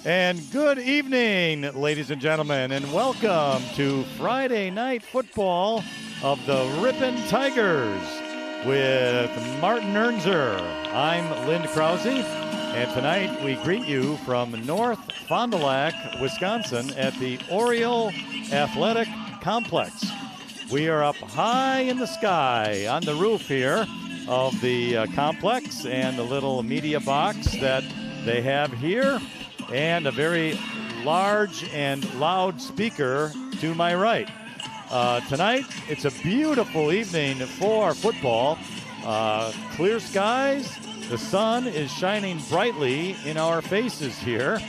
And good evening, ladies and gentlemen, and welcome to Friday Night Football of the Ripon Tigers with Martin Ernser. I'm Lynn Krause, and tonight we greet you from North Fond du Lac, Wisconsin at the Oriole Athletic Complex. We are up high in the sky on the roof here of the complex and the little media box that they have here, and a very large and loud speaker to my right. Tonight, it's a beautiful evening for football. Clear skies, the sun is shining brightly in our faces here,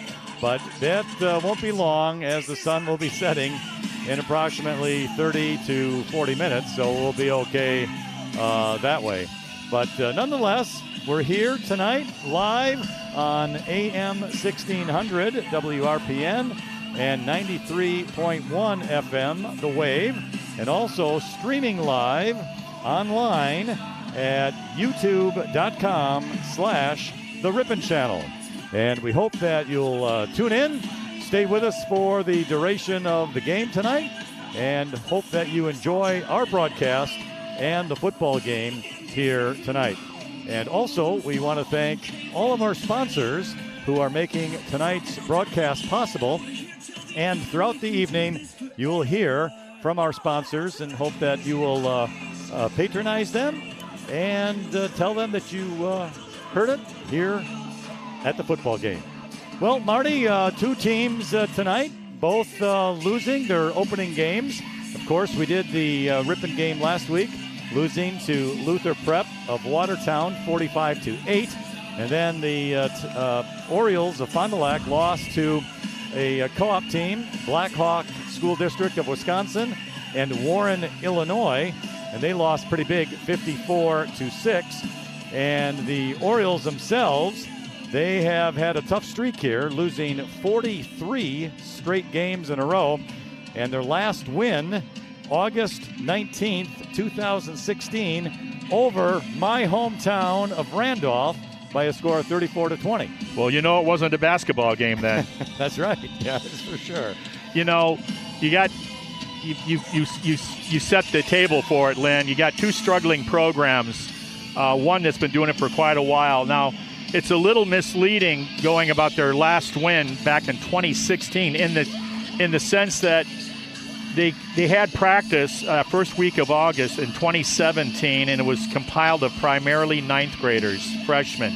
but that won't be long as the sun will be setting in approximately 30 to 40 minutes, so we'll be okay that way. But nonetheless, we're here tonight live on AM 1600 WRPN and 93.1 FM The Wave, and also streaming live online at youtube.com/The Ripon Channel. And we hope that you'll tune in, stay with us for the duration of the game tonight, and hope that you enjoy our broadcast and the football game here tonight. And also, we want to thank all of our sponsors who are making tonight's broadcast possible. And throughout the evening, you will hear from our sponsors, and hope that you will patronize them and tell them that you heard it here at the football game. Well, Marty, two teams tonight, both losing their opening games. Of course, we did the Ripon game last week, losing to Luther Prep of Watertown 45-8. And then the Orioles of Fond du Lac lost to a co-op team, Blackhawk School District of Wisconsin and Warren, Illinois. And they lost pretty big, 54-6. And the Orioles themselves, they have had a tough streak here, losing 43 straight games in a row. And their last win, August 19th, 2016, over my hometown of Randolph by a score of 34-20. Well, you know it wasn't a basketball game then. That's right. Yeah, that's for sure. You know, you set the table for it, Lynn. You got two struggling programs, one that's been doing it for quite a while. Now, it's a little misleading going about their last win back in 2016 in the sense that they had practice first week of August in 2017, and it was compiled of primarily ninth graders, freshmen.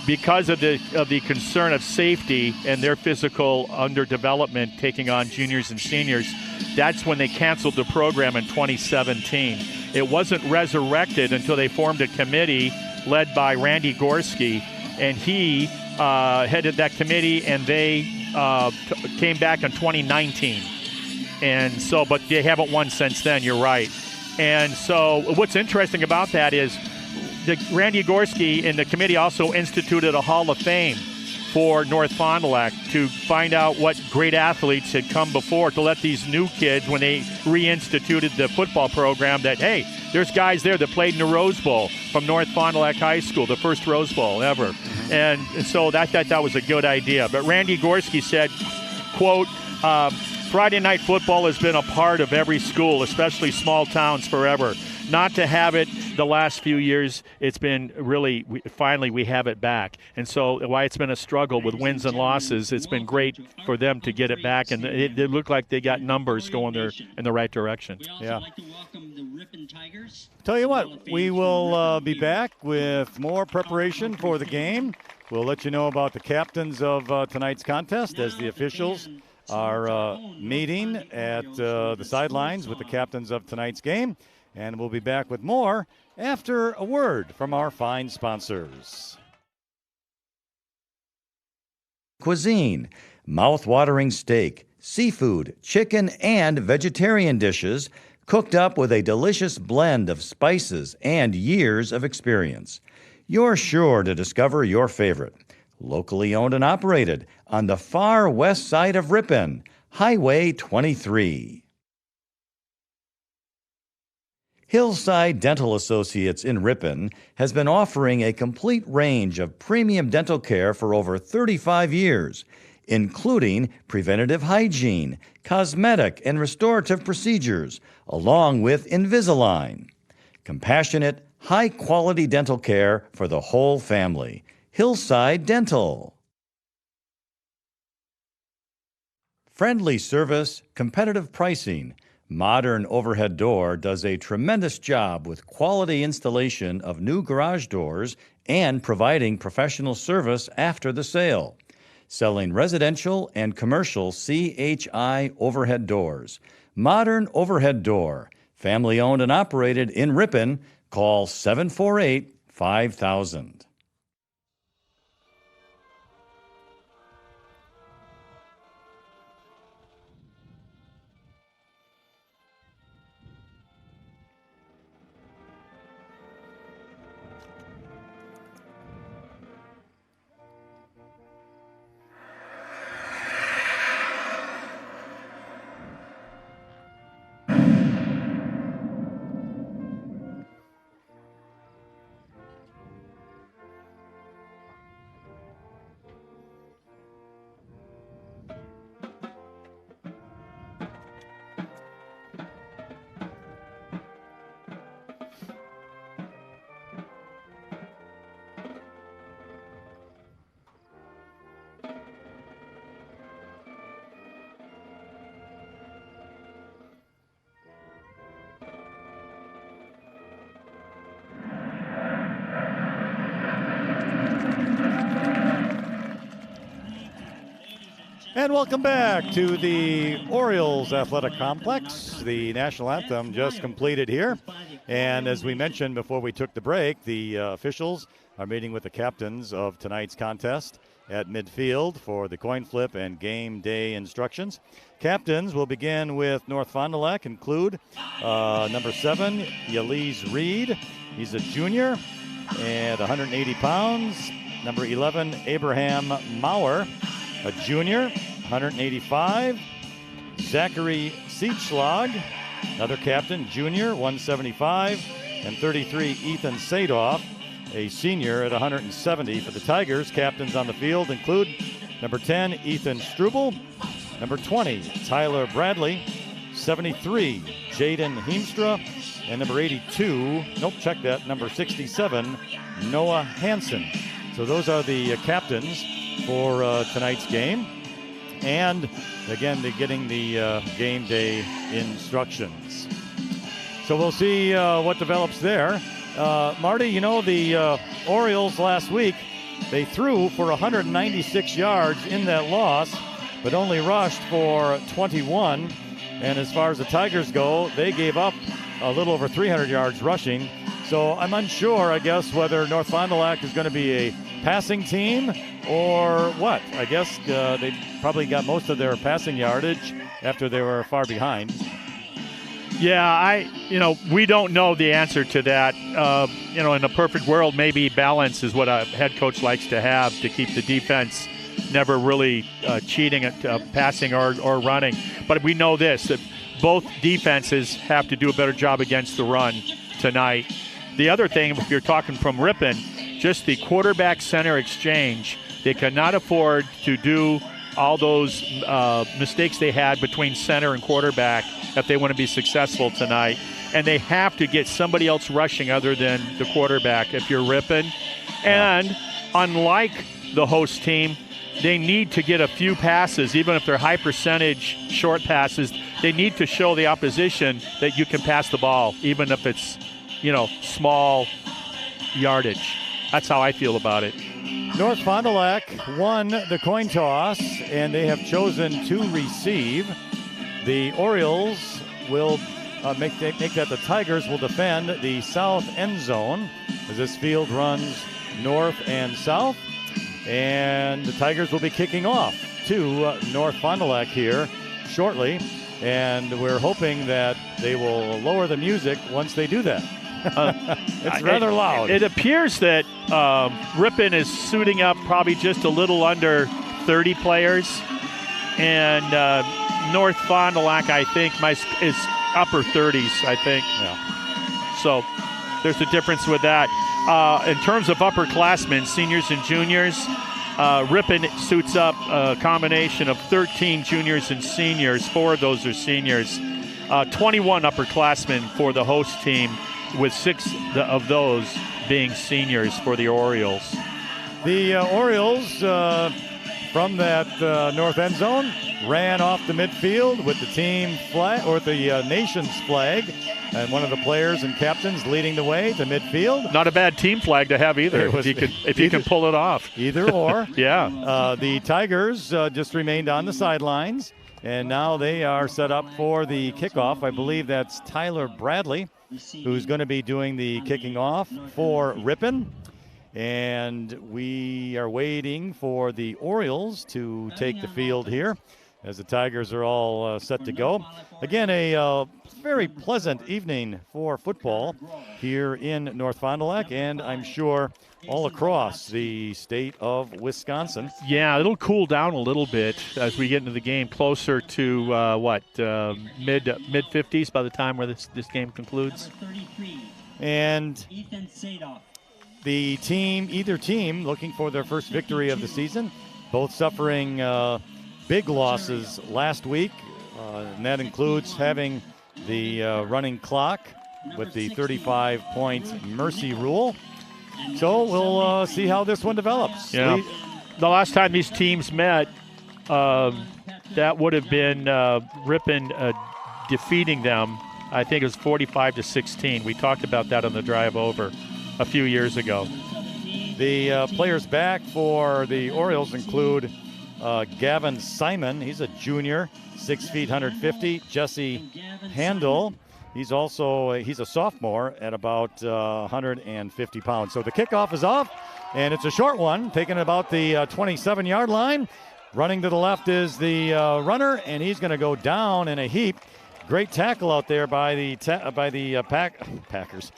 Because of the concern of safety and their physical underdevelopment taking on juniors and seniors, that's when they canceled the program in 2017. It wasn't resurrected until they formed a committee led by Randy Gorski, and he headed that committee, and they came back in 2019. And so, but they haven't won since then, you're right. And so what's interesting about that is Randy Gorski and the committee also instituted a Hall of Fame for North Fond du Lac to find out what great athletes had come before, to let these new kids, when they reinstituted the football program, that, hey, there's guys there that played in the Rose Bowl from North Fond du Lac High School, the first Rose Bowl ever. And so that was a good idea. But Randy Gorski said, quote, Friday night football has been a part of every school, especially small towns, forever. Not to have it the last few years, it's been really, finally we have it back. And so why it's been a struggle with wins and losses, it's been great for them to get it back. And it looked like they got numbers going there in the right direction. Yeah. Tell you what, we will be back with more preparation for the game. We'll let you know about the captains of tonight's contest as the officials are meeting at the sidelines with the captains of tonight's game. And we'll be back with more after a word from our fine sponsors. Cuisine, mouth-watering steak, seafood, chicken, and vegetarian dishes cooked up with a delicious blend of spices and years of experience. You're sure to discover your favorite. Locally owned and operated on the far west side of Ripon, Highway 23. Hillside Dental Associates in Ripon has been offering a complete range of premium dental care for over 35 years. including preventative hygiene, cosmetic and restorative procedures, along with Invisalign. Compassionate, high-quality dental care for the whole family. Hillside Dental. Friendly service, competitive pricing. Modern Overhead Door does a tremendous job with quality installation of new garage doors and providing professional service after the sale. Selling residential and commercial CHI overhead doors. Modern Overhead Door, family owned and operated in Ripon. Call 748-5000. And welcome back to the Orioles Athletic Complex. The national anthem just completed here. And as we mentioned before we took the break, the officials are meeting with the captains of tonight's contest at midfield for the coin flip and game day instructions. Captains will begin with North Fond du Lac, include number 7, Yaliz Reed. He's a junior at 180 pounds. Number 11, Abraham Maurer, a junior, 185. Zachary Sietschlag, another captain, junior, 175. And 33, Ethan Sadoff, a senior at 170. For the Tigers, captains on the field include number 10, Ethan Struble. Number 20, Tyler Bradley. 73, Jaden Heemstra. And number 82, number 67, Noah Hansen. So those are the captains for tonight's game. And again, they're getting the game day instructions. So we'll see what develops there. Marty, you know, the Orioles last week, they threw for 196 yards in that loss, but only rushed for 21. And as far as the Tigers go, they gave up a little over 300 yards rushing. So I'm unsure, I guess, whether North Fond du Lac is going to be a passing team or what. I guess they probably got most of their passing yardage after they were far behind. Yeah, we don't know the answer to that. In a perfect world, maybe balance is what a head coach likes to have to keep the defense never really cheating at passing or running. But we know this, that both defenses have to do a better job against the run tonight. The other thing, if you're talking from Ripon, just the quarterback-center exchange, they cannot afford to do all those mistakes they had between center and quarterback if they want to be successful tonight. And they have to get somebody else rushing other than the quarterback if you're Ripon. And unlike the host team, they need to get a few passes, even if they're high percentage short passes. They need to show the opposition that you can pass the ball, even if it's, small yardage. That's how I feel about it. North Fond du Lac won the coin toss, and they have chosen to receive. The Orioles will make that the Tigers will defend the south end zone as this field runs north and south. And the Tigers will be kicking off to North Fond du Lac here shortly. And we're hoping that they will lower the music once they do that. It's rather loud. It appears that Ripon is suiting up probably just a little under 30 players. And North Fond du Lac, I think, is upper 30s, I think. Yeah. So there's a difference with that. In terms of upperclassmen, seniors and juniors, Ripon suits up a combination of 13 juniors and seniors. 4 of those are seniors. 21 upperclassmen for the host team, with 6 of those being seniors for the Orioles. The Orioles, from that north end zone, ran off the midfield with the team flag, or the nation's flag, and one of the players and captains leading the way to midfield. Not a bad team flag to have either, if you can pull it off. Either or. Yeah. The Tigers just remained on the sidelines, and now they are set up for the kickoff. I believe that's Tyler Bradley, who's going to be doing the kicking off for Ripon. And we are waiting for the Orioles to take the field here as the Tigers are all set to go. Again, a very pleasant evening for football here in North Fond du Lac, and I'm sure all across the state of Wisconsin. Yeah, it'll cool down a little bit as we get into the game, closer to mid 50s by the time where this game concludes. And either team looking for their first victory of the season, both suffering big losses last week, and that includes having the running clock with the 35-point mercy rule. So we'll see how this one develops. Yeah. The last time these teams met, that would have been Ripon defeating them. I think it was 45-16. We talked about that on the drive over a few years ago. The players back for the Orioles include Gavin Simon. He's a junior, 6 feet, 150. Jesse Handel. He's a sophomore at about 150 pounds. So the kickoff is off, and it's a short one, taken about the 27-yard line. Running to the left is the runner, and he's going to go down in a heap. Great tackle out there by the Tigers,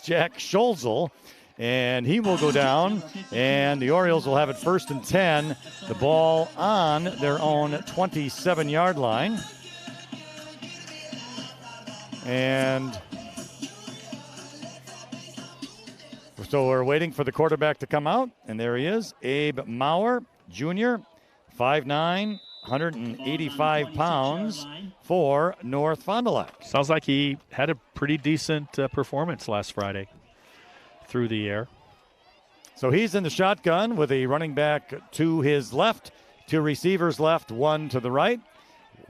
Jack Scholzel, and he will go down, and the Orioles will have it 1st and 10, the ball on their own 27-yard line. And so we're waiting for the quarterback to come out, and there he is, Abe Maurer, Jr., 5'9", 185 pounds for North Fond du Lac. Sounds like he had a pretty decent performance last Friday through the air. So he's in the shotgun with a running back to his left, 2 receivers left, 1 to the right.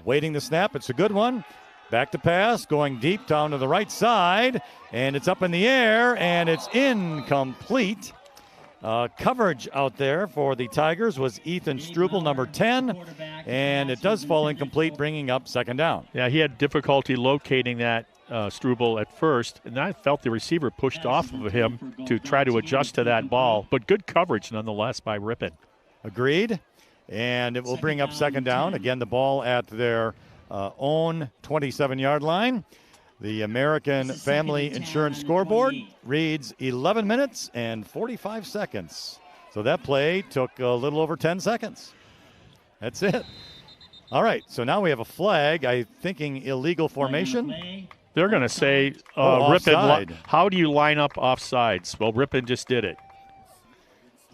Waiting the snap. It's a good one. Back to pass, going deep down to the right side, and it's up in the air, and it's incomplete. Coverage out there for the Tigers was Ethan Struble, number 10, and it does fall incomplete, bringing up 2nd down. Yeah, he had difficulty locating that Struble at first, and I felt the receiver pushed off of him to try to adjust to that ball, but good coverage nonetheless by Ripon. Agreed, and it will bring up 2nd down. Again, the ball at their own 27-yard line. The American Family Insurance scoreboard reads 11 minutes and 45 seconds. So that play took a little over 10 seconds. That's it. All right, so now we have a flag, I'm thinking illegal formation. They're going to say, Ripon, how do you line up offsides? Well, Ripon just did it.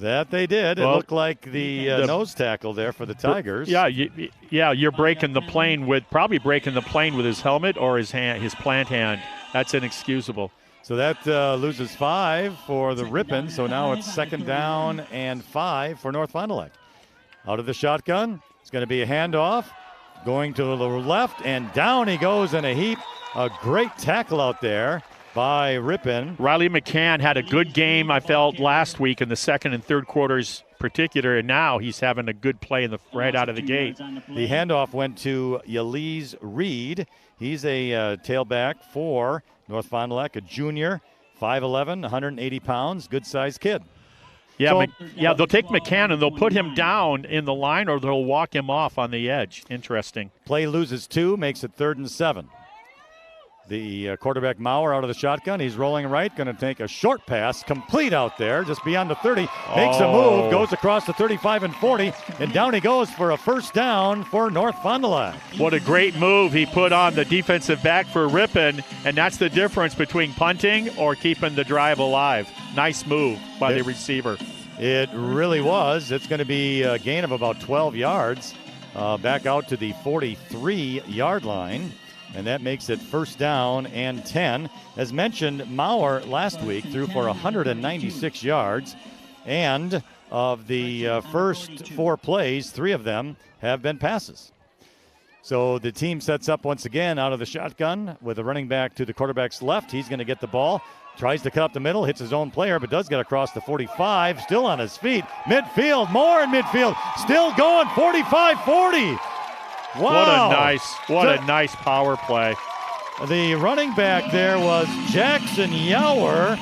That they did. Well, it looked like the nose tackle there for the Tigers. Yeah, you're breaking the plane with his helmet or his plant hand. That's inexcusable. So that loses 5 for the Ripon. So now it's 2nd down and 5 for North Fond du Lac. Out of the shotgun, it's going to be a handoff. Going to the left, and down he goes in a heap. A great tackle out there by Ripon. Riley McCann had a good game, I felt, last week in the 2nd and 3rd quarters particular, and now he's having a good play right out of the gate. The handoff went to Yaliz Reed. He's a tailback for North Fond du Lac, a junior, 5'11", 180 pounds, good-sized kid. Yeah, they'll take McCann and they'll put him down in the line, or they'll walk him off on the edge. Interesting. Play loses 2, makes it 3rd and 7. The quarterback Maurer out of the shotgun. He's rolling right, going to take a short pass, complete out there, just beyond the 30. Makes a move, goes across the 35 and 40, and down he goes for a 1st down for North Fond du Lac. What a great move he put on the defensive back for Ripon, and that's the difference between punting or keeping the drive alive. Nice move by the receiver. It really was. It's going to be a gain of about 12 yards back out to the 43-yard line. And that makes it first down and 10. As mentioned, Maurer last week threw for 196 yards. And of the first 4 plays, 3 of them have been passes. So the team sets up once again out of the shotgun with a running back to the quarterback's left. He's going to get the ball. Tries to cut up the middle, hits his own player, but does get across the 45. Still on his feet. Midfield, more in midfield. Still going, 45-40. Wow. What a nice power play. The running back there was Jackson Yower,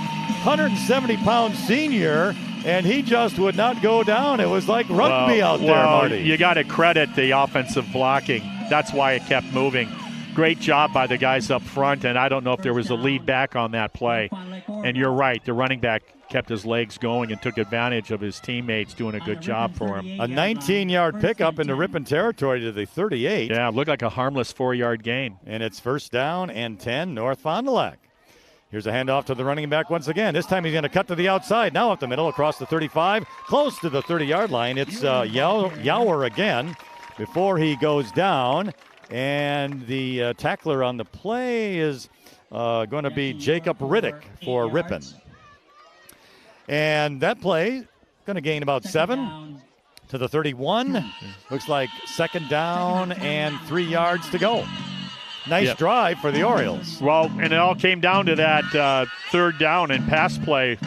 170-pound senior, and he just would not go down. It was like rugby out there, Marty. You got to credit the offensive blocking. That's why it kept moving. Great job by the guys up front, and I don't know if there was a lead back on that play. And you're right, the running back kept his legs going and took advantage of his teammates doing a good job for him. A 19-yard pickup into Ripon territory to the 38. Yeah, it looked like a harmless 4-yard gain. And it's first down and 10, North Fond du Lac. Here's a handoff to the running back once again. This time he's going to cut to the outside. Now up the middle across the 35, close to the 30-yard line. It's Yower again before he goes down. And the tackler on the play is going to be Jacob Riddick for Ripon. And that play going to gain about 7 to the 31. Looks like second down and 3 yards to go. Nice drive for the Orioles. Well, and it all came down to that third down and pass play.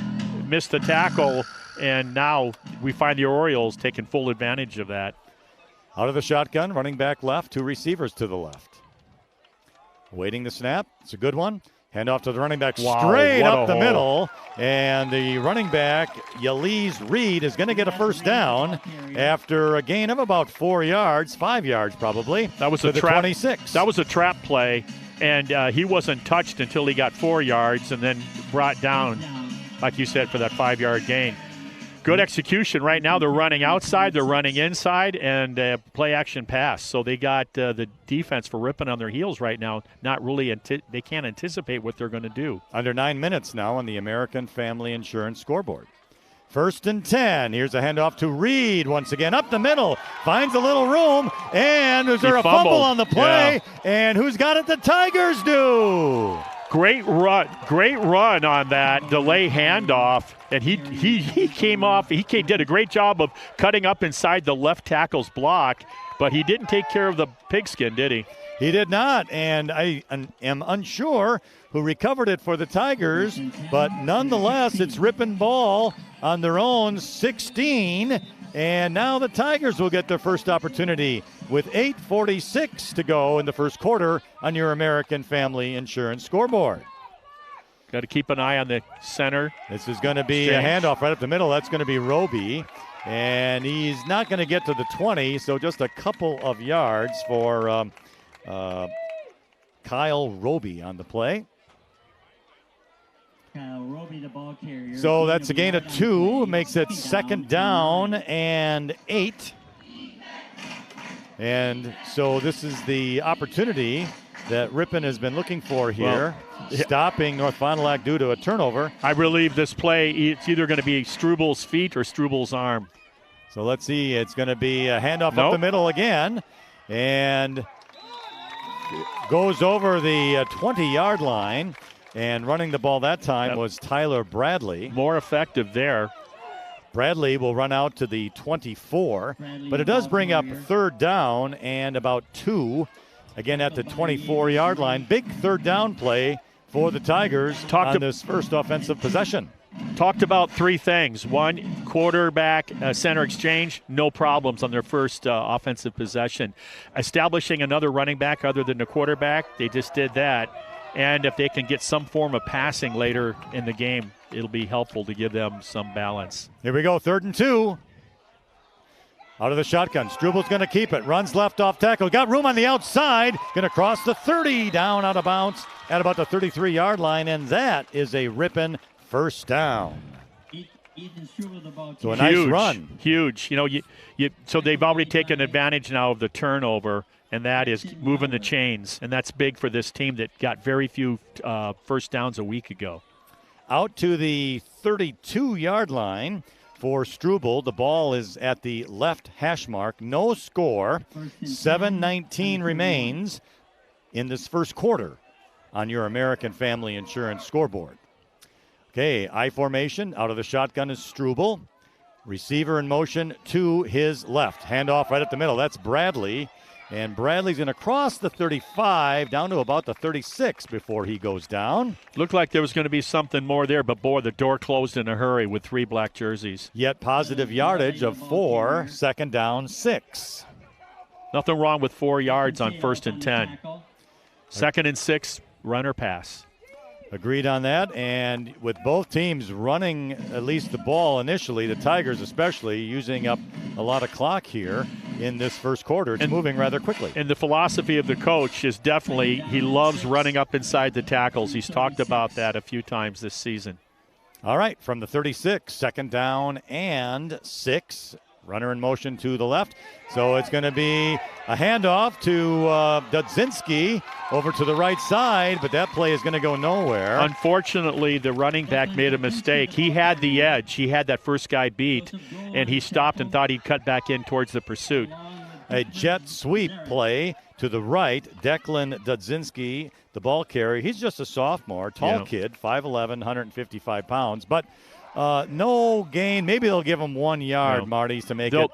Missed the tackle, and now we find the Orioles taking full advantage of that. Out of the shotgun, running back left, 2 receivers to the left. Waiting the snap. It's a good one. Hand off to the running back straight up the middle. And the running back, Yaliz Reed, is going to get a first down after a gain of about 4 yards, 5 yards probably. That was a trap. 26. That was a trap play, and he wasn't touched until he got 4 yards and then brought down, like you said, for that 5-yard gain. Good execution. Right now they're running outside, they're running inside, and play action pass. So they got the defense for Ripon on their heels right now. Not really, they can't anticipate what they're going to do. Under 9 minutes now on the American Family Insurance scoreboard. First and 10. Here's a handoff to Reed once again. Up the middle. Finds a little room. And is there a fumble on the play? Yeah. And who's got it? The Tigers do. Great run on that delay handoff, and he came off. He did a great job of cutting up inside the left tackle's block, but he didn't take care of the pigskin, did he? He did not, and I am unsure who recovered it for the Tigers, but nonetheless, it's Ripon ball on their own 16, and now the Tigers will get their first opportunity with 8:46 to go in the first quarter on your American Family Insurance scoreboard. Got to keep an eye on the center. This is going to be a handoff right up the middle. That's going to be Roby, and he's not going to get to the 20, so just a couple of yards for Kyle Roby on the play. Roby, the ball carrier. So that's a gain of 2, makes it second down and 8. And so this is the opportunity that Ripon has been looking for here, stopping North Fond du Lac due to a turnover. I believe this play, it's either going to be Strubel's feet or Strubel's arm. So let's see. It's going to be a handoff up the middle again. And goes over the 20-yard line. And running the ball that time was Tyler Bradley. More effective there. Bradley will run out to the 24, but it does bring up third down and about 2, again at the 24-yard line. Big third down play for the Tigers on this first offensive possession. Talked about 3 things. 1, quarterback center exchange, no problems on their first offensive possession. Establishing another running back other than the quarterback, they just did that. And if they can get some form of passing later in the game, it'll be helpful to give them some balance. Here we go, 3rd and 2. Out of the shotgun, Strubel's going to keep it. Runs left off tackle. Got room on the outside. Going to cross the 30, down out of bounds at about the 33-yard line, and that is a Ripon first down. So a nice run. Huge. So they've already taken advantage now of the turnover, and that is moving the chains, and that's big for this team that got very few first downs a week ago. Out to the 32-yard line for Struble. The ball is at the left hash mark. No score. 7:19 remains in this first quarter on your American Family Insurance scoreboard. Okay, I formation. Out of the shotgun is Struble. Receiver in motion to his left. Handoff right at the middle. That's Bradley. And Bradley's going to cross the 35 down to about the 36 before he goes down. Looked like there was going to be something more there, but boy, the door closed in a hurry with 3 black jerseys. Yet positive yardage of 4, second down 6. Nothing wrong with 4 yards on 1st and 10. 2nd and 6, runner pass. Agreed on that, and with both teams running at least the ball initially, the Tigers especially, using up a lot of clock here in this first quarter. It's moving rather quickly. And the philosophy of the coach is definitely he loves running up inside the tackles. He's talked about that a few times this season. All right, from the 36, second down and 6. Runner in motion to the left. So it's going to be a handoff to Dudzinski over to the right side, but that play is going to go nowhere. Unfortunately, the running back made a mistake. He had the edge. He had that first guy beat, and he stopped and thought he'd cut back in towards the pursuit. A jet sweep play to the right. Declan Dudzinski, the ball carrier. He's just a sophomore, tall kid, 5'11", 155 pounds, but no gain. Maybe they'll give him 1 yard, Marty, to make it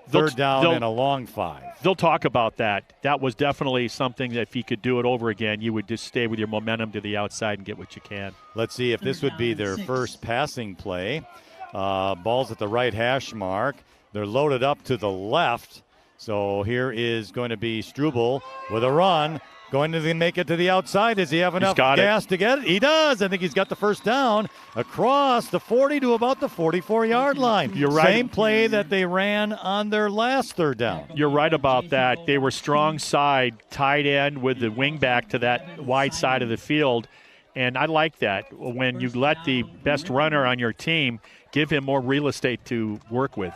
third down and a long 5. They'll talk about that. That was definitely something that if he could do it over again, you would just stay with your momentum to the outside and get what you can. Let's see if this would be their first passing play. Ball's at the right hash mark. They're loaded up to the left. So here is going to be Struble with a run. Going to make it to the outside. Does he have enough gas to get it? He does. I think he's got the first down across the 40 to about the 44-yard line. You're right. Same play that they ran on their last third down. You're right about that. They were strong side, tight end with the wing back to that wide side of the field. And I like that. When you let the best runner on your team, give him more real estate to work with.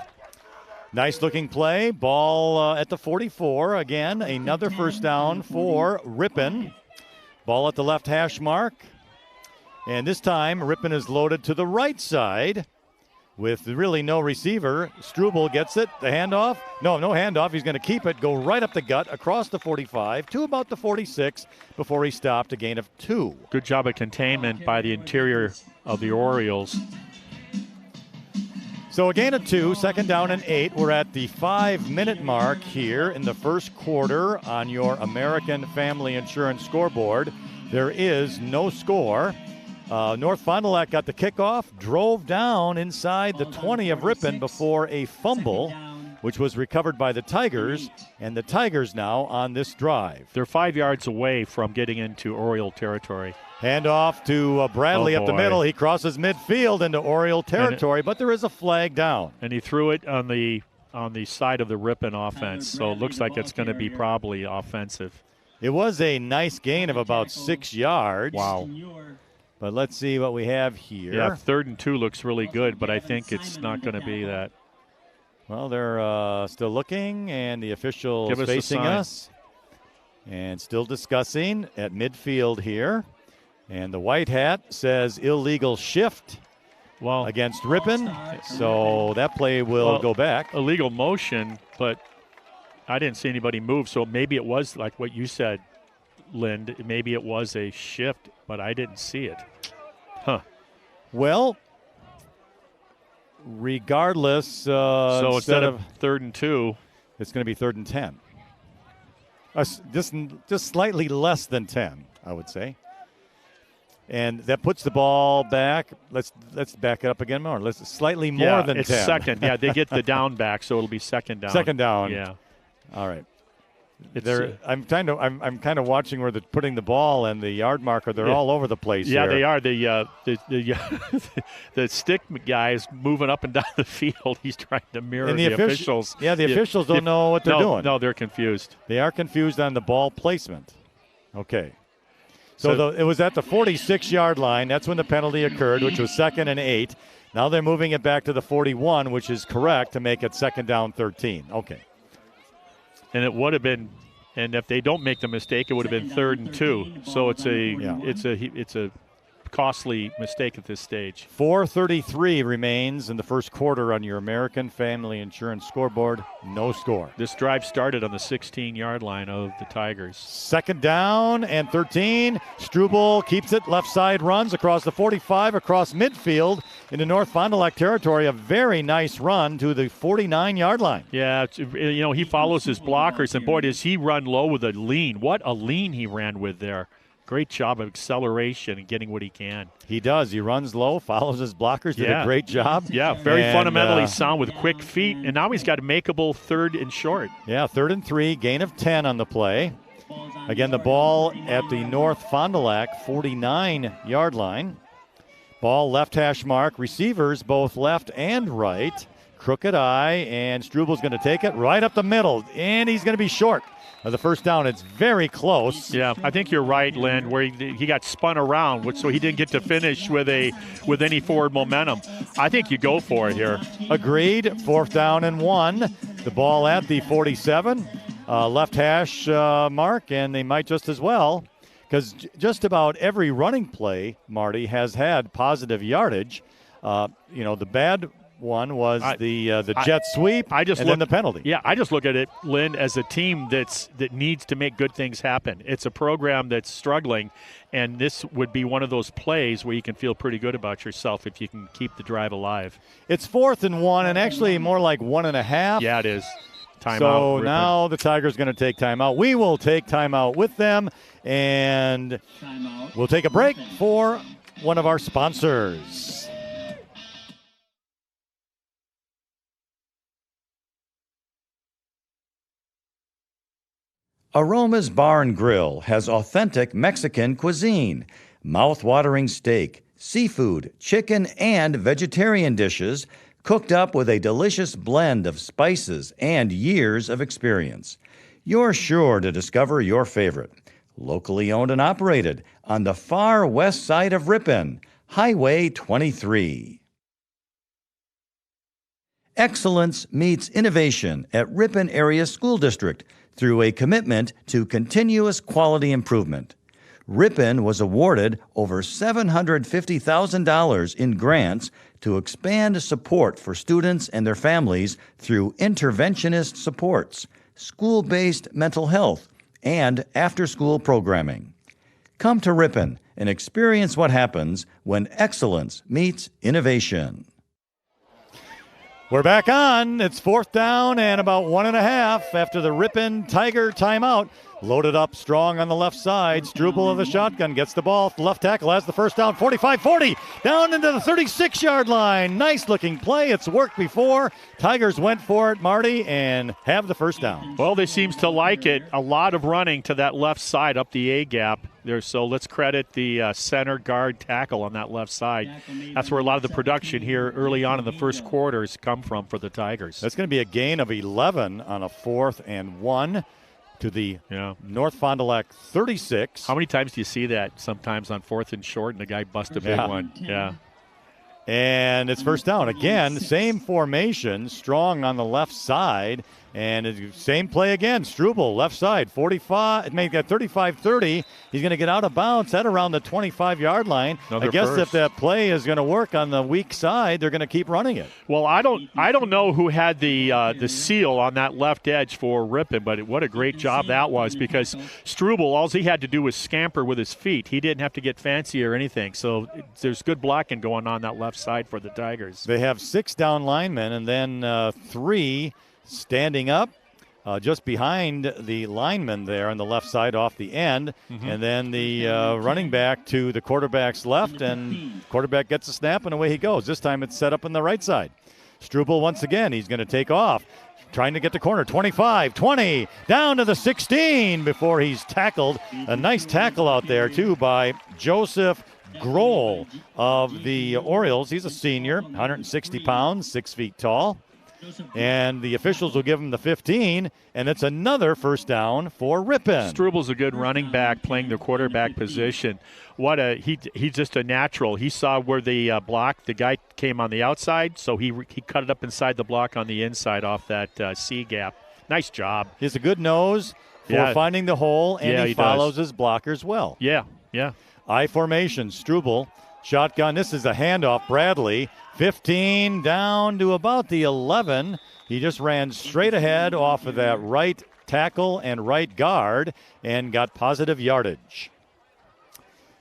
Nice looking play. Ball at the 44. Again, another first down for Ripon. Ball at the left hash mark. And this time, Ripon is loaded to the right side with really no receiver. Struble gets it. The handoff. No handoff. He's going to keep it. Go right up the gut across the 45 to about the 46 before he stopped. A gain of 2. Good job of containment by the interior of the Orioles. So a gain of 2, second down and 8. We're at the 5-minute mark here in the first quarter on your American Family Insurance scoreboard. There is no score. North Fond du Lac got the kickoff, drove down inside the 20 of Ripon before a fumble, which was recovered by the Tigers, and the Tigers now on this drive. They're 5 yards away from getting into Oriole territory. Handoff to Bradley up the middle. He crosses midfield into Oriole territory, but there is a flag down. And he threw it on the side of the Ripon offense, so it looks like it's going to be probably offensive. It was a nice gain of about 6 yards. Wow. But let's see what we have here. Yeah, 3rd and 2 looks really good, but I think it's not going to be that. Well, they're still looking, and the official is facing us. And still discussing at midfield here. And the white hat says illegal shift against Ripon. So that play will go back. Illegal motion, but I didn't see anybody move. So maybe it was like what you said, Lind. Maybe it was a shift, but I didn't see it. Huh. Well, regardless, so instead of 3rd and 2, it's going to be 3rd and 10. Just slightly less than 10, I would say. And that puts the ball back. Let's back it up again more. Let's slightly more than 10. It's second. Yeah, they get the down back, so it'll be second down. Second down. Yeah. All right. I'm kind of watching where they're putting the ball and the yard marker. They're all over the place. Yeah, here. They are. The stick guy is moving up and down the field. He's trying to mirror the officials. Yeah, the officials don't know what they're doing. No, they're confused. They are confused on the ball placement. Okay. So it was at the 46-yard line. That's when the penalty occurred, which was 2nd and 8. Now they're moving it back to the 41, which is correct to make it second down 13. Okay. And it would have been, and if they don't make the mistake, it would have been 3rd and 2. So it's a costly mistake at this stage. 4:33 remains in the first quarter on your American Family Insurance scoreboard. No score. This drive started on the 16-yard line of the Tigers. Second down and 13. Struble keeps it. Left side runs across the 45, across midfield into North Fond du Lac territory. A very nice run to the 49-yard line. Yeah, he follows his blockers, and boy, does he run low with a lean. What a lean he ran with there. Great job of acceleration and getting what he can. He does. He runs low, follows his blockers, did a great job. Yeah, very fundamentally sound with quick feet, and now he's got a makeable 3rd and short. Yeah, 3rd and 3, gain of 10 on the play. Again, the ball at the North Fond du Lac 49-yard line. Ball left hash mark. Receivers both left and right. Crooked eye, and Strubel's going to take it right up the middle, and he's going to be short. The first down, it's very close. Yeah, I think you're right, Lynn, where he got spun around, so he didn't get to finish with any forward momentum. I think you go for it here. Agreed. 4th down and 1. The ball at the 47, left hash mark, and they might just as well, because just about every running play, Marty, has had positive yardage. The bad one was the jet sweep then the penalty. Yeah, I just look at it, Lynn, as a team that needs to make good things happen. It's a program that's struggling, and this would be one of those plays where you can feel pretty good about yourself if you can keep the drive alive. It's 4th and 1, and actually more like 1.5. Yeah, it is. Timeout. So now the Tigers going to take timeout. We will take timeout with them, and we'll take a break for one of our sponsors. Aroma's Bar and Grill has authentic Mexican cuisine, mouth-watering steak, seafood, chicken, and vegetarian dishes cooked up with a delicious blend of spices and years of experience. You're sure to discover your favorite. Locally owned and operated on the far west side of Ripon, Highway 23. Excellence meets innovation at Ripon Area School District through a commitment to continuous quality improvement. Ripon was awarded over $750,000 in grants to expand support for students and their families through interventionist supports, school-based mental health, and after-school programming. Come to Ripon and experience what happens when excellence meets innovation. We're back on. It's 4th down and about 1.5 after the Ripon Tiger timeout. Loaded up strong on the left side. Struble of the shotgun gets the ball. Left tackle has the first down. 45-40 down into the 36-yard line. Nice looking play. It's worked before. Tigers went for it, Marty, and have the first down. Well, they seems to like it. A lot of running to that left side up the A gap there. So let's credit the center guard tackle on that left side. That's where a lot of the production here early on in the first quarters come from for the Tigers. That's going to be a gain of 11 on a 4th and 1. To the North Fond du Lac 36. How many times do you see that sometimes on 4th and short and the guy busts a big one? Yeah. And it's first down. Again, same formation, strong on the left side. And same play again. Struble, left side, 45, make that 35-30. He's going to get out of bounds at around the 25-yard line. I guess if that play is going to work on the weak side, they're going to keep running it. Well, I don't know who had the seal on that left edge for Ripon, but what a great job that was, because Struble, all he had to do was scamper with his feet. He didn't have to get fancy or anything. So there's good blocking going on that left side for the Tigers. They have 6 down linemen and then 3 standing up just behind the lineman there on the left side off the end. And then the running back to the quarterback's left, and quarterback gets a snap and away he goes. This time it's set up on the right side. Struble once again, he's going to take off, trying to get the corner. 25, 20, down to the 16 before he's tackled. A nice tackle out there too by Joseph Grohl of the Orioles. He's a senior, 160 pounds, 6 feet tall. And the officials will give him the 15, and it's another first down for Ripon. Struble's a good running back playing the quarterback position. He's just a natural. He saw where the guy came on the outside, so he cut it up inside the block on the inside off that C gap. Nice job. He has a good nose for finding the hole, and he follows his blockers well. Yeah. I formation, Struble, shotgun. This is a handoff. Bradley, 15 down to about the 11. He just ran straight ahead off of that right tackle and right guard and got positive yardage.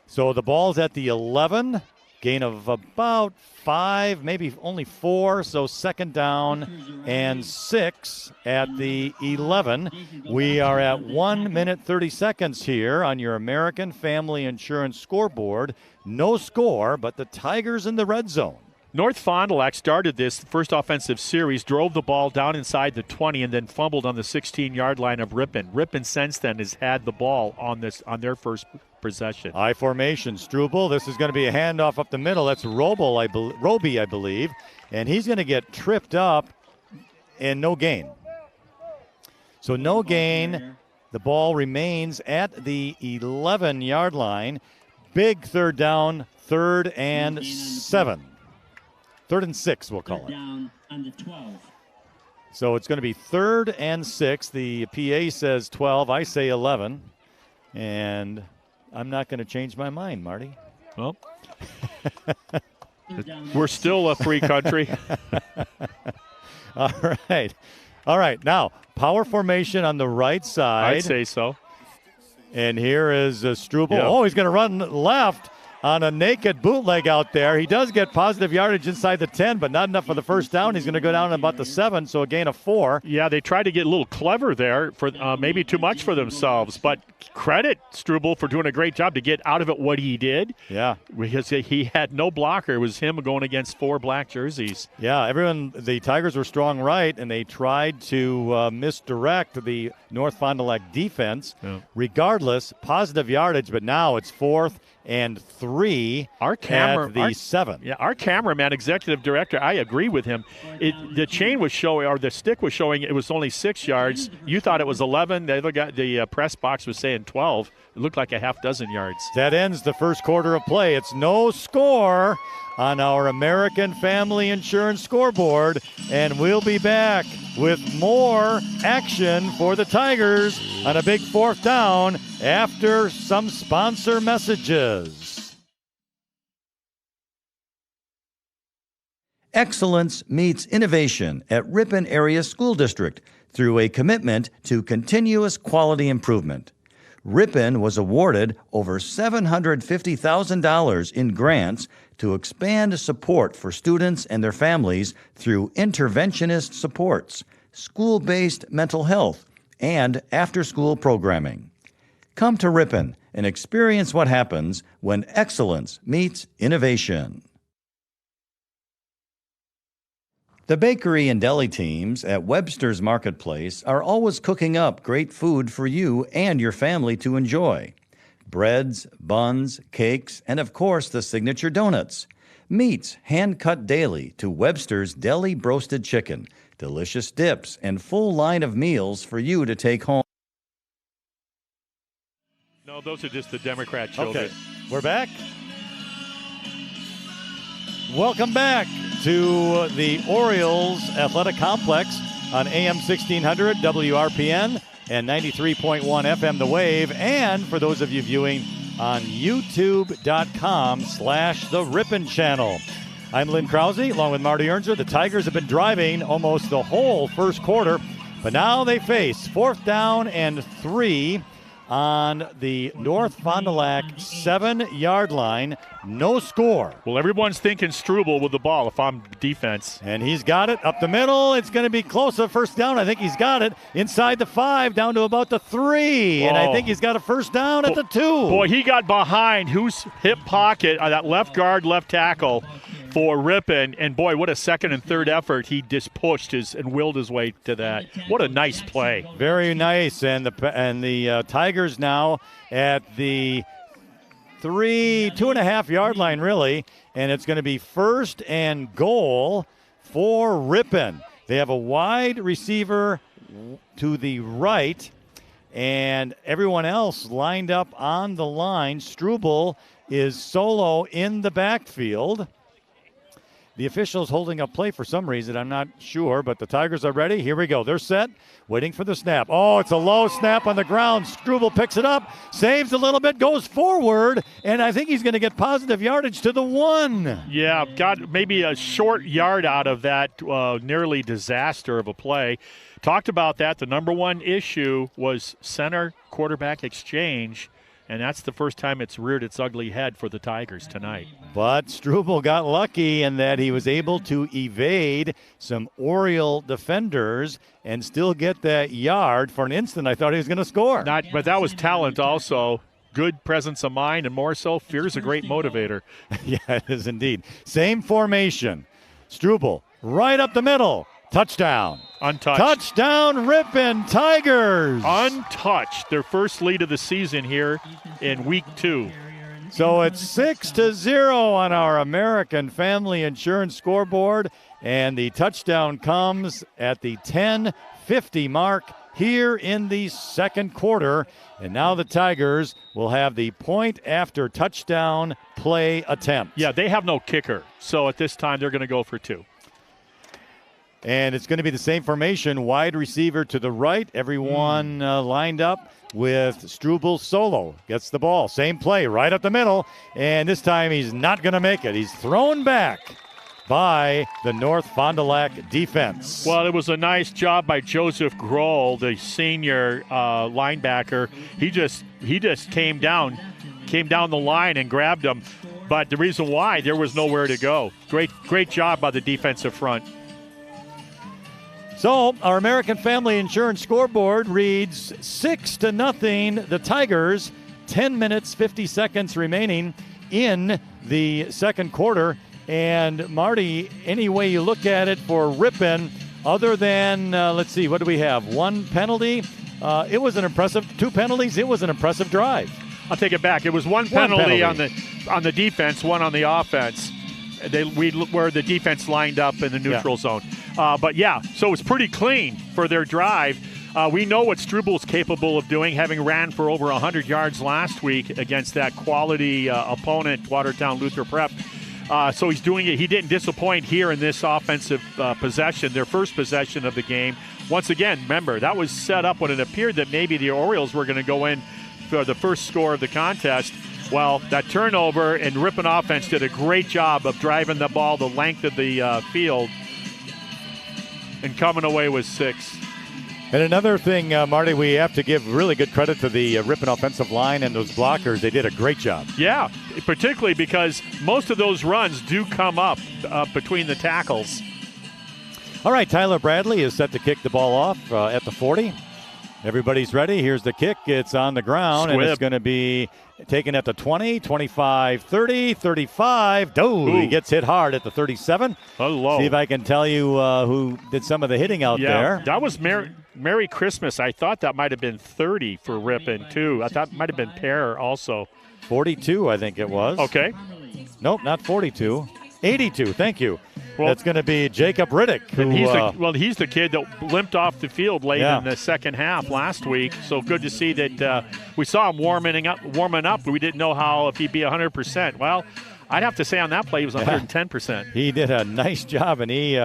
So the ball's at the 11, gain of about 5, maybe only 4, so second down and 6 at the 11. We are at 1 minute 30 seconds here on your American Family Insurance scoreboard. No score, but the Tigers in the red zone. North Fond du Lac started this first offensive series, drove the ball down inside the 20, and then fumbled on the 16-yard line of Ripon. Ripon since then has had the ball on their first possession. I formation, Struble. This is going to be a handoff up the middle. That's Roby, I believe. And he's going to get tripped up and no gain. So no gain. The ball remains at the 11-yard line. Big third down, 3rd and 7. 3rd and 6, we'll call it. Down on the 12. So it's going to be 3rd and 6. The PA says 12. I say 11. And I'm not going to change my mind, Marty. Well, we're still a free country. All right. Now, power formation on the right side. I'd say so. And here is Struble. Yeah. Oh, he's going to run left on a naked bootleg out there. He does get positive yardage inside the 10, but not enough for the first down. He's going to go down about the 7, so a gain of 4. Yeah, they tried to get a little clever there, for maybe too much for themselves. But credit Struble for doing a great job to get out of it what he did. Yeah. Because he had no blocker. It was him going against 4 black jerseys. Yeah, the Tigers were strong right, and they tried to misdirect the North Fond du Lac defense. Yeah. Regardless, positive yardage, but now it's 4th and 3 at the 7. Yeah, our cameraman, executive director, I agree with him. The chain was showing, or the stick was showing, it was only 6 yards. You thought it was 11. The other guy, the press box was saying 12. It looked like a half dozen yards. That ends the first quarter of play. It's no score on our American Family Insurance scoreboard, and we'll be back with more action for the Tigers on a big 4th down after some sponsor messages. Excellence meets innovation at Ripon Area School District through a commitment to continuous quality improvement. Ripon was awarded over $750,000 in grants to expand support for students and their families through interventionist supports, school-based mental health, and after-school programming. Come to Ripon and experience what happens when excellence meets innovation. The bakery and deli teams at Webster's Marketplace are always cooking up great food for you and your family to enjoy. Breads, buns, cakes, and of course the signature donuts. Meats hand-cut daily to Webster's Deli Broasted Chicken. Delicious dips and full line of meals for you to take home. No, those are just the Democrat children. Okay, we're back. Welcome back to the Orioles Athletic Complex on AM 1600 WRPN and 93.1 FM The Wave, and for those of you viewing on youtube.com/The Ripon Channel. I'm Lynn Krause, along with Marty Ernser. The Tigers have been driving almost the whole first quarter, but now they face 4th down and 3 on the North Fond du Lac 7-yard line. No score. Well, everyone's thinking Struble with the ball if I'm defense. And he's got it up the middle. It's going to be close to first down. I think he's got it inside the 5 down to about the 3. And I think he's got a first down at the 2. Boy, he got behind whose hip pocket, that left guard, left tackle for Ripon. And boy, what a second and third effort. He just pushed and willed his way to that. What a nice play. Very nice. And the Tigers now at the 2.5 yard line, really. And it's going to be 1st and goal for Ripon. They have a wide receiver to the right, and everyone else lined up on the line. Struble is solo in the backfield. the official's holding up play for some reason. I'm not sure, but the Tigers are ready. Here we go. They're set, waiting for the snap. Oh, it's a low snap on the ground. Struble picks it up, saves a little bit, goes forward, and I think he's going to get positive yardage to the 1. Yeah, got maybe a short yard out of that nearly disaster of a play. Talked about that. The number one issue was center quarterback exchange, and that's the first time it's reared its ugly head for the Tigers tonight. But Struble got lucky in that he was able to evade some Oriole defenders and still get that yard. For an instant, I thought he was going to score. But that was talent also. Good presence of mind, and more so, fear's a great motivator. Yeah, it is indeed. Same formation. Struble right up the middle. Touchdown. Untouched. Touchdown, Ripon Tigers. Untouched. Their first lead of the season here in week 2. So it's 6-0 on our American Family Insurance scoreboard, and the touchdown comes at the 10:50 mark here in the second quarter. And now the Tigers will have the point after touchdown play attempt. Yeah, they have no kicker, so at this time they're going to go for 2. And it's going to be the same formation, wide receiver to the right, everyone lined up with Struble solo. Gets the ball, same play, right up the middle, and this time he's not going to make it. He's thrown back by the North Fond du Lac defense. Well, it was a nice job by Joseph Grohl, the senior linebacker. He just came down the line and grabbed him. But the reason why, there was nowhere to go. Great job by the defensive front. So our American Family Insurance scoreboard reads 6-0 the Tigers. 10 minutes, 50 seconds remaining in the second quarter. And Marty, any way you look at it for Ripon, other than, let's see, what do we have? 1 penalty. It was an impressive, 2 penalties. It was an impressive drive. I'll take it back. It was one penalty on the defense, 1 on the offense. Where the defense lined up in the neutral zone. But yeah, so it was pretty clean for their drive. We know what Struble's capable of doing, having ran for over 100 yards last week against that quality opponent, Watertown Luther Prep. So he's doing it. He didn't disappoint here in this offensive possession, their first possession of the game. Once again, remember, that was set up when it appeared that maybe the Orioles were going to go in for the first score of the contest. Well, that turnover and Ripon offense did a great job of driving the ball the length of the field and coming away with 6. And another thing, Marty, we have to give really good credit to the Ripon offensive line and those blockers. They did a great job. Yeah, particularly because most of those runs do come up between the tackles. All right, Tyler Bradley is set to kick the ball off at the 40. Everybody's ready. Here's the kick. It's on the ground, and it's going to be taken at the 20, 25, 30, 35. He gets hit hard at the 37. Hello. See if I can tell you who did some of the hitting out there. That was Merry Christmas. I thought that might have been 30 for Ripon, too. I thought it might have been Pear also. 42, I think it was. Okay. Nope, not 42. 82, thank you. Well, that's going to be Jacob Riddick. He's the kid that limped off the field late in the second half last week. So good to see that we saw him warming up. But we didn't know if he'd be 100%. Well, I'd have to say on that play he was 110%. He did a nice job, and he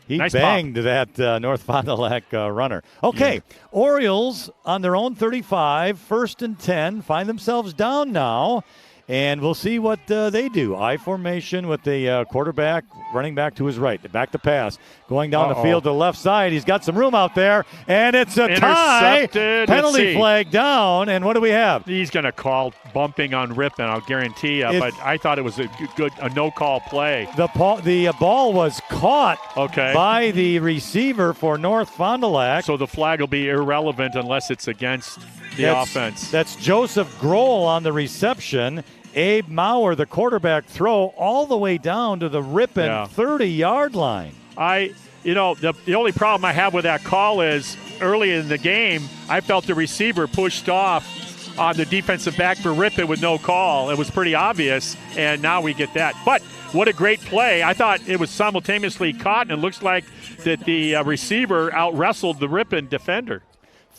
nice banged that North Fond du Lac runner. Okay, Orioles on their own 35, 1st and 10, find themselves down now. And we'll see what they do. I formation with the quarterback running back to his right. Back to pass. Going down the field to the left side. He's got some room out there. And it's a tie. Penalty flag down. And what do we have? He's going to call bumping on Ripon, I'll guarantee you. But I thought it was a no-call play. The ball was caught by the receiver for North Fond du Lac. So the flag will be irrelevant unless it's against the offense. That's Joseph Grohl on the reception. Abe Maurer, the quarterback throw all the way down to the Ripon 30-yard line. The only problem I have with that call is early in the game, I felt the receiver pushed off on the defensive back for Ripon with no call. It was pretty obvious, and now we get that. But what a great play. I thought it was simultaneously caught, and it looks like that the receiver out-wrestled the Ripon defender.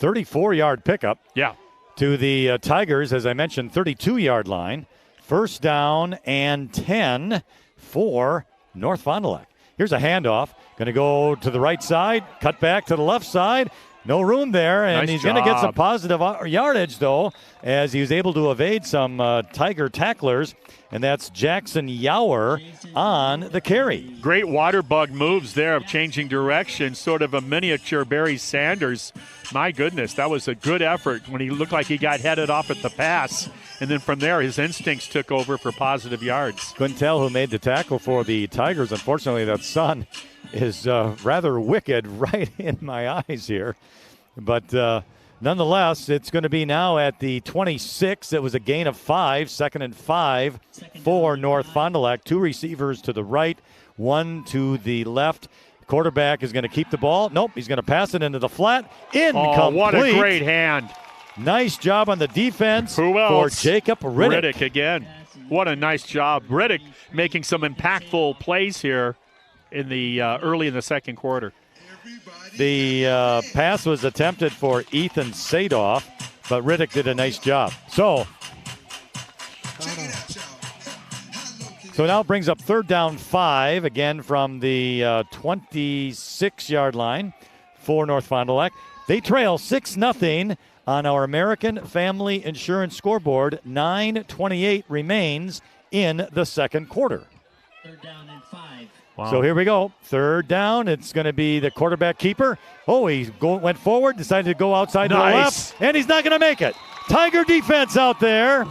34-yard pickup. Yeah. To the Tigers, as I mentioned, 32-yard line. 1st down and 10 for North Fond du Lac. Here's a handoff. Going to go to the right side, cut back to the left side. No room there, and nice he's going to get some job. positive yardage, though, as he was able to evade some Tiger tacklers, and that's Jackson Yower on the carry. Great water bug moves there of changing direction, sort of a miniature Barry Sanders. My goodness, that was a good effort when he looked like he got headed off at the pass. And then from there, his instincts took over for positive yards. Couldn't tell who made the tackle for the Tigers. Unfortunately, that sun is rather wicked right in my eyes here. But nonetheless, it's going to be now at the 26. It was a gain of 5, 2nd and 5 for North Fond du Lac. 2 receivers to the right, 1 to the left. Quarterback is going to keep the ball. Nope, he's going to pass it into the flat. Incomplete. Oh, what a great hand. Nice job on the defense Who else? for Jacob Riddick. Riddick again. What a nice job. Riddick making some impactful plays here in the early in the second quarter. The pass was attempted for Ethan Sadoff, but Riddick did a nice job. So now it brings up 3rd down 5, again from the 26-yard line for North Fond du Lac. They trail 6-0 on our American Family Insurance scoreboard. 9:28 remains in the second quarter. 3rd down and 5. Wow. So here we go. 3rd down. It's going to be the quarterback keeper. Oh, he went forward, decided to go outside to the left, and he's not going to make it. Tiger defense out there.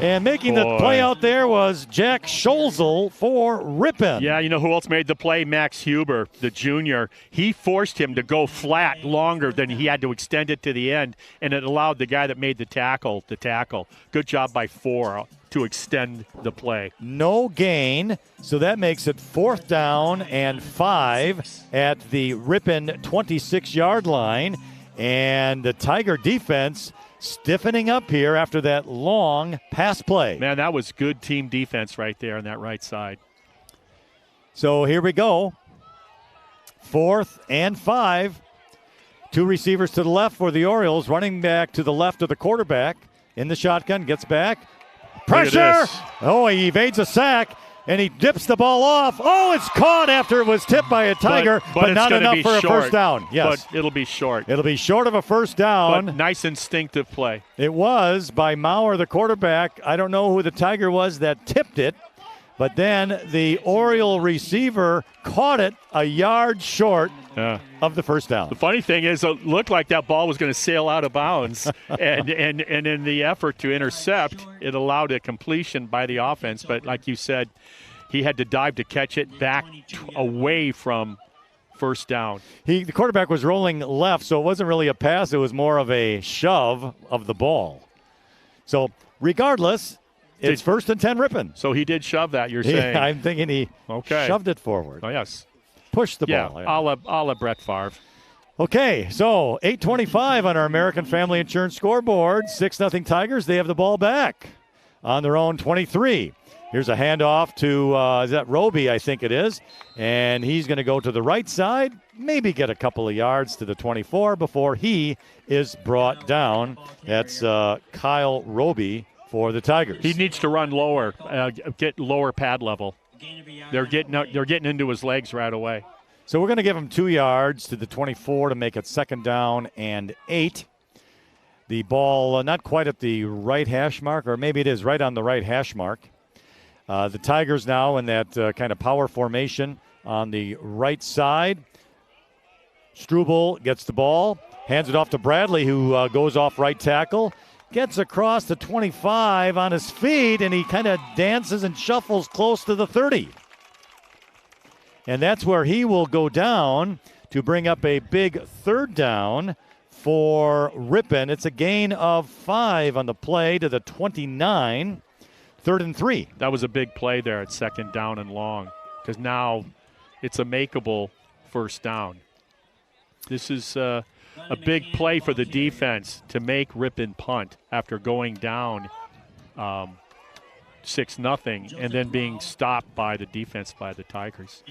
And making the play out there was Jack Scholzel for Ripon. Yeah, you know who else made the play? Max Huber, the junior. He forced him to go flat longer than he had to extend it to the end, and it allowed the guy that made the tackle to tackle. Good job by 4 to extend the play. No gain, so that makes it 4th down and 5 at the Ripon 26-yard line. And the Tiger defense stiffening up here after that long pass play. Man, that was good team defense right there on that right side. So here we go. 4th and 5. 2 receivers to the left for the Orioles. Running back to the left of the quarterback. In the shotgun, gets back. Pressure! Oh, he evades a sack, and he dips the ball off. Oh, it's caught after it was tipped by a Tiger, but not enough for a first down. Yes. But it'll be short. It'll be short of a first down. But nice instinctive play. It was by Maurer, the quarterback. I don't know who the Tiger was that tipped it, but then the Oriole receiver caught it a yard short of the first down. The funny thing is, it looked like that ball was going to sail out of bounds, and in the effort to intercept, it allowed a completion by the offense. But like you said, he had to dive to catch it back away from first down. The quarterback was rolling left, so it wasn't really a pass. It was more of a shove of the ball. So regardless, it's 1st and 10 Ripon. So he did shove that, you're saying? I'm thinking he shoved it forward. Oh, yes. Pushed the ball. Yeah, a la Brett Favre. Okay, so 8:25 on our American Family Insurance scoreboard. 6-0 Tigers. They have the ball back on their own 23. Here's a handoff to, is that Roby, I think it is. And he's going to go to the right side, maybe get a couple of yards to the 24 before he is brought down. That's Kyle Roby for the Tigers. He needs to run lower, get lower pad level. They're getting into his legs right away. So we're going to give him 2 yards to the 24 to make it 2nd down and 8. The ball not quite at the right hash mark, or maybe it is right on the right hash mark. The Tigers now in that kind of power formation on the right side. Struble gets the ball, hands it off to Bradley, who goes off right tackle. Gets across the 25 on his feet, and he kind of dances and shuffles close to the 30. And that's where he will go down to bring up a big 3rd down for Ripon. It's a gain of 5 on the play to the 29. 3rd and 3. That was a big play there at 2nd down and long, because now it's a makeable first down. This is a big play for the defense to make Ripon punt after going down 6-0 and then being stopped by the defense by the Tigers.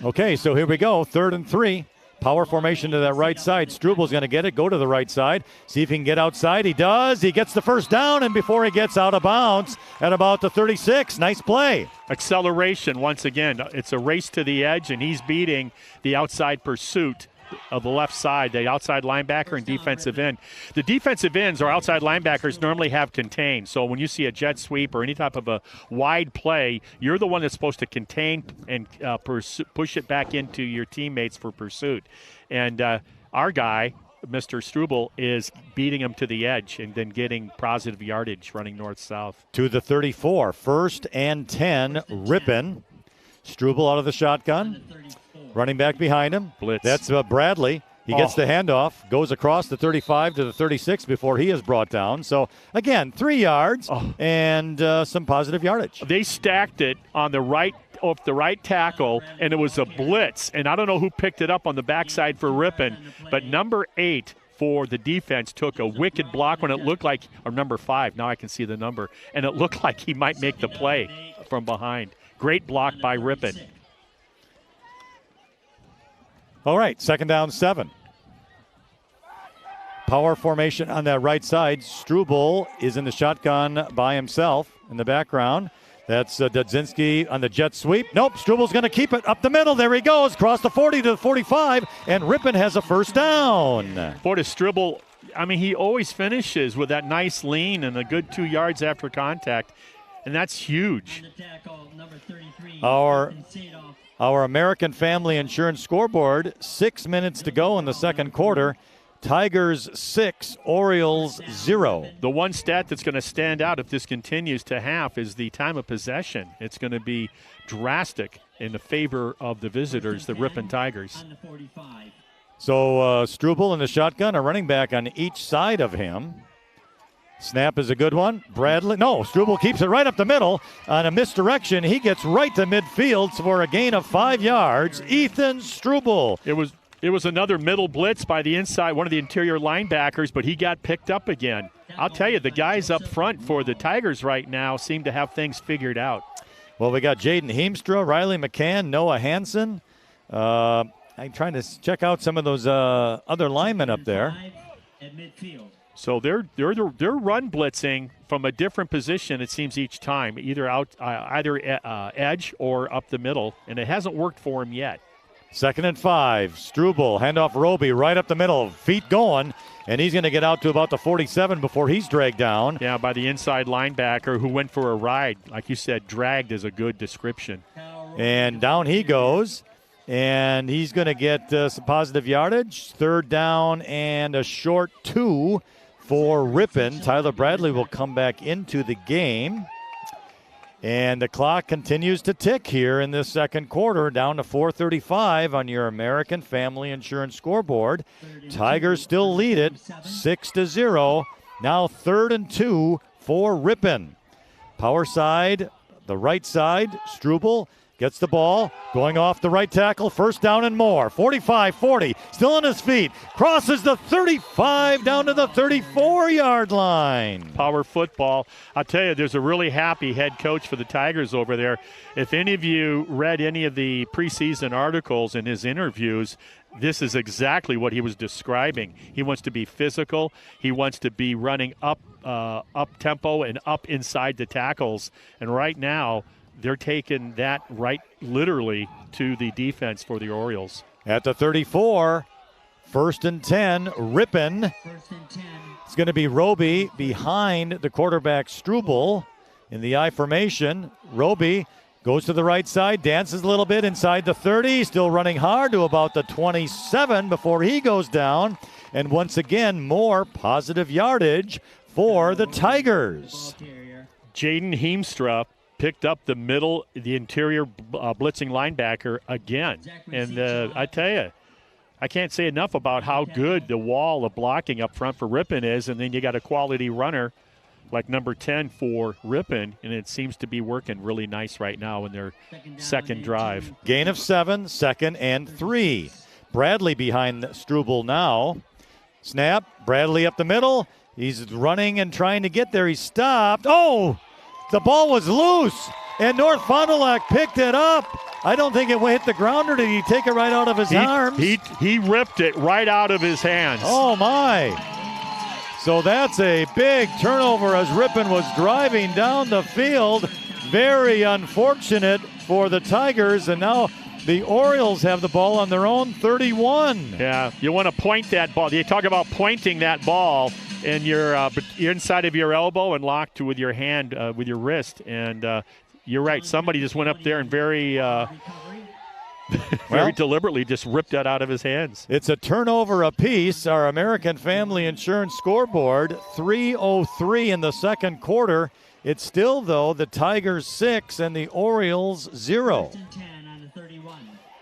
Okay, so here we go. 3rd and 3. Power formation to that right side. Strubel's going to get it, go to the right side, see if he can get outside. He does. He gets the first down, and before he gets out of bounds at about the 36. Nice play. Acceleration once again. It's a race to the edge, and he's beating the outside pursuit of the left side, the outside linebacker and defensive end. The defensive ends or outside linebackers normally have contain. So when you see a jet sweep or any type of a wide play, you're the one that's supposed to contain and push it back into your teammates for pursuit. And our guy, Mr. Strubel, is beating him to the edge and then getting positive yardage running north-south. To the 34. 1st and 10, Ripon. Strubel out of the shotgun. Running back behind him. Blitz. That's Bradley. He gets the handoff, goes across the 35 to the 36 before he is brought down. So, again, 3 yards and some positive yardage. They stacked it on the right off the right tackle, and it was a blitz. And I don't know who picked it up on the backside for Ripon, but number 8 for the defense took a wicked block when it looked like, or number 5, now I can see the number, and it looked like he might make the play from behind. Great block by Ripon. All right, 2nd down, 7. Power formation on that right side. Strubel is in the shotgun by himself in the background. That's Dudzinski on the jet sweep. Nope, Strubel's going to keep it up the middle. There he goes, across the 40 to the 45, and Ripon has a 1st down. Boy, does Strubel, I mean, he always finishes with that nice lean and a good 2 yards after contact, and that's huge. Our American Family Insurance scoreboard, 6 minutes to go in the 2nd quarter. Tigers 6, Orioles 0. The one stat that's going to stand out if this continues to half is the time of possession. It's going to be drastic in the favor of the visitors, the Ripon Tigers. So Strubel in the shotgun, a running back on each side of him. Snap is a good one. Strubel keeps it right up the middle on a misdirection. He gets right to midfield for a gain of 5 yards. Ethan Strubel. It was another middle blitz by the inside, one of the interior linebackers, but he got picked up again. I'll tell you, the guys up front for the Tigers right now seem to have things figured out. Well, we got Jaden Heemstra, Riley McCann, Noah Hansen. I'm trying to check out some of those other linemen up there. So they're run blitzing from a different position, it seems, each time, either edge or up the middle, and it hasn't worked for him yet. 2nd and 5. Strubel, handoff Roby, right up the middle, feet going, and he's going to get out to about the 47 before he's dragged down. Yeah, by the inside linebacker who went for a ride. Like you said, dragged is a good description. And down he goes, and he's going to get some positive yardage. 3rd down and a short 2 for Ripon. Tyler Bradley will come back into the game. And the clock continues to tick here in this 2nd quarter, down to 4:35 on your American Family Insurance scoreboard. Tigers still lead it 6-0. Now 3rd and 2 for Ripon. Power side, the right side, Strubel gets the ball, going off the right tackle, 1st down and more. 45-40, still on his feet, crosses the 35 down to the 34-yard line. Power football. I'll tell you, there's a really happy head coach for the Tigers over there. If any of you read any of the preseason articles in his interviews, this is exactly what he was describing. He wants to be physical. He wants to be running up tempo and up inside the tackles. And right now, they're taking that right literally to the defense for the Orioles. At the 34, 1st and 10, Ripon. It's going to be Roby behind the quarterback Strubel in the I formation. Roby goes to the right side, dances a little bit inside the 30, still running hard to about the 27 before he goes down. And once again, more positive yardage for the Tigers. Jaden Heemstra picked up the interior blitzing linebacker again. And I tell you, I can't say enough about how good the wall of blocking up front for Ripon is. And then you got a quality runner like number 10 for Ripon, and it seems to be working really nice right now in their 2nd drive. Gain of 7, 2nd and 3. Bradley behind Strubel now. Snap, Bradley up the middle. He's running and trying to get there. He's stopped. Oh! The ball was loose, and North Fond du Lac picked it up. I don't think it hit the ground, or did he take it right out of his arms? He ripped it right out of his hands. Oh, my. So that's a big turnover as Ripon was driving down the field. Very unfortunate for the Tigers, and now the Orioles have the ball on their own 31. Yeah, you want to point that ball. You talk about pointing that ball, and you're inside of your elbow and locked with your hand, with your wrist. And you're right. Somebody just went up there and very deliberately just ripped that out of his hands. It's a turnover apiece. Our American Family Insurance scoreboard, 3:03 in the second quarter. It's still, though, the Tigers 6 and the Orioles 0.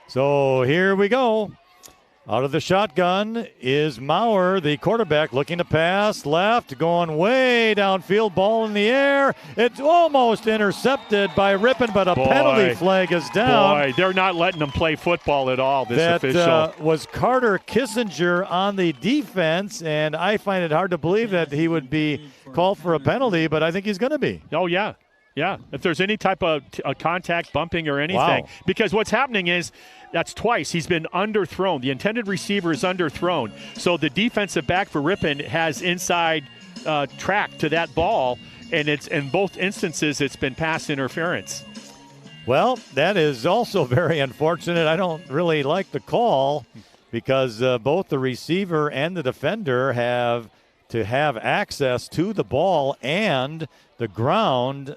So here we go. Out of the shotgun is Maurer, the quarterback, looking to pass left, going way downfield, ball in the air. It's almost intercepted by Ripon, but a penalty flag is down. Boy, they're not letting them play football at all, this official. That was Carter Kissinger on the defense, and I find it hard to believe that he would be called for a penalty, but I think he's going to be. Oh, yeah. Yeah, if there's any type of contact, bumping, or anything. Wow. Because what's happening is that's twice. He's been underthrown. The intended receiver is underthrown. So the defensive back for Ripon has inside track to that ball, and it's in both instances it's been pass interference. Well, that is also very unfortunate. I don't really like the call because both the receiver and the defender have to have access to the ball and the ground.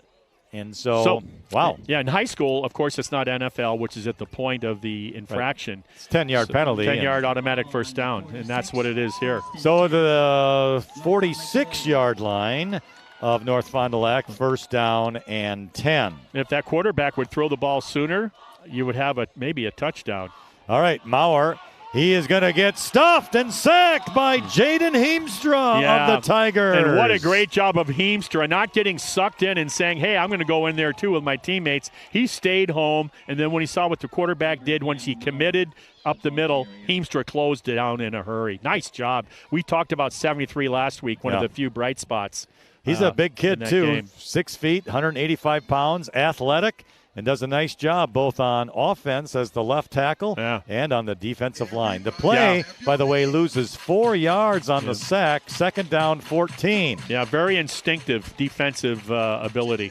And so, wow. Yeah, in high school, of course, it's not NFL, which is at the point of the infraction. Right. It's 10-yard penalty. 10-yard automatic first down, and that's what it is here. So the 46-yard line of North Fond du Lac, first down and 10. If that quarterback would throw the ball sooner, you would have maybe a touchdown. All right, Maurer. He is going to get stuffed and sacked by Jaden Heemstra of the Tigers. And what a great job of Heemstra, not getting sucked in and saying, hey, I'm going to go in there too with my teammates. He stayed home, and then when he saw what the quarterback did, once he committed up the middle, Heemstra closed it down in a hurry. Nice job. We talked about 73 last week, one of the few bright spots. He's a big kid too, game. 6 feet, 185 pounds, athletic. And does a nice job both on offense as the left tackle and on the defensive line. The play, by the way, loses 4 yards on the sack, second down 14. Yeah, very instinctive defensive ability.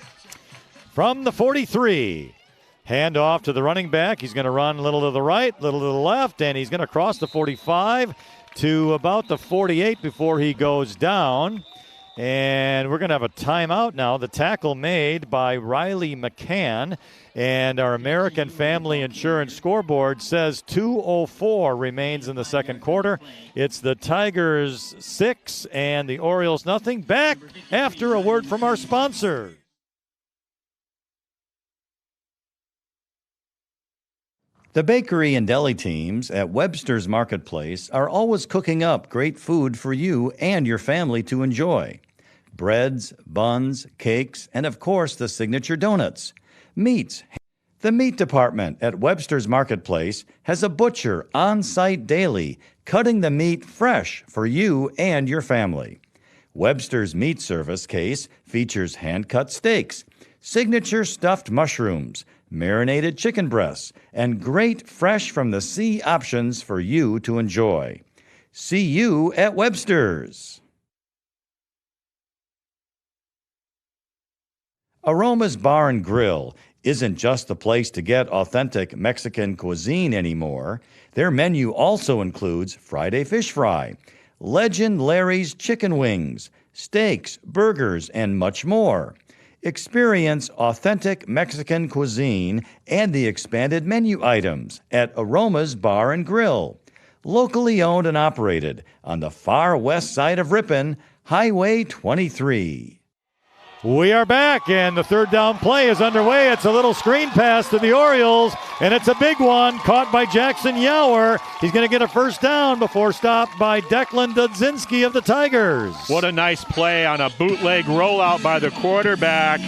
From the 43, hand off to the running back. He's going to run a little to the right, a little to the left, and he's going to cross the 45 to about the 48 before he goes down. And we're going to have a timeout now. The tackle made by Riley McCann. And our American Family Insurance scoreboard says 2:04 remains in the second quarter. It's the Tigers 6 and the Orioles nothing. Back after a word from our sponsor. The bakery and deli teams at Webster's Marketplace are always cooking up great food for you and your family to enjoy. Breads, buns, cakes, and of course the signature donuts. Meats. The meat department at Webster's Marketplace has a butcher on site daily, cutting the meat fresh for you and your family. Webster's Meat Service case features hand-cut steaks, signature stuffed mushrooms, marinated chicken breasts, and great fresh from the sea options for you to enjoy. See you at Webster's. Aroma's Bar and Grill isn't just the place to get authentic Mexican cuisine anymore. Their menu also includes Friday fish fry, Legend Larry's chicken wings, steaks, burgers, and much more. Experience authentic Mexican cuisine and the expanded menu items at Aroma's Bar and Grill. Locally owned and operated on the far west side of Ripon, Highway 23. We are back, and the third down play is underway. It's a little screen pass to the Orioles, and it's a big one caught by Jackson Yower. He's going to get a first down before stopped by Declan Dudzinski of the Tigers. What a nice play on a bootleg rollout by the quarterback.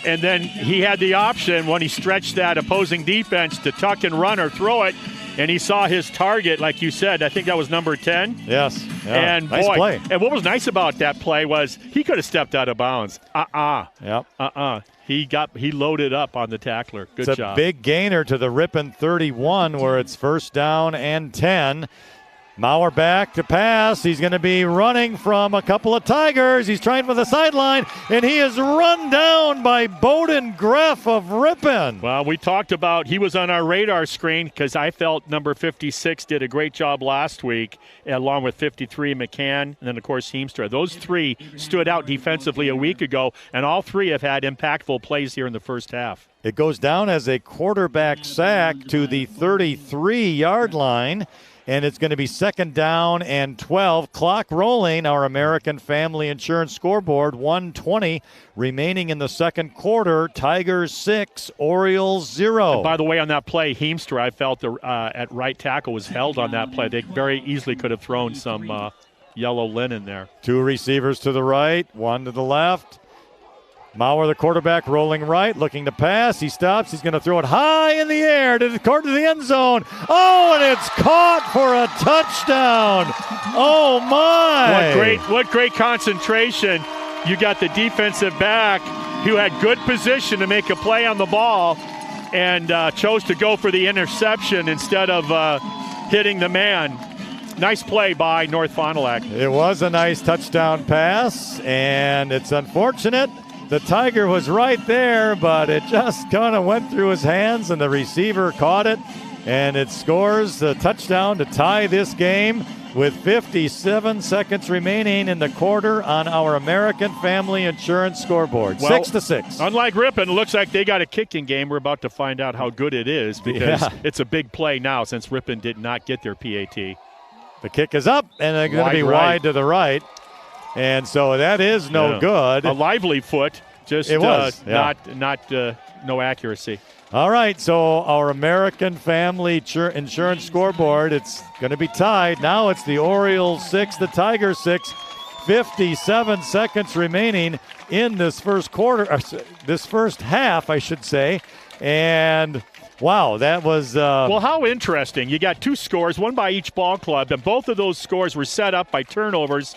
And then he had the option when he stretched that opposing defense to tuck and run or throw it. and he saw his target, like you said. I think that was number 10. Yes. Yeah. And nice play. And what was nice about that play was he could have stepped out of bounds. Yep. He loaded up on the tackler. Good it's job. A big gainer to the Ripon 31 where it's first down and 10. Maurer back to pass. He's going to be running from a couple of Tigers. He's trying for the sideline, and he is run down by Bowden Greff of Ripon. Well, we talked about he was on our radar screen because I felt number 56 did a great job last week, along with 53 McCann, and then, of course, Heemstra. Those three stood out defensively a week ago, and all three have had impactful plays here in the first half. It goes down as a quarterback sack to the 33-yard line. And it's going to be second down and 12. Clock rolling. Our American Family Insurance scoreboard, 1:20 remaining in the second quarter. Tigers 6, Orioles 0. And by the way, on that play, Heemstra, I felt at right tackle was held on that play. They very easily could have thrown some yellow linen there. 2 receivers to the right, 1 to the left. Maurer, the quarterback, rolling right, looking to pass. He stops. He's going to throw it high in the air to the end zone. Oh, and it's caught for a touchdown. Oh, my. What great concentration. You got the defensive back who had good position to make a play on the ball and chose to go for the interception instead of hitting the man. Nice play by North Fond du Lac. It was a nice touchdown pass, and it's unfortunate. The Tiger was right there, but it just kind of went through his hands, and the receiver caught it, and it scores the touchdown to tie this game with 57 seconds remaining in the quarter on our American Family Insurance scoreboard. Well, 6-6. Unlike Ripon, it looks like they got a kicking game. We're about to find out how good it is because it's a big play now since Ripon did not get their PAT. The kick is up, and they're going to be wide to the right. And so that is no good. A lively foot, just it was, no accuracy. All right, so our American Family Insurance scoreboard, it's going to be tied. Now it's the Orioles 6, the Tigers 6. 57 seconds remaining in this first quarter, this first half, I should say. And wow, that was well, how interesting. You got 2 scores, one by each ball club, and both of those scores were set up by turnovers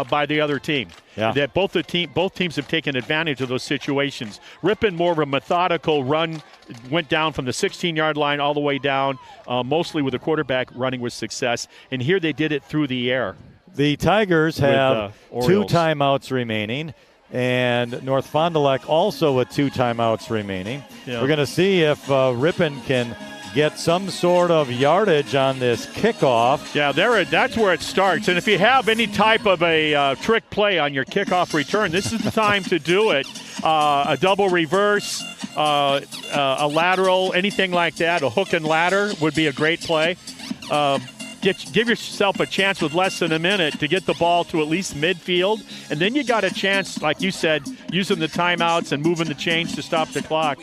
by the other team. Yeah. That both teams have taken advantage of those situations. Ripon, more of a methodical run, went down from the 16-yard line all the way down, mostly with the quarterback running with success. And here they did it through the air. The Tigers have 2 timeouts remaining. And North Fond du Lac also with 2 timeouts remaining. Yeah. We're going to see if Ripon can get some sort of yardage on this kickoff. Yeah, that's where it starts. And if you have any type of a trick play on your kickoff return, this is the time to do it. A double reverse, a lateral, anything like that, a hook and ladder would be a great play. Give yourself a chance with less than a minute to get the ball to at least midfield, and then you got a chance, like you said, using the timeouts and moving the chains to stop the clock.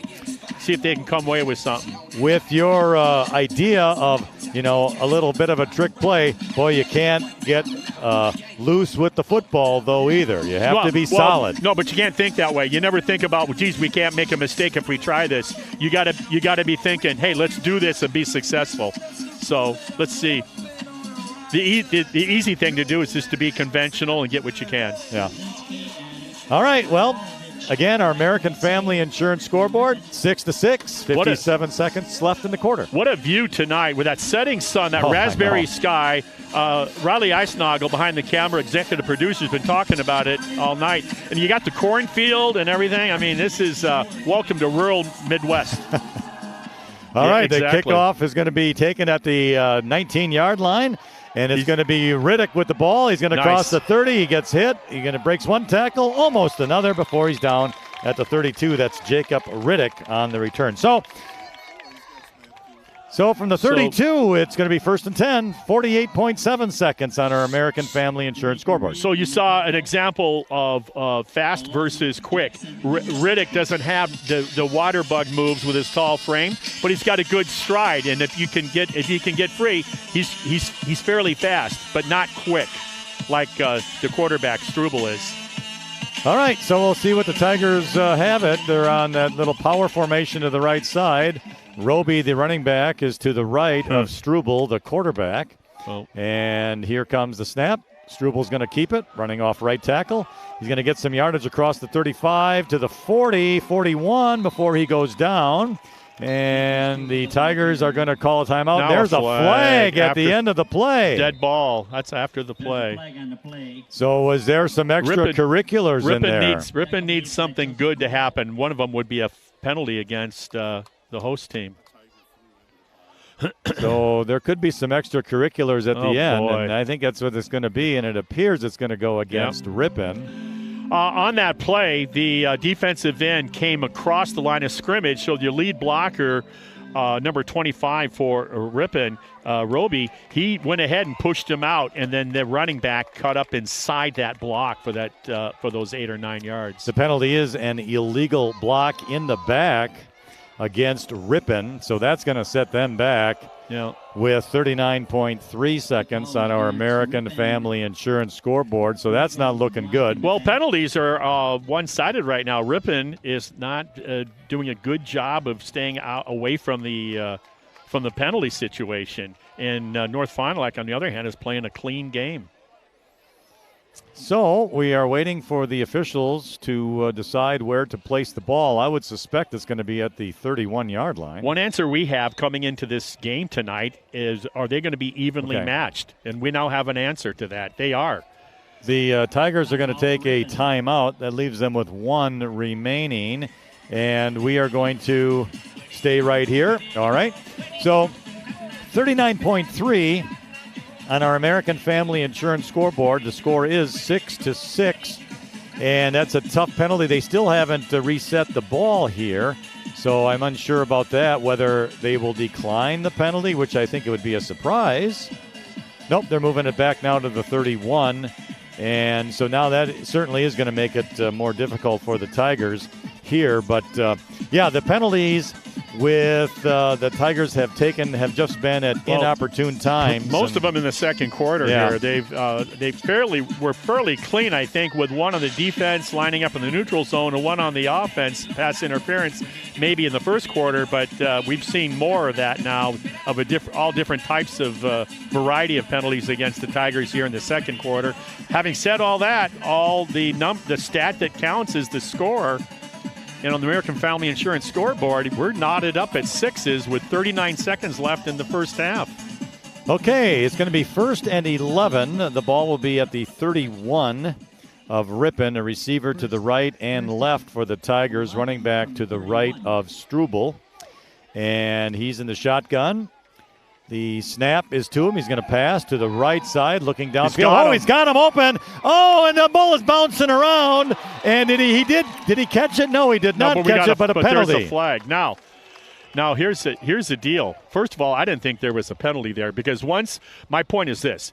See if they can come away with something. With your idea of, a little bit of a trick play, boy, you can't get loose with the football, though, either. You have to be solid. No, but you can't think that way. You never think about, geez, we can't make a mistake if we try this. You got to be thinking, hey, let's do this and be successful. So let's see. The easy thing to do is just to be conventional and get what you can. Yeah. All right. Well, again, our American Family Insurance scoreboard, 6-6, 57 seconds left in the quarter. What a view tonight with that setting sun, that raspberry sky. Riley Eisnagel behind the camera, executive producer, has been talking about it all night. And you got the cornfield and everything. I mean, this is welcome to rural Midwest. All right. Exactly. The kickoff is going to be taken at the 19-yard line. And it's going to be Riddick with the ball. He's going to cross the 30. He gets hit. He's going to breaks one tackle, almost another before he's down at the 32. That's Jacob Riddick on the return. So from the 32, it's going to be first and 10, 48.7 seconds on our American Family Insurance scoreboard. So you saw an example of fast versus quick. Riddick doesn't have the water bug moves with his tall frame, but he's got a good stride. And if he can get free, he's fairly fast, but not quick like the quarterback Struble is. All right, so we'll see what the Tigers have it. They're on that little power formation to the right side. Roby, the running back, is to the right of Struble, the quarterback. Oh. And here comes the snap. Struble's going to keep it, running off right tackle. He's going to get some yardage across the 35 to the 40, 41 before he goes down. And the Tigers are going to call a timeout. Now There's a flag at the end of the play. Dead ball. That's after the play. Flag on the play. So was there some extracurriculars in there? Ripon needs something good to happen. One of them would be a penalty against the host team. So there could be some extracurriculars at the end, boy. and I think that's what it's going to be, and it appears it's going to go against Ripon. On that play, the defensive end came across the line of scrimmage, so your lead blocker, number 25 for Ripon, Roby, he went ahead and pushed him out, and then the running back cut up inside that block for those 8 or 9 yards. The penalty is an illegal block in the back against Ripon, so that's going to set them back with 39.3 seconds on our American Family Insurance scoreboard, so that's not looking good. Well, penalties are one-sided right now. Ripon is not doing a good job of staying away from the penalty situation, and North Fond du Lac, on the other hand, is playing a clean game. So we are waiting for the officials to decide where to place the ball. I would suspect it's going to be at the 31-yard line. One answer we have coming into this game tonight is, are they going to be evenly matched? And we now have an answer to that. They are. The Tigers are going to take a timeout. That leaves them with one remaining. And we are going to stay right here. All right. So 39.3 on our American Family Insurance scoreboard. The score is 6-6. And that's a tough penalty. They still haven't reset the ball here. So I'm unsure about that, whether they will decline the penalty, which I think it would be a surprise. Nope, they're moving it back now to the 31. And so now that certainly is going to make it more difficult for the Tigers here. But, the penalties with the Tigers have just been at inopportune times. Most of them in the second quarter here. They were fairly clean, I think, with one on the defense lining up in the neutral zone and one on the offense, pass interference maybe in the first quarter. But we've seen more of that now, of all different types of variety of penalties against the Tigers here in the second quarter. Having said all that, the stat that counts is the score. And on the American Family Insurance scoreboard, we're knotted up at 6s with 39 seconds left in the first half. Okay, it's going to be 1st and 11. The ball will be at the 31 of Ripon, a receiver to the right and left for the Tigers, running back to the right of Struble. And he's in the shotgun. The snap is to him. He's going to pass to the right side, looking downfield. He's got him open. Oh, and the ball is bouncing around. And did he catch it? No, he did not catch it, but a penalty. There's a flag. Now here's the deal. First of all, I didn't think there was a penalty there because my point is this.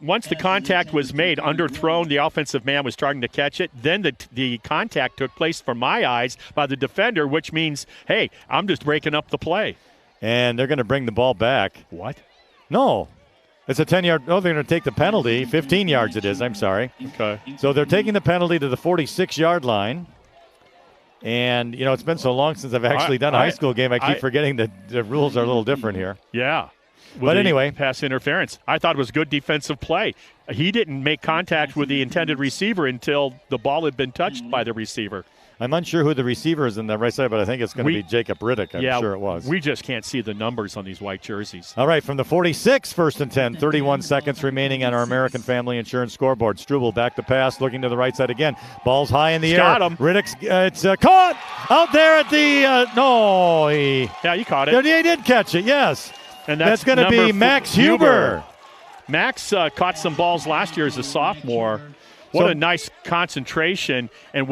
Once the contact was made, underthrown, the offensive man was trying to catch it, then the contact took place, from my eyes, by the defender, which means, hey, I'm just breaking up the play. And they're going to bring the ball back. What? No. It's a 10-yard. Oh, they're going to take the penalty. 15 yards it is. I'm sorry. Okay. So they're taking the penalty to the 46-yard line. And, it's been so long since I've actually done a high school game, I keep forgetting that the rules are a little different here. Yeah. But anyway. Pass interference. I thought it was good defensive play. He didn't make contact with the intended receiver until the ball had been touched by the receiver. I'm unsure who the receiver is in the right side, but I think it's going to be Jacob Riddick. I'm sure it was. We just can't see the numbers on these white jerseys. All right, from the 46, 1st and 10, 31 seconds remaining on our American Family Insurance scoreboard. Struble back to pass, looking to the right side again. Ball's high in the air. Got him. Riddick's it's caught out there at the you caught it. He did catch it, yes. And that's going to be Max Huber. Max caught some balls last year as a sophomore. What a nice concentration, and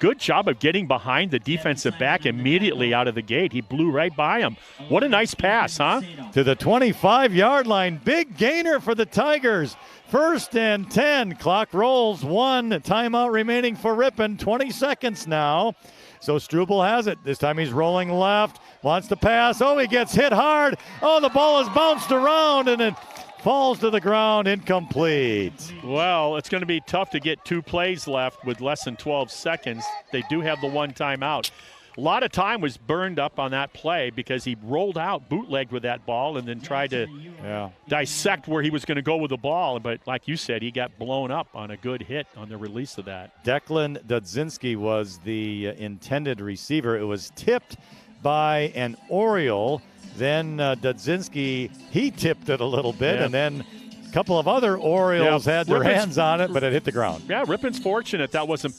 good job of getting behind the defensive back immediately out of the gate. He blew right by him. What a nice pass, huh? To the 25-yard line. Big gainer for the Tigers. 1st and 10. Clock rolls. 1 timeout remaining for Ripon. 20 seconds now. So Struble has it. This time he's rolling left. Wants to pass. Oh, he gets hit hard. Oh, the ball has bounced around and it falls to the ground, incomplete. Well, it's going to be tough to get 2 plays left with less than 12 seconds. They do have the 1 timeout. A lot of time was burned up on that play because he rolled out, bootlegged with that ball, and then tried to dissect where he was going to go with the ball. But like you said, he got blown up on a good hit on the release of that. Declan Dudzinski was the intended receiver. It was tipped by an Oriole. Then Dudzinski, he tipped it a little bit, and then a couple of other Orioles had their hands on it, but it hit the ground. Yeah, Ripon's fortunate that wasn't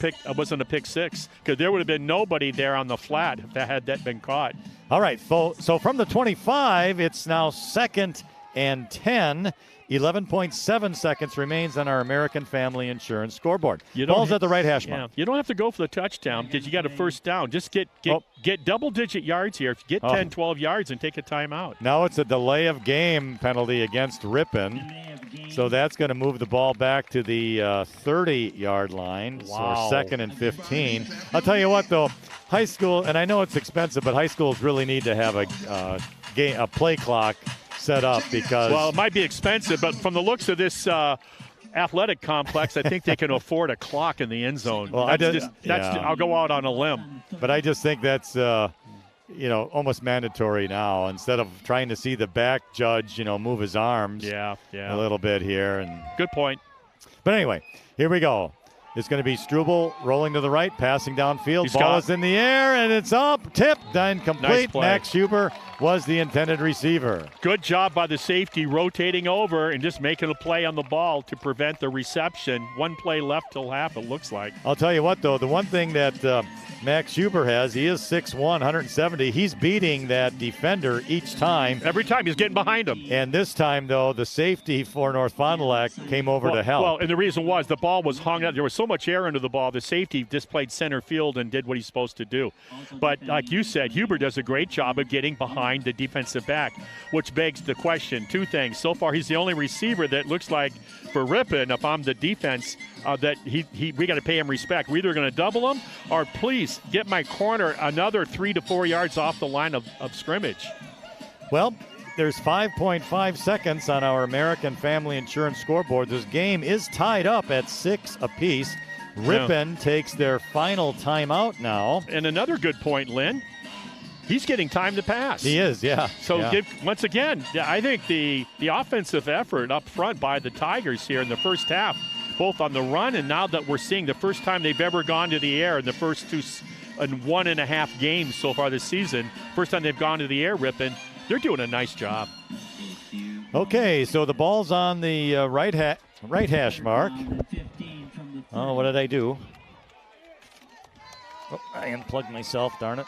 a pick six, because there would have been nobody there on the flat if that been caught. All right, so from the 25, it's now 2nd and 10. 11.7 seconds remains on our American Family Insurance scoreboard. Ball's at the right hash mark. You don't have to go for the touchdown because you got a first down. Just get double-digit yards here. If you get 10, 12 yards and take a timeout. Now it's a delay of game penalty against Ripon. So that's going to move the ball back to the 30-yard line. Wow. So 2nd and 15. I'll tell you what, though, high school, and I know it's expensive, but high schools really need to have a play clock set up because... Well, it might be expensive, but from the looks of this athletic complex, I think they can afford a clock in the end zone. Well, I'll go out on a limb. But I just think that's... almost mandatory now instead of trying to see the back judge, move his arms a little bit here. And good point. But anyway, here we go. It's going to be Struble rolling to the right, passing downfield. Ball is in the air, and it's up, tipped, and complete. Nice play. Max Huber was the intended receiver. Good job by the safety rotating over and just making a play on the ball to prevent the reception. One play left till half, it looks like. I'll tell you what, though, the one thing that Max Huber has, he is 6'1", 170. He's beating that defender each time. Every time he's getting behind him. And this time, though, the safety for North Fond du Lac came over to help. Well, and the reason was the ball was hung up. There was so much air into the ball. The safety just played center field and did what he's supposed to do. But like you said, Huber does a great job of getting behind the defensive back, which begs the question, two things. So far, he's the only receiver that looks like for Ripon, if I'm the defense, that we got to pay him respect. We're either going to double him or please get my corner another 3 to 4 yards off the line of scrimmage. Well, there's 5.5 seconds on our American Family Insurance scoreboard. This game is tied up at 6 apiece. Ripon takes their final timeout now. And another good point, Lynn. He's getting time to pass. He is, yeah. So once again, I think the offensive effort up front by the Tigers here in the first half, both on the run and now that we're seeing the first time they've ever gone to the air in the first 1.5 games so far this season, first time they've gone to the air, Ripon, they're doing a nice job. Okay, so the ball's on the right hash mark. Oh, what did I do? Oh, I unplugged myself, darn it.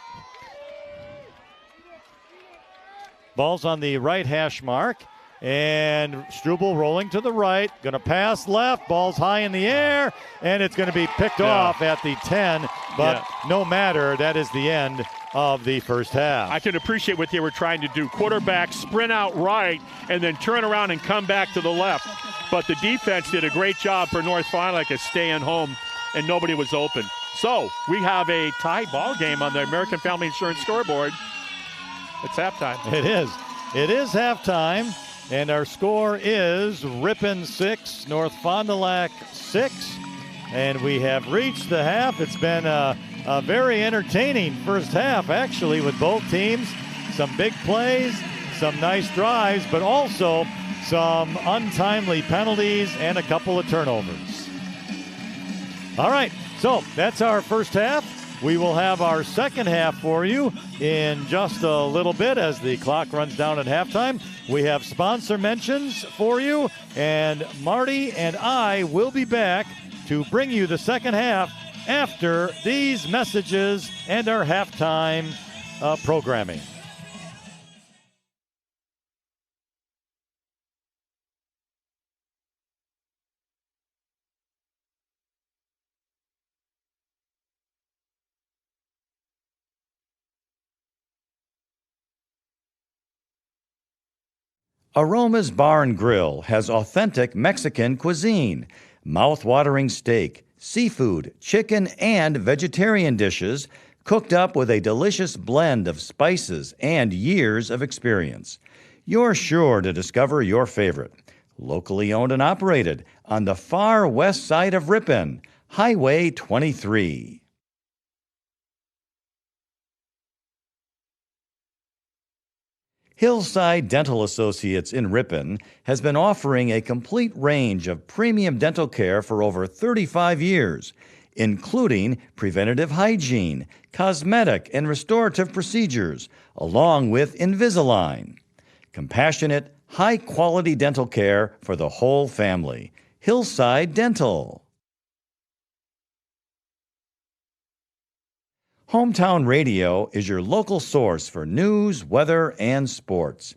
Ball's on the right hash mark, and Struble rolling to the right, going to pass left, ball's high in the air, and it's going to be picked off at the 10, but no matter, that is the end of the first half. I can appreciate what they were trying to do. Quarterback sprint out right and then turn around and come back to the left. But the defense did a great job for North Fond du Lac of staying home, and nobody was open. So we have a tie ball game on the American Family Insurance scoreboard. It's halftime. It is. It is halftime, and our score is Ripon 6, North Fond du Lac 6, and we have reached the half. It's been a very entertaining first half, actually, with both teams. Some big plays, some nice drives, but also some untimely penalties and a couple of turnovers. All right, so that's our first half. We will have our second half for you in just a little bit as the clock runs down at halftime. We have sponsor mentions for you, and Marty and I will be back to bring you the second half after these messages and our halftime programming. Aroma's Bar and Grill has authentic Mexican cuisine, mouth-watering steak, seafood, chicken, and vegetarian dishes cooked up with a delicious blend of spices and years of experience. You're sure to discover your favorite. Locally owned and operated on the far west side of Ripon, Highway 23. Hillside Dental Associates in Ripon has been offering a complete range of premium dental care for over 35 years, including preventative hygiene, cosmetic and restorative procedures, along with Invisalign. Compassionate, high-quality dental care for the whole family. Hillside Dental. Hometown Radio is your local source for news, weather, and sports.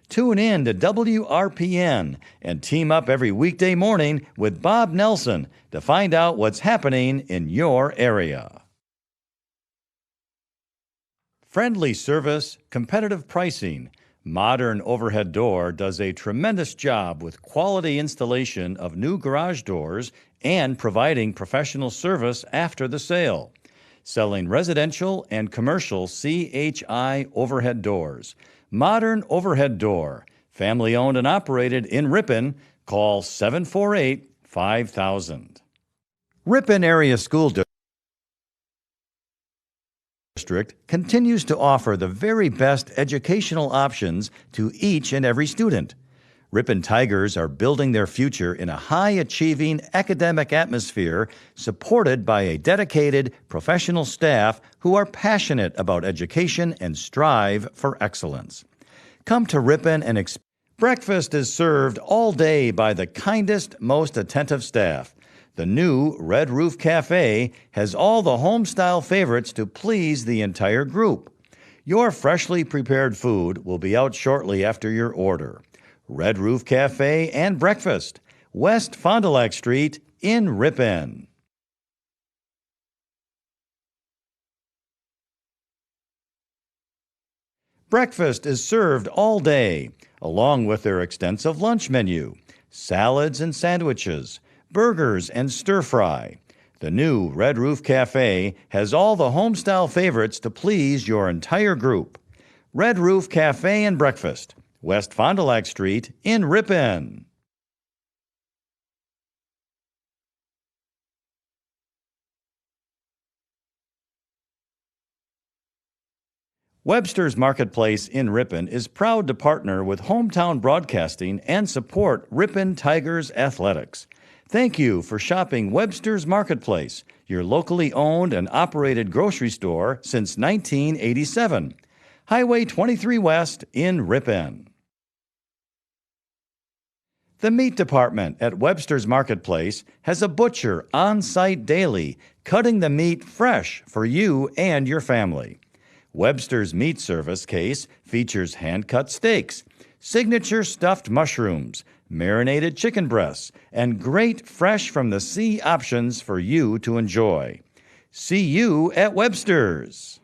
Tune in to WRPN and team up every weekday morning with Bob Nelson to find out what's happening in your area. Friendly service, competitive pricing. Modern Overhead Door does a tremendous job with quality installation of new garage doors and providing professional service after the sale. Selling residential and commercial CHI overhead doors. Modern Overhead Door, family owned and operated in Ripon. Call 748-5000. Ripon Area School District continues to offer the very best educational options to each and every student. Ripon Tigers are building their future in a high-achieving academic atmosphere supported by a dedicated professional staff who are passionate about education and strive for excellence. Come to Ripon and breakfast is served all day by the kindest, most attentive staff. The new Red Roof Cafe has all the home-style favorites to please the entire group. Your freshly prepared food will be out shortly after your order. Red Roof Cafe and Breakfast, West Fond du Lac Street in Ripon. Breakfast is served all day, along with their extensive lunch menu, salads and sandwiches, burgers and stir-fry. The new Red Roof Cafe has all the home-style favorites to please your entire group. Red Roof Cafe and Breakfast, West Fond du Lac Street in Ripon. Webster's Marketplace in Ripon is proud to partner with Hometown Broadcasting and support Ripon Tigers athletics. Thank you for shopping Webster's Marketplace, your locally owned and operated grocery store since 1987. Highway 23 West in Ripon. The meat department at Webster's Marketplace has a butcher on site daily, cutting the meat fresh for you and your family. Webster's Meat Service case features hand-cut steaks, signature stuffed mushrooms, marinated chicken breasts, and great fresh from the sea options for you to enjoy. See you at Webster's.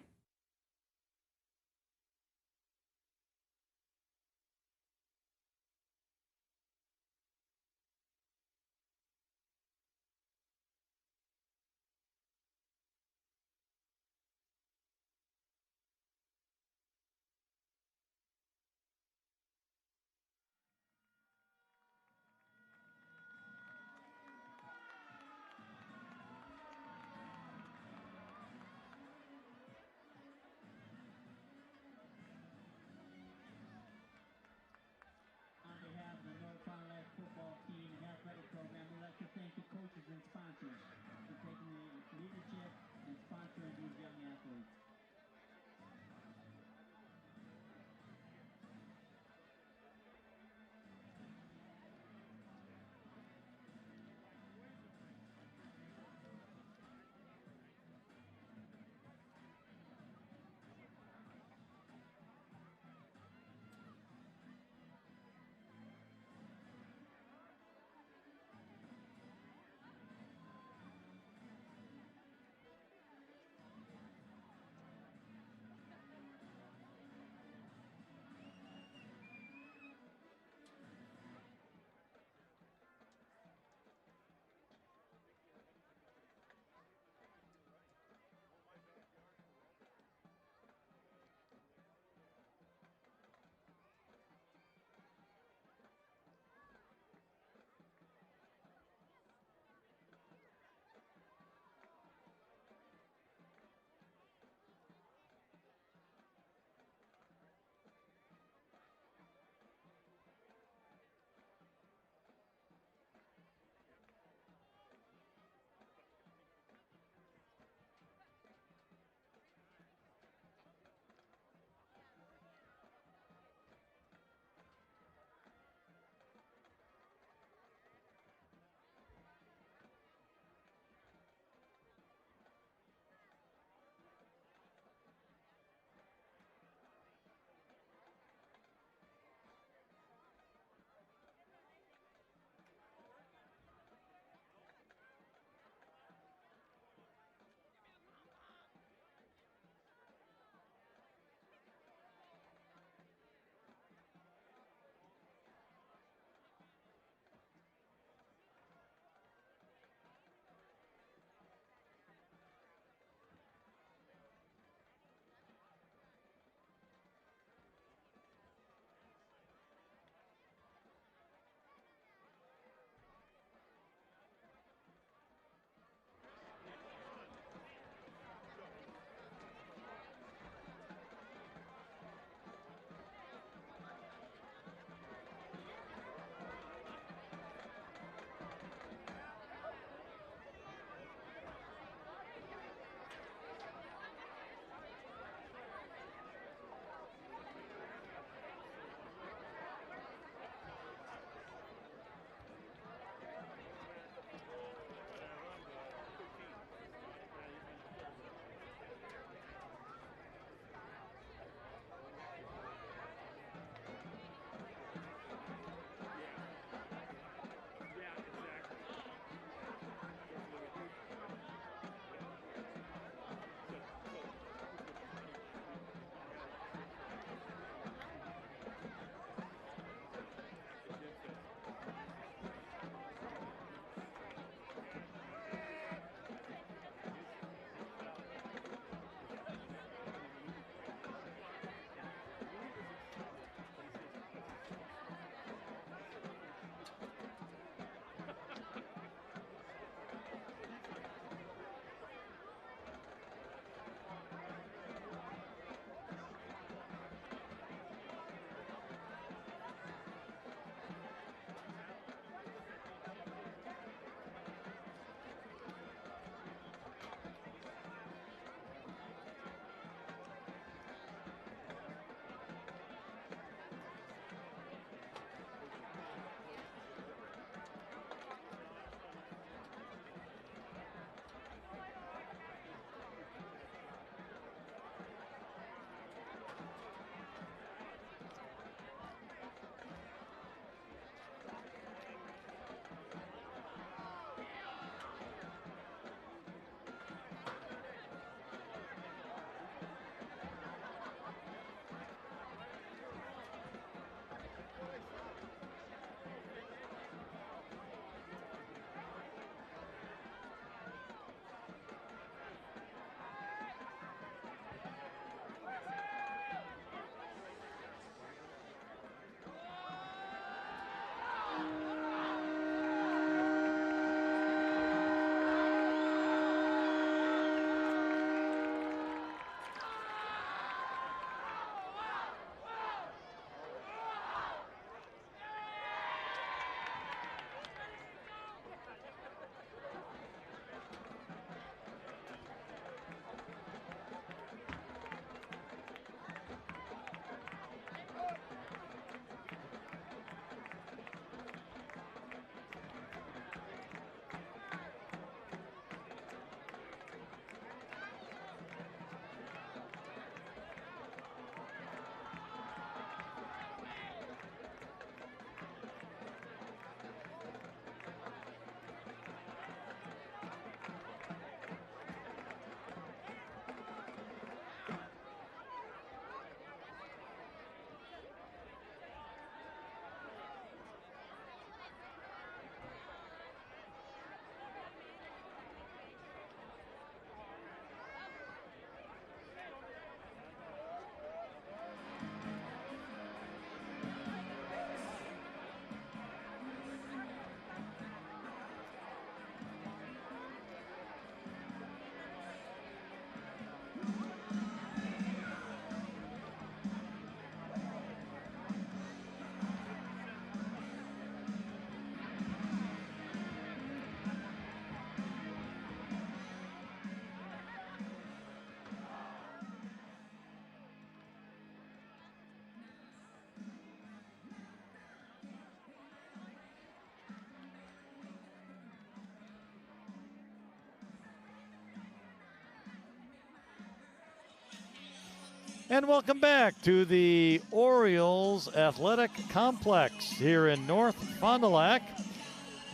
And welcome back to the Orioles Athletic Complex here in North Fond du Lac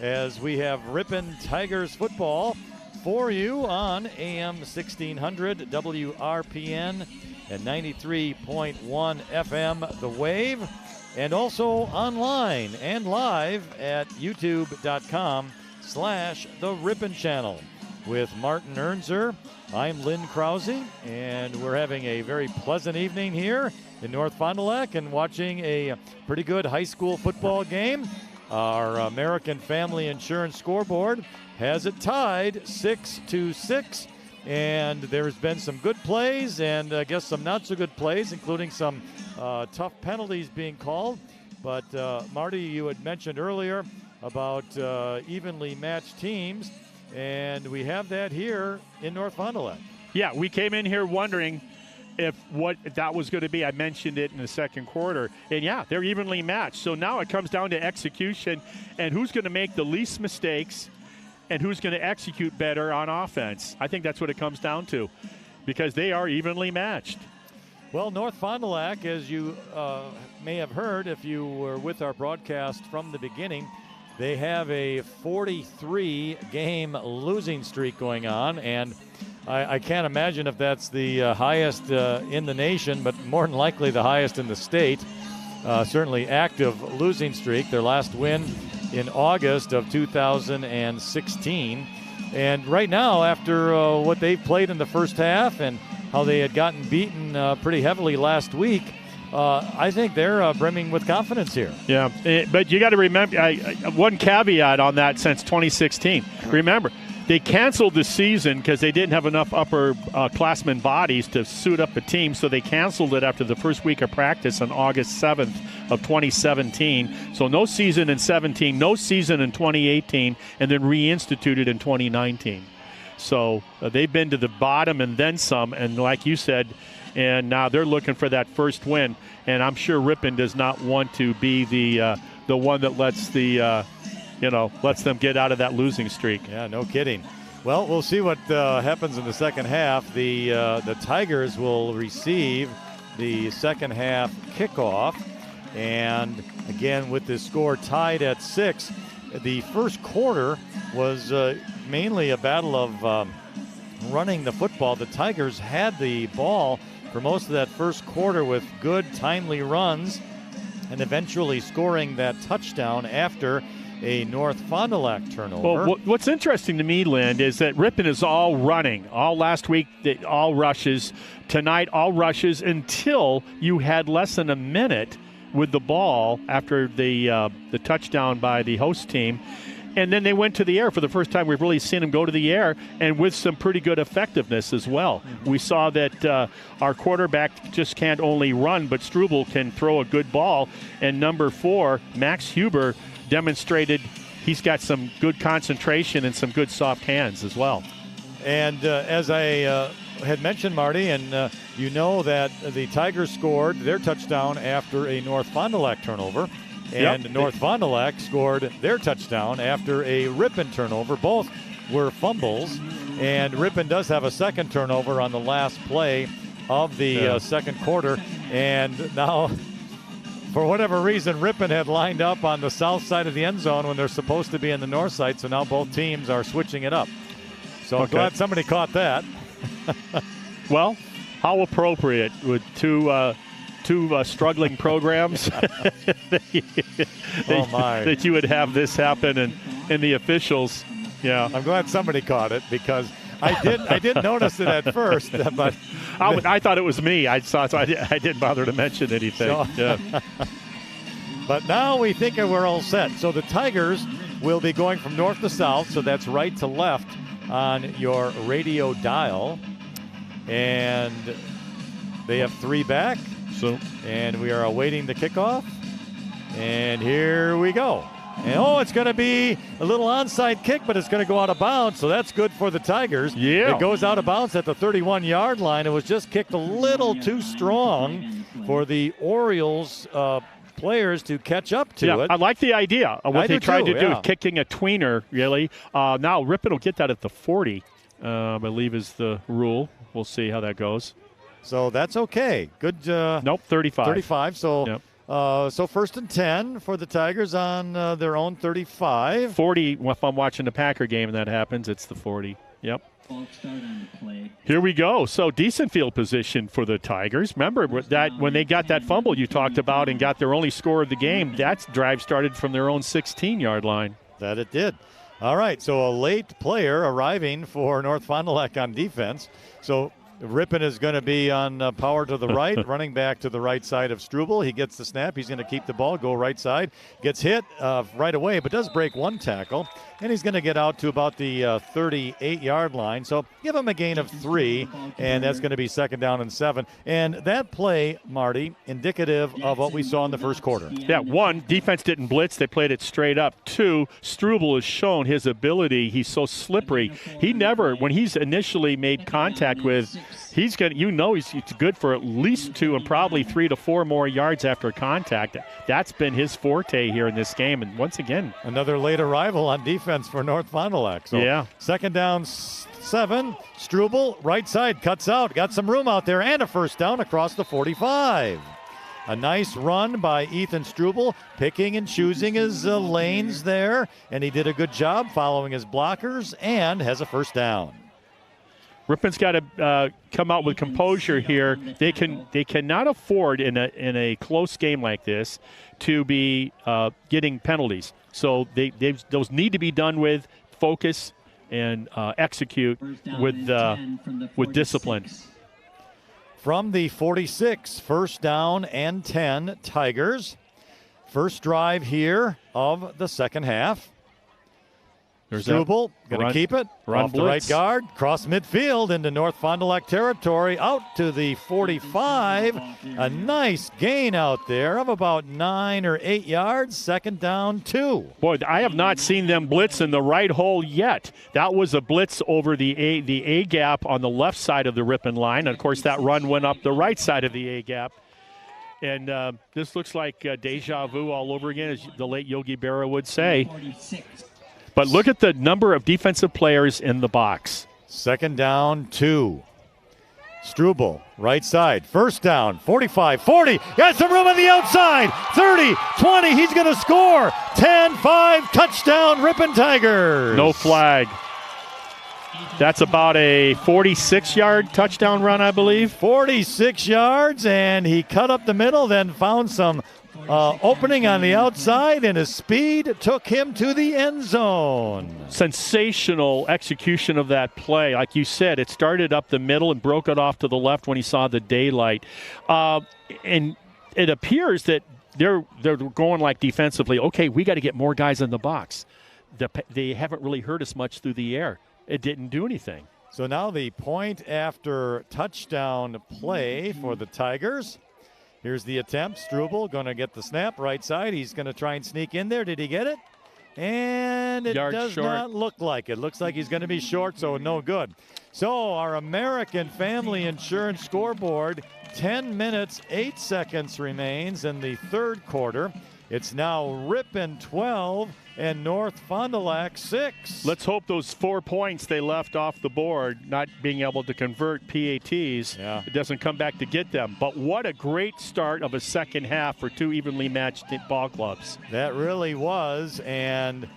as we have Ripon Tigers football for you on AM 1600 WRPN and 93.1 FM The Wave, and also online and live at youtube.com/The Ripon Channel. With Martin Ernser, I'm Lynn Krause, and we're having a very pleasant evening here in North Fond du Lac and watching a pretty good high school football game. Our American Family Insurance scoreboard has it tied 6-6, and there's been some good plays and I guess some not so good plays, including some tough penalties being called. But Marty, you had mentioned earlier about evenly matched teams, and we have that here in North Fond du Lac. Yeah, we came in here wondering if what that was going to be. I mentioned it in the second quarter. And, yeah, they're evenly matched. So now it comes down to execution and who's going to make the least mistakes and who's going to execute better on offense. I think that's what it comes down to because they are evenly matched. Well, North Fond du Lac, as you may have heard if you were with our broadcast from the beginning, they have a 43-game losing streak going on, and I can't imagine if that's the highest in the nation, but more than likely the highest in the state. Certainly active losing streak. Their last win in August of 2016. And right now, after what they've played in the first half and how they had gotten beaten pretty heavily last week, I think they're brimming with confidence here. Yeah, but you got to remember, one caveat on that since 2016. Remember, they canceled the season because they didn't have enough upperclassmen bodies to suit up a team, so they canceled it after the first week of practice on August 7th of 2017. So no season in 17, no season in 2018, and then reinstituted in 2019. So they've been to the bottom and then some, and like you said, and now they're looking for that first win. And I'm sure Ripon does not want to be the one that lets lets them get out of that losing streak. Yeah, no kidding. Well, we'll see what happens in the second half. The Tigers will receive the second half kickoff, and again with the score tied at 6, the first quarter was mainly a battle of running the football. The Tigers had the ball for most of that first quarter with good, timely runs and eventually scoring that touchdown after a North Fond du Lac turnover. Well, what's interesting to me, Lynn, is that Ripon is all running. All last week, all rushes. Tonight, all rushes until you had less than a minute with the ball after the touchdown by the host team. And then they went to the air for the first time. We've really seen them go to the air, and with some pretty good effectiveness as well. We saw that our quarterback just can't only run, but Struble can throw a good ball. And number 4, Max Huber, demonstrated he's got some good concentration and some good soft hands as well. And as I had mentioned, Marty, and you know that the Tigers scored their touchdown after a North Fond du Lac turnover. And North Fond du Lac scored their touchdown after a Ripon turnover. Both were fumbles, and Ripon does have a second turnover on the last play of the second quarter. And now, for whatever reason, Ripon had lined up on the south side of the end zone when they're supposed to be in the north side, so now both teams are switching it up. So I'm glad somebody caught that. Well, how appropriate with two struggling programs that you would have this happen, and the officials. Yeah, I'm glad somebody caught it because I didn't notice it at first, but I thought it was me. I saw, so I didn't bother to mention anything. So, yeah. But now we think we're all set. So the Tigers will be going from north to south, so that's right to left on your radio dial, and they have 3 back. And we are awaiting the kickoff. And here we go. And it's going to be a little onside kick, but it's going to go out of bounds, so that's good for the Tigers. Yeah. It goes out of bounds at the 31-yard line. It was just kicked a little too strong for the Orioles players to catch up to it. I like the idea of what they tried to do, kicking a tweener, really. Now, Ripon will get that at the 40, I believe is the rule. We'll see how that goes. So that's okay. Good. Nope, 35. 35. So, Yep. So 1st and 10 for the Tigers on their own 35. 40, if I'm watching the Packer game and that happens, it's the 40. Yep. False start on the play. Here we go. So decent field position for the Tigers. Remember that when they got that fumble you talked about and got their only score of the game, that drive started from their own 16-yard line. That it did. All right, so a late player arriving for North Fond du Lac on defense. So Ripon is going to be on power to the right, running back to the right side of Struble. He gets the snap. He's going to keep the ball, go right side. Gets hit right away, but does break one tackle. And he's going to get out to about the 38-yard line. So give him a gain of 3, and that's going to be 2nd down and 7. And that play, Marty, indicative of what we saw in the first quarter. Yeah, 1, defense didn't blitz. They played it straight up. 2, Struble has shown his ability. He's so slippery. He never, when he's initially made contact with, he's going to, he's good for at least 2 and probably 3 to 4 more yards after contact. That's been his forte here in this game. And once again, another late arrival on defense for North Fond du Lac. So yeah. 2nd down, 7. Struble, right side, cuts out. Got some room out there and a 1st down across the 45. A nice run by Ethan Struble, picking and choosing his lanes there. And he did a good job following his blockers and has a 1st down. Ripon's got to come out with composure here. They cannot afford in a close game like this to be getting penalties. So those need to be done with focus and execute with discipline. From the 46, 1st down and 10 Tigers. First drive here of the second half. Struble going to keep it off the right guard, cross midfield into North Fond du Lac territory, out to the 45. A nice gain out there of about 9 or 8 yards. 2nd down, 2. Boy, I have not seen them blitz in the right hole yet. That was a blitz over the A gap on the left side of the Ripon line. And of course, that run went up the right side of the A gap. And this looks like deja vu all over again, as the late Yogi Berra would say. 46. But look at the number of defensive players in the box. 2nd down, 2. Struble, right side, 1st down, 45, 40. Got some room on the outside. 30, 20. He's going to score. 10, 5. Touchdown, Ripon Tigers. No flag. That's about a 46-yard touchdown run, I believe. 46 yards, and he cut up the middle, then found some opening on the outside, and his speed took him to the end zone. Sensational execution of that play. Like you said, it started up the middle and broke it off to the left when he saw the daylight. And it appears that they're going like defensively, okay, we got to get more guys in the box. They haven't really hurt us much through the air. It didn't do anything. So now the point after touchdown play for the Tigers. Here's the attempt. Struble going to get the snap right side. He's going to try and sneak in there. Did he get it? And it does not look like it. Looks like he's going to be short, so no good. So our American Family Insurance scoreboard, 10 minutes, 8 seconds remains in the third quarter. It's now Ripon 12 and North Fond du Lac 6. Let's hope those 4 points they left off the board, not being able to convert PATs, it doesn't come back to get them. But what a great start of a second half for 2 evenly matched ball clubs. That really was, and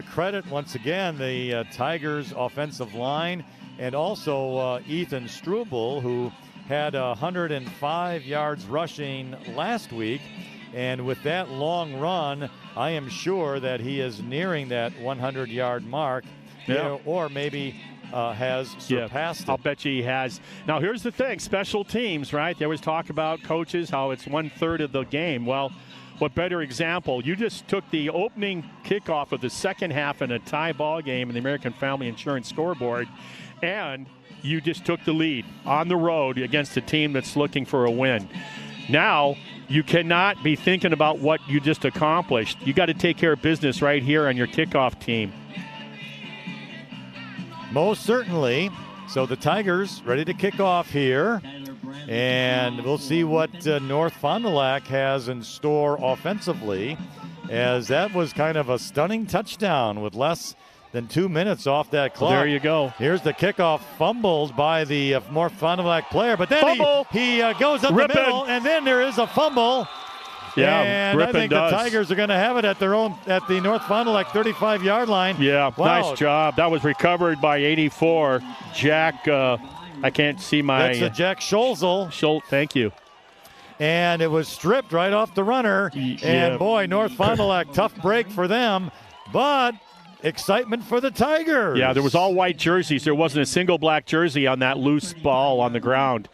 credit once again the Tigers offensive line and also Ethan Struble, who had 105 yards rushing last week. And with that long run, I am sure that he is nearing that 100-yard mark, or maybe has surpassed it. I'll bet you he has. Now, here's the thing. Special teams, right? They always talk about coaches, how it's 1/3 of the game. Well, what better example? You just took the opening kickoff of the second half in a tie ball game in the American Family Insurance scoreboard, and you just took the lead on the road against a team that's looking for a win. Now, you cannot be thinking about what you just accomplished. You got to take care of business right here on your kickoff team. Most certainly. So the Tigers ready to kick off here. And we'll see what North Fond du Lac has in store offensively, as that was kind of a stunning touchdown with less than 2 minutes off that clock. Well, there you go. Here's the kickoff fumbled by the North Fond du Lac player, but then he goes up Ripon. the middle, and then there is a fumble. Yeah, and Ripon I think does. the Tigers are going to have it at the North Fond du Lac 35-yard line. Yeah, wow. Nice job. That was recovered by 84. Jack, I can't see my... That's Jack Scholzel. Thank you. And it was stripped right off the runner. And boy, North Fond du Lac, tough break for them. But excitement for the Tigers. Yeah, there was all white jerseys. There wasn't a single black jersey on that loose ball on the ground.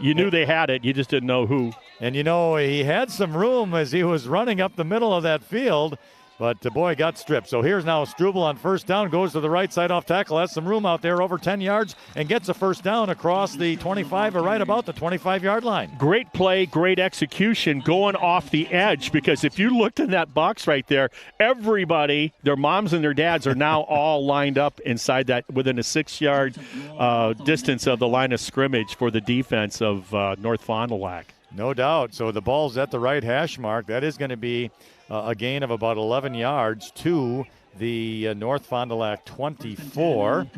You knew they had it. You just didn't know who. And, he had some room as he was running up the middle of that field. But the boy got stripped. So here's now Struble on first down, goes to the right side off tackle, has some room out there over 10 yards, and gets a first down across the 25 or right about the 25-yard line. Great play, great execution going off the edge, because if you looked in that box right there, everybody, their moms and their dads are now all lined up inside that within a 6-yard distance of the line of scrimmage for the defense of North Fond du Lac. No doubt. So the ball's at the right hash mark. That is going to be a gain of about 11 yards to the North Fond du Lac 24.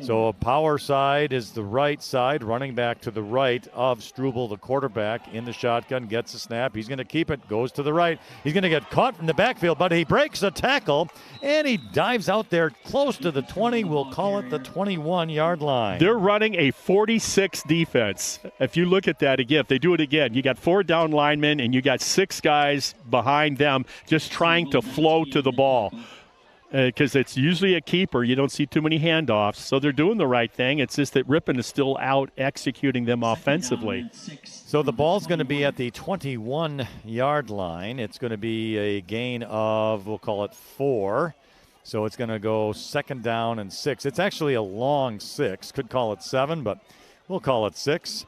So power side is the right side, running back to the right of Struble, the quarterback, in the shotgun, gets a snap. He's going to keep it, goes to the right. He's going to get caught from the backfield, but he breaks a tackle, and he dives out there close to the 20. We'll call it the 21-yard line. They're running a 46 defense. If you look at that again, if they do it again, you got 4 down linemen, and you got 6 guys behind them just trying to flow to the ball. Because it's usually a keeper. You don't see too many handoffs. So they're doing the right thing. It's just that Ripon is still out executing them offensively. So the ball's going to be at the 21-yard line. It's going to be a gain of, we'll call it 4. So it's going to go 2nd down and 6. It's actually a long 6. Could call it 7, but we'll call it 6.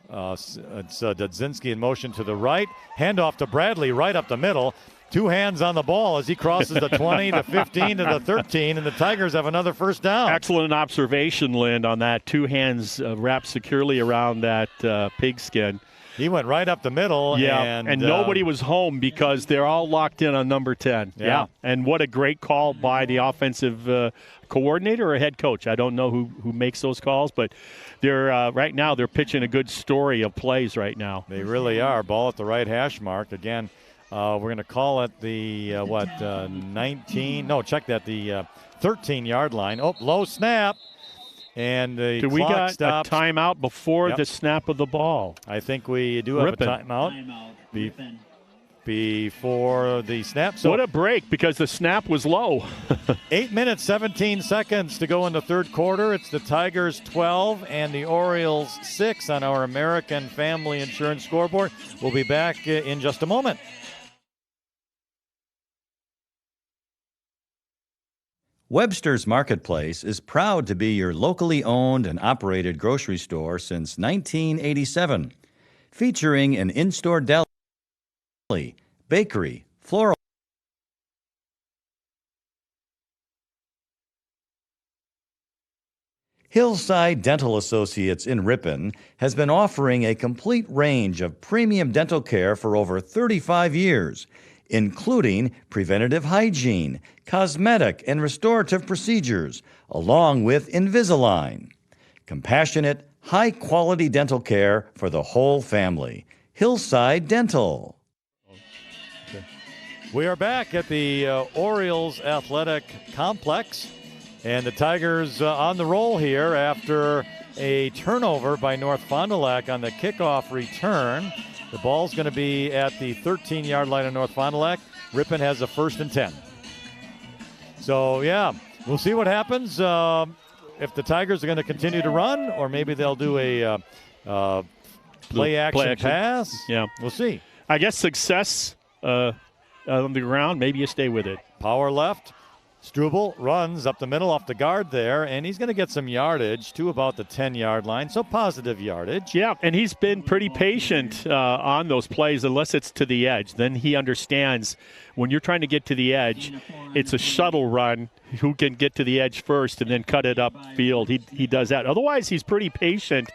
It's Dudzinski in motion to the right. Handoff to Bradley right up the middle. 2 hands on the ball as he crosses the 20, the 15, to the 13, and the Tigers have another first down. Excellent observation, Lynn, on that. 2 hands wrapped securely around that pigskin. He went right up the middle. Yeah, and nobody was home because they're all locked in on number 10. Yeah. And what a great call by the offensive coordinator or head coach. I don't know who makes those calls, but they're right now they're pitching a good story of plays right now. They really are. Ball at the right hash mark. Again, we're going to call it the, 19. No, check that, the 13-yard line. Oh, low snap. And the we clock got stops. A timeout before the snap of the ball. I think we do have Ripon. a timeout before the snap. So what a break, because the snap was low. 8 minutes, 17 seconds to go in the third quarter. It's the Tigers 12 and the Orioles 6 on our American Family Insurance scoreboard. We'll be back in just a moment. Webster's Marketplace is proud to be your locally owned and operated grocery store since 1987, featuring an in-store deli, bakery, floral. Hillside Dental Associates in Ripon has been offering a complete range of premium dental care for over 35 years, including preventative hygiene, cosmetic and restorative procedures, along with Invisalign. Compassionate, high-quality dental care for the whole family. Hillside Dental. We are back at the Orioles Athletic Complex, and the Tigers on the roll here after a turnover by North Fond du Lac on the kickoff return. The ball's going to be at the 13-yard line of North Fond du Lac. Ripon has a 1st and 10. So, yeah, we'll see what happens if the Tigers are going to continue to run, or maybe they'll do a play-action pass. Yeah. We'll see. I guess success on the ground, maybe you stay with it. Power left. Struble runs up the middle off the guard there, and he's going to get some yardage to about the 10-yard line, so positive yardage. Yeah, and he's been pretty patient on those plays unless it's to the edge. Then he understands when you're trying to get to the edge, it's a shuttle run. Who can get to the edge first and then cut it upfield. He does that. Otherwise, he's pretty patient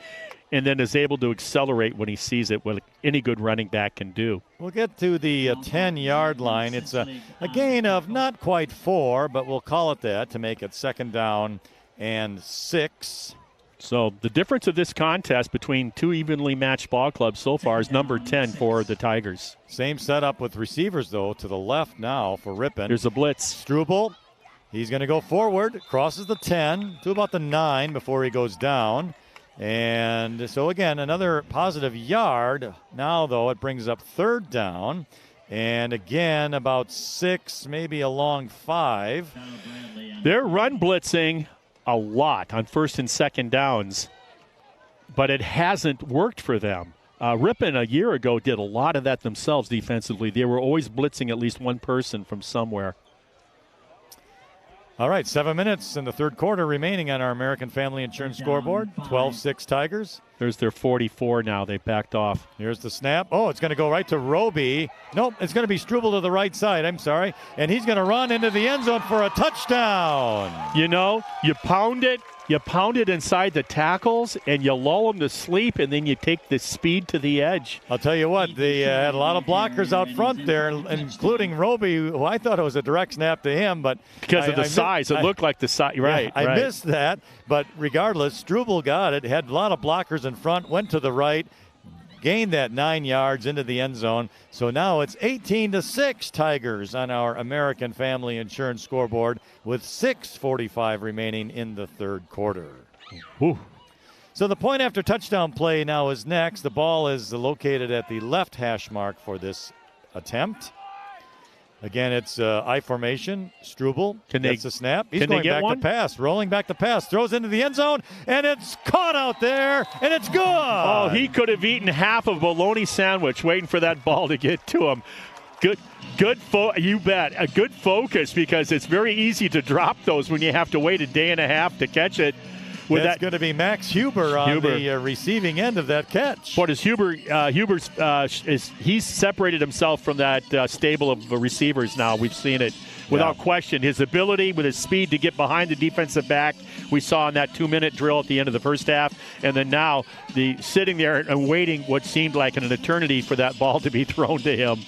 and then is able to accelerate when he sees it, what any good running back can do. We'll get to the 10-yard line. It's a gain of not quite 4, but we'll call it that to make it 2nd down and 6. So the difference of this contest between two evenly matched ball clubs so far is number 10 for the Tigers. Same setup with receivers, though, to the left now for Ripon. Here's a blitz. Struble, he's going to go forward, crosses the 10 to about the 9 before he goes down. And so, again, another positive yard. Now, though, it brings up 3rd down. And, again, about 6, maybe a long 5. They're run blitzing a lot on 1st and 2nd downs, but it hasn't worked for them. Ripon a year ago did a lot of that themselves defensively. They were always blitzing at least one person from somewhere. All right, 7 minutes in the 3rd quarter remaining on our American Family Insurance scoreboard. 12-6 Tigers. There's their 44 now. They backed off. Here's the snap. Oh, it's going to go right to Roby. Nope, it's going to be Struble to the right side. I'm sorry. And he's going to run into the end zone for a touchdown. You know, you pound it inside the tackles, and you lull them to sleep, and then you take the speed to the edge. I'll tell you what, they had a lot of blockers out front there, including Roby, who I thought it was a direct snap to him, but because of the size, it looked like the size. Right, I missed that, but regardless, Struble got it. Had a lot of blockers in front, went to the right, gained that 9 yards into the end zone. So now it's 18-6 Tigers on our American Family Insurance scoreboard with 6:45 remaining in the 3rd quarter. Ooh. So the point after touchdown play now is next. The ball is located at the left hash mark for this attempt. Again, it's I formation. Struble gets the snap. He's going back to pass, rolling back to pass, throws into the end zone, and it's caught out there, and it's good. Oh, he could have eaten half of a bologna sandwich waiting for that ball to get to him. You bet. A good focus, because it's very easy to drop those when you have to wait a day and a half to catch it. That's going to be Max Huber on the receiving end of that catch. What is he's separated himself from that stable of receivers now. We've seen it without question. His ability with his speed to get behind the defensive back, we saw in that 2-minute drill at the end of the first half. And then now sitting there and waiting what seemed like an eternity for that ball to be thrown to him.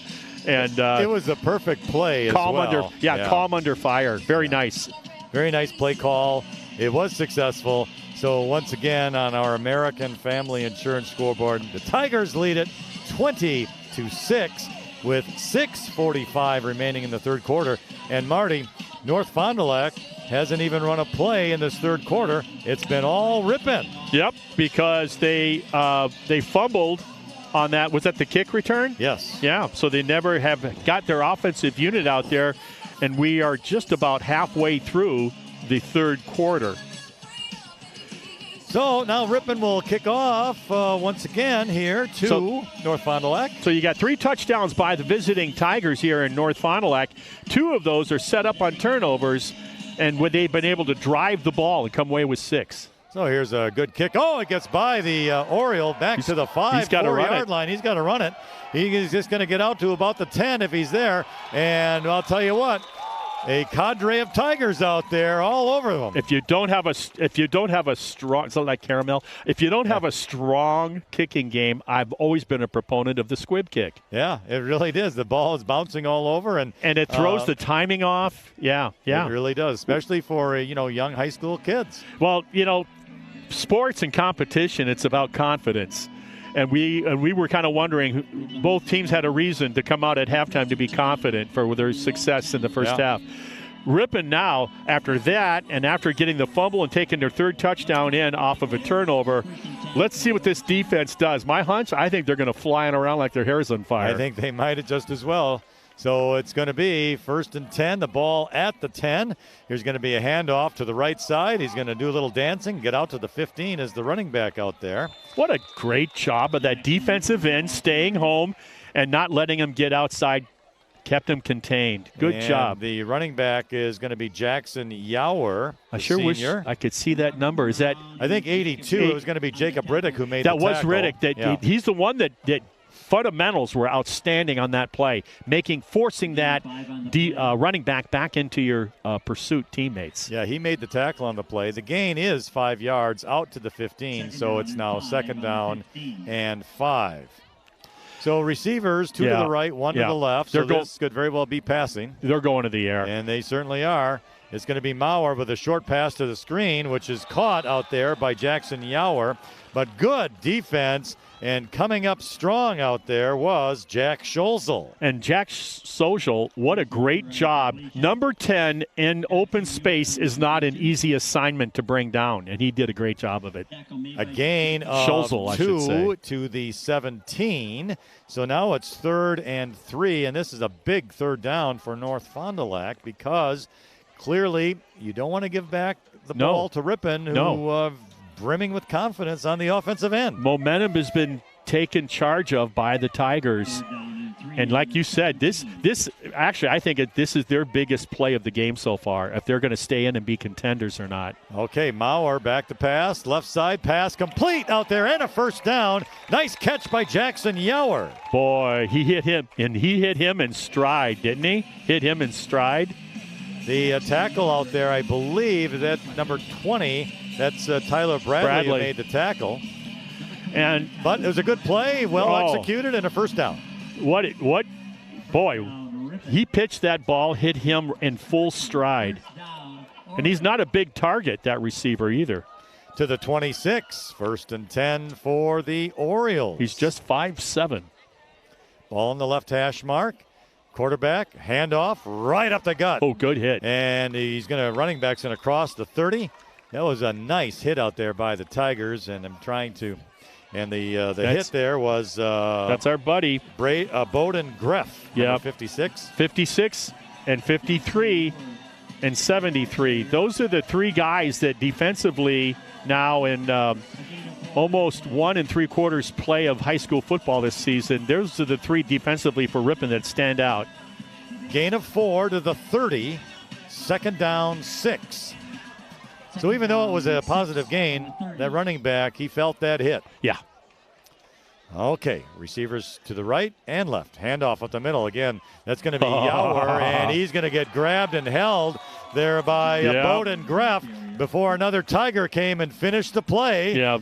And it was a perfect play calm as well. Calm under fire. Very nice. Very nice play call. It was successful. So once again on our American Family Insurance scoreboard, the Tigers lead it 20-6 with 6:45 remaining in the 3rd quarter. And Marty, North Fond du Lac hasn't even run a play in this 3rd quarter. It's been all Ripon. Yep, because they fumbled on that. Was that the kick return? Yes. Yeah, so they never have got their offensive unit out there, and we are just about halfway through the 3rd quarter. So now Ripon will kick off once again here to North Fond du Lac. So you got 3 touchdowns by the visiting Tigers here in North Fond du Lac. 2 of those are set up on turnovers, and when they've been able to drive the ball and come away with 6. So here's a good kick. Oh, it gets by the Oriole back to the 5-4-yard line. He's got to run it. He's just going to get out to about the 10 if he's there. And I'll tell you what, a cadre of Tigers out there all over them. If you don't have a strong, it's like caramel. If you don't have a strong kicking game, I've always been a proponent of the squib kick. Yeah, it really is. The ball is bouncing all over, and it throws the timing off. Yeah. It really does, especially for young high school kids. Well, sports and competition, it's about confidence. And we were kind of wondering, both teams had a reason to come out at halftime to be confident for their success in the first half. Ripon now, after that, and after getting the fumble and taking their 3rd touchdown in off of a turnover, let's see what this defense does. My hunch, I think they're going to flying around like their hair's on fire. I think they might just as well. So it's going to be 1st and 10, the ball at the 10. Here's going to be a handoff to the right side. He's going to do a little dancing, get out to the 15 as the running back out there. What a great job of that defensive end, staying home and not letting him get outside. Kept him contained. Good job. The running back is going to be Jackson Yower. I sure wish I could see that number. Is that? I think 82. It was going to be Jacob Riddick who made that the tackle. That was Riddick. He's the one that fundamentals were outstanding on that play, forcing that running back into your pursuit teammates. Yeah, he made the tackle on the play. The gain is 5 yards out to the 15, so it's now 2nd down and 5. So receivers, 2 to the right, 1 to the left. So this could very well be passing. They're going to the air. And they certainly are. It's going to be Maurer with a short pass to the screen, which is caught out there by Jackson Yower. But good defense, and coming up strong out there was Jack Scholzel. And Jack Scholzel, what a great job. Number 10 in open space is not an easy assignment to bring down, and he did a great job of it. A gain of Scholzel, 2 to the 17. So now it's 3rd and 3, and this is a big 3rd down for North Fond du Lac because clearly you don't want to give back the ball to Ripon, who brimming with confidence on the offensive end. Momentum has been taken charge of by the Tigers. And like you said, this actually, I think this is their biggest play of the game so far, if they're going to stay in and be contenders or not. Okay, Maurer back to pass. Left side pass complete out there and a 1st down. Nice catch by Jackson Yower. Boy, he hit him in stride, didn't he? Hit him in stride. The tackle out there, I believe, is at number 20. That's Tyler Bradley who made the tackle. But it was a good play, well executed, and a 1st down. Boy, he pitched that ball, hit him in full stride. And he's not a big target, that receiver, either. To the 26, 1st and 10 for the Orioles. He's just 5'7". Ball on the left hash mark. Quarterback, handoff, right up the gut. Oh, good hit. And running back's going to cross the 30. That was a nice hit out there by the Tigers, and and the hit there was that's our buddy Bowden Greff. Yeah, 56 and 53 and 73. Those are the 3 guys that defensively now in almost 1 3/4 play of high school football this season. Those are the 3 defensively for Ripon that stand out. Gain of 4 to the 30. 2nd down, 6. So even though it was a positive gain, that running back, he felt that hit. Yeah. Okay, receivers to the right and left. Handoff up the middle. Again, that's going to be Yower, and he's going to get grabbed and held there by Bowden Greff before another Tiger came and finished the play. Yeah.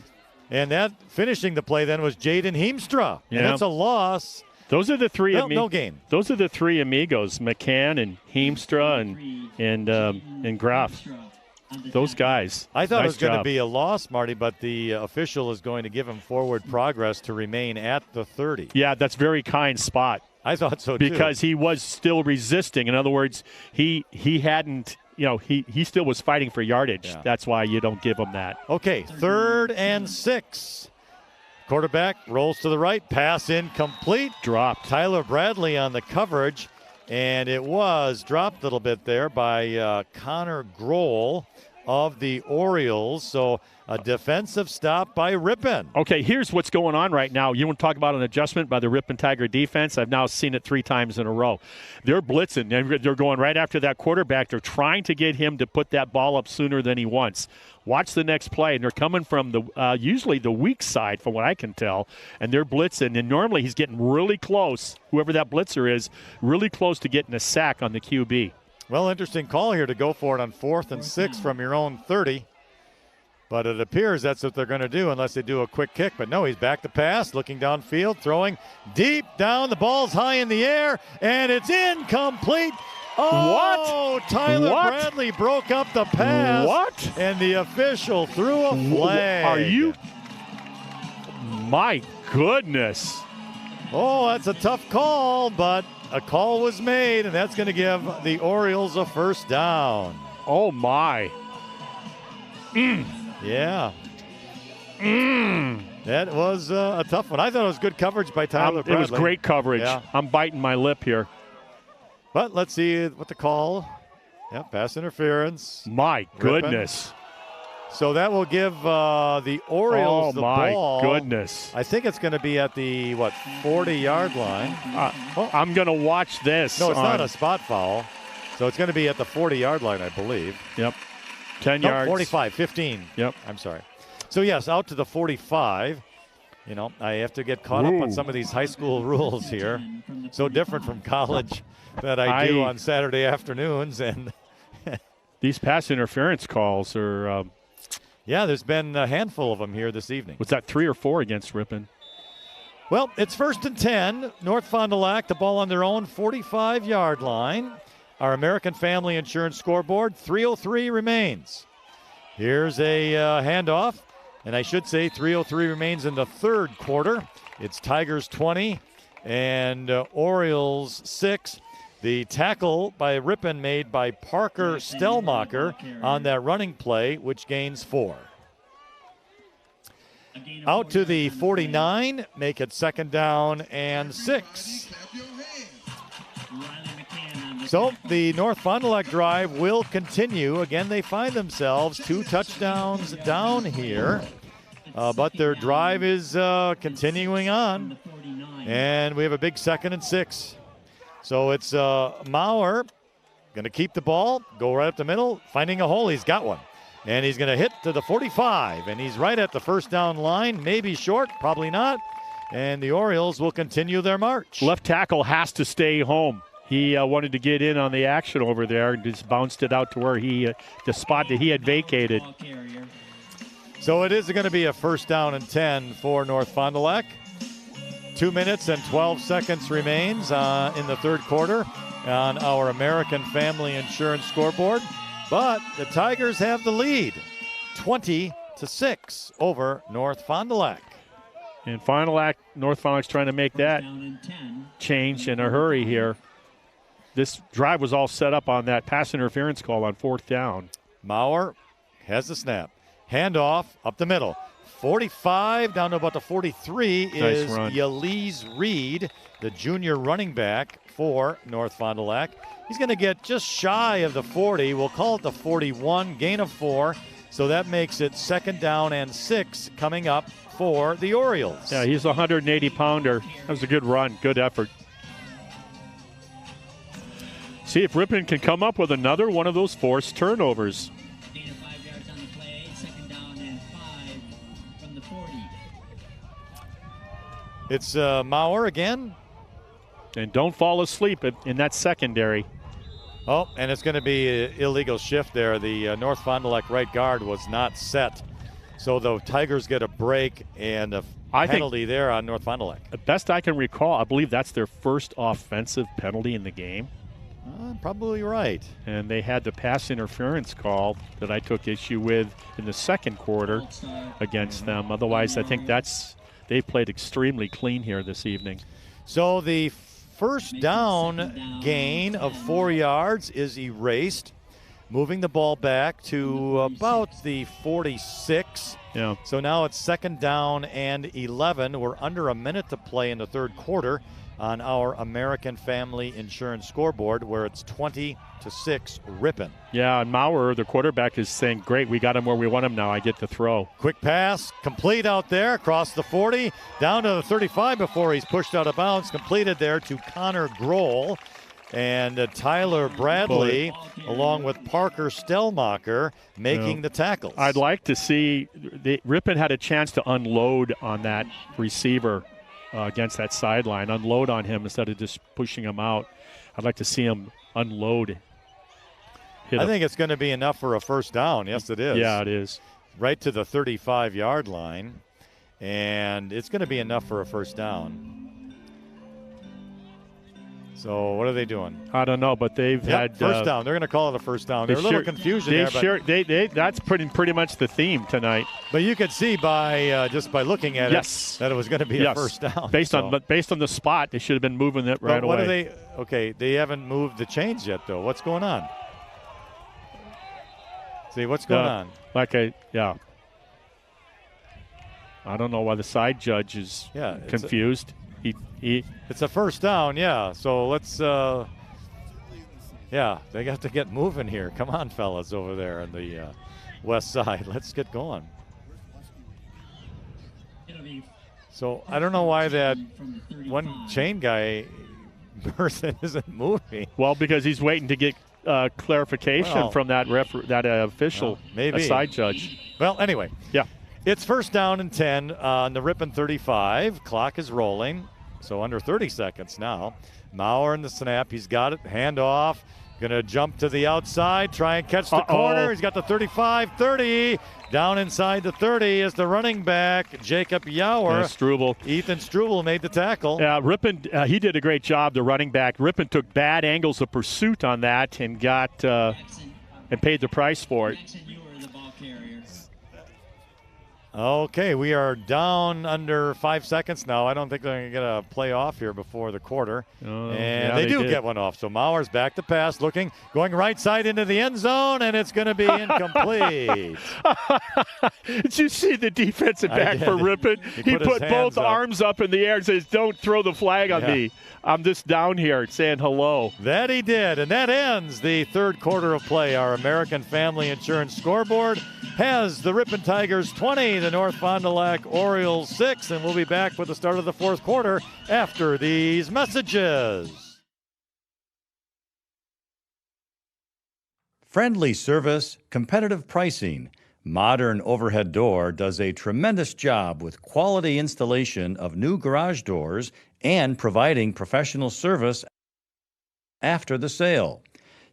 And that finishing the play then was Jaden Heemstra. Yeah. And that's a loss. Those are the 3 no gain. Those are the 3 amigos, McCann and Heemstra and Greff. Those guys. I thought it was going to be a loss, Marty, but the official is going to give him forward progress to remain at the 30. Yeah, that's very kind spot. I thought so, too. Because he was still resisting. In other words, he hadn't, he still was fighting for yardage. Yeah. That's why you don't give him that. Okay, 3rd and 6. Quarterback rolls to the right. Pass incomplete. Dropped. Tyler Bradley on the coverage. And it was dropped a little bit there by Connor Grohl of the Orioles. So a defensive stop by Ripon. Okay, here's what's going on right now. You want to talk about an adjustment by the Ripon Tiger defense? I've now seen it 3 times in a row. They're blitzing. They're going right after that quarterback. They're trying to get him to put that ball up sooner than he wants. Watch the next play, and they're coming from the usually the weak side, from what I can tell, and they're blitzing. And normally he's getting really close, whoever that blitzer is, really close to getting a sack on the QB. Well, interesting call here to go for it on 4th and 6 from your own 30. But it appears that's what they're going to do unless they do a quick kick. But no, he's back to pass, looking downfield, throwing deep down. The ball's high in the air, and it's incomplete. Oh, what? Tyler Bradley broke up the pass. What? And the official threw a flag. Are you? My goodness. Oh, that's a tough call, but a call was made, and that's going to give the Orioles a 1st down. Oh, my. Yeah. That was a tough one. I thought it was good coverage by Tyler Bradley. It was great coverage. Yeah. I'm biting my lip here. But let's see what the call. Yeah, pass interference. My goodness. Ripon. So that will give the Orioles the ball. Oh, my goodness. I think it's going to be at the, 40-yard line. I'm going to watch this. No, it's not a spot foul. So it's going to be at the 40-yard line, I believe. Yep. 10 yards. 45, 15. Yep. I'm sorry. So, yes, out to the 45. You know, I have to get caught up on some of these high school rules here. So different from college that I do on Saturday afternoons. And these pass interference calls are yeah, there's been a handful of them here this evening. Was that 3 or 4 against Ripon? Well, it's 1st and 10. North Fond du Lac, the ball on their own 45-yard line. Our American Family Insurance scoreboard, 3:03 remains. Here's a handoff, and I should say 3:03 remains in the third quarter. It's Tigers 20 and Orioles 6. The tackle by Ripon made by Parker Stellmacher on that running play, which gains 4. Out to the 49, make it 2nd down and 6. So the North Fond du Lac drive will continue. Again, they find themselves 2 touchdowns down here, but their drive is continuing on. And we have a big 2nd and 6. So it's Maurer going to keep the ball, go right up the middle, finding a hole. He's got one. And he's going to hit to the 45, and he's right at the 1st down line, maybe short, probably not. And the Orioles will continue their march. Left tackle has to stay home. He wanted to get in on the action over there and just bounced it out to where the spot that he had vacated. So it is going to be a 1st down and 10 for North Fond du Lac. 2 minutes and 12 seconds remains in the third quarter on our American Family Insurance scoreboard. But the Tigers have the lead, 20-6 over North Fond du Lac. And North Fond du Lac's trying to make that change in a hurry here. This drive was all set up on that pass interference call on 4th down. Maurer has the snap. Handoff up the middle. 45 down to about the 43 is Yaliz Reed, the junior running back for North Fond du Lac. He's going to get just shy of the 40. We'll call it the 41, gain of 4. So that makes it 2nd down and 6 coming up for the Orioles. Yeah, he's a 180-pounder. That was a good run, good effort. See if Ripon can come up with another one of those forced turnovers. It's Maurer again. And don't fall asleep in that secondary. Oh, and it's going to be an illegal shift there. The North Fond du Lac right guard was not set. So the Tigers get a break and a penalty there on North Fond du Lac. The best I can recall, I believe that's their first offensive penalty in the game. Probably right. And they had the pass interference call that I took issue with in the second quarter against them. Otherwise, I think they played extremely clean here this evening. So the 1st down gain of 4 yards is erased, moving the ball back to about the 46. Yeah. So now it's 2nd down and 11. We're under a minute to play in the third quarter on our American Family Insurance scoreboard, where it's 20-6 Ripon. Yeah, and Maurer, the quarterback, is saying, great, we got him where we want him now. I get to throw. Quick pass, complete out there, across the 40, down to the 35 before he's pushed out of bounds. Completed there to Connor Grohl. And Tyler Bradley, along with Parker Stellmacher, making the tackles. I'd like to see Ripon had a chance to unload on that receiver against that sideline, unload on him instead of just pushing him out. I'd like to see him unload. I think it's going to be enough for a 1st down. Yes, it is. Yeah, it is. Right to the 35-yard line, and it's going to be enough for a 1st down. So what are they doing? I don't know, but they've had 1st down. They're going to call it a 1st down. There's a little confusion there. That's pretty much the theme tonight. But you could see by just by looking at it that it was going to be a 1st down. Based on the spot, they should have been moving it right away. What are they? Okay, they haven't moved the chains yet, though. What's going on? See, what's going on? I don't know why the side judge is confused. It's a 1st down, yeah. So let's, they got to get moving here. Come on, fellas, over there on the west side. Let's get going. So I don't know why that one chain guy person isn't moving. Well, because he's waiting to get clarification from that official, maybe a side judge. Well, anyway. Yeah. It's first down and 10 on the Ripon 35. Clock is rolling, so under 30 seconds now. Maurer in the snap. He's got it. Handoff. Going to jump to the outside, try and catch the corner. He's got the 35-30. Down inside the 30 is the running back, Jacob Yauer. Struble. Ethan Struble made the tackle. Yeah, Ripon, he did a great job, the running back. Ripon took bad angles of pursuit on that and got and paid the price for it. Okay, we are down under 5 seconds now. I don't think they're going to get a play off here before the quarter. They do get one off. So Maurer's back to pass, looking, going right side into the end zone, and it's going to be incomplete. Did you see the defensive back for Ripon? He put both arms up in the air and says, "Don't throw the flag on me. I'm just down here saying hello." That he did, and that ends the third quarter of play. Our American Family Insurance scoreboard has the Ripon Tigers 20, the North Fond du Lac Orioles 6, and we'll be back with the start of the fourth quarter after these messages. Friendly service, competitive pricing. Modern Overhead Door does a tremendous job with quality installation of new garage doors and providing professional service after the sale.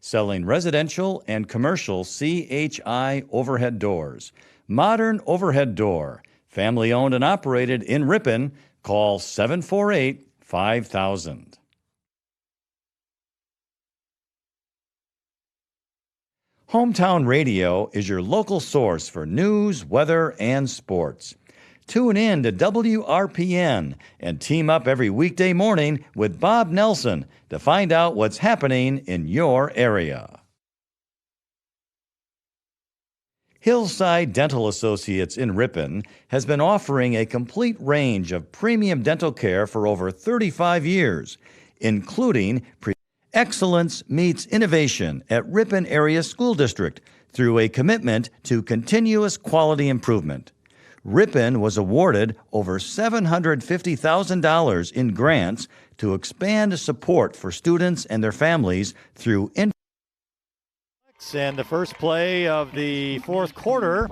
Selling residential and commercial CHI overhead doors. Modern Overhead Door, family owned and operated in Ripon. Call 748-5000. Hometown Radio is your local source for news, weather, and sports. Tune in to WRPN and team up every weekday morning with Bob Nelson to find out what's happening in your area. Hillside Dental Associates in Ripon has been offering a complete range of premium dental care for over 35 years, including excellence meets innovation at Ripon Area School District through a commitment to continuous quality improvement. Ripon was awarded over $750,000 in grants to expand support for students and their families through And the first play of the fourth quarter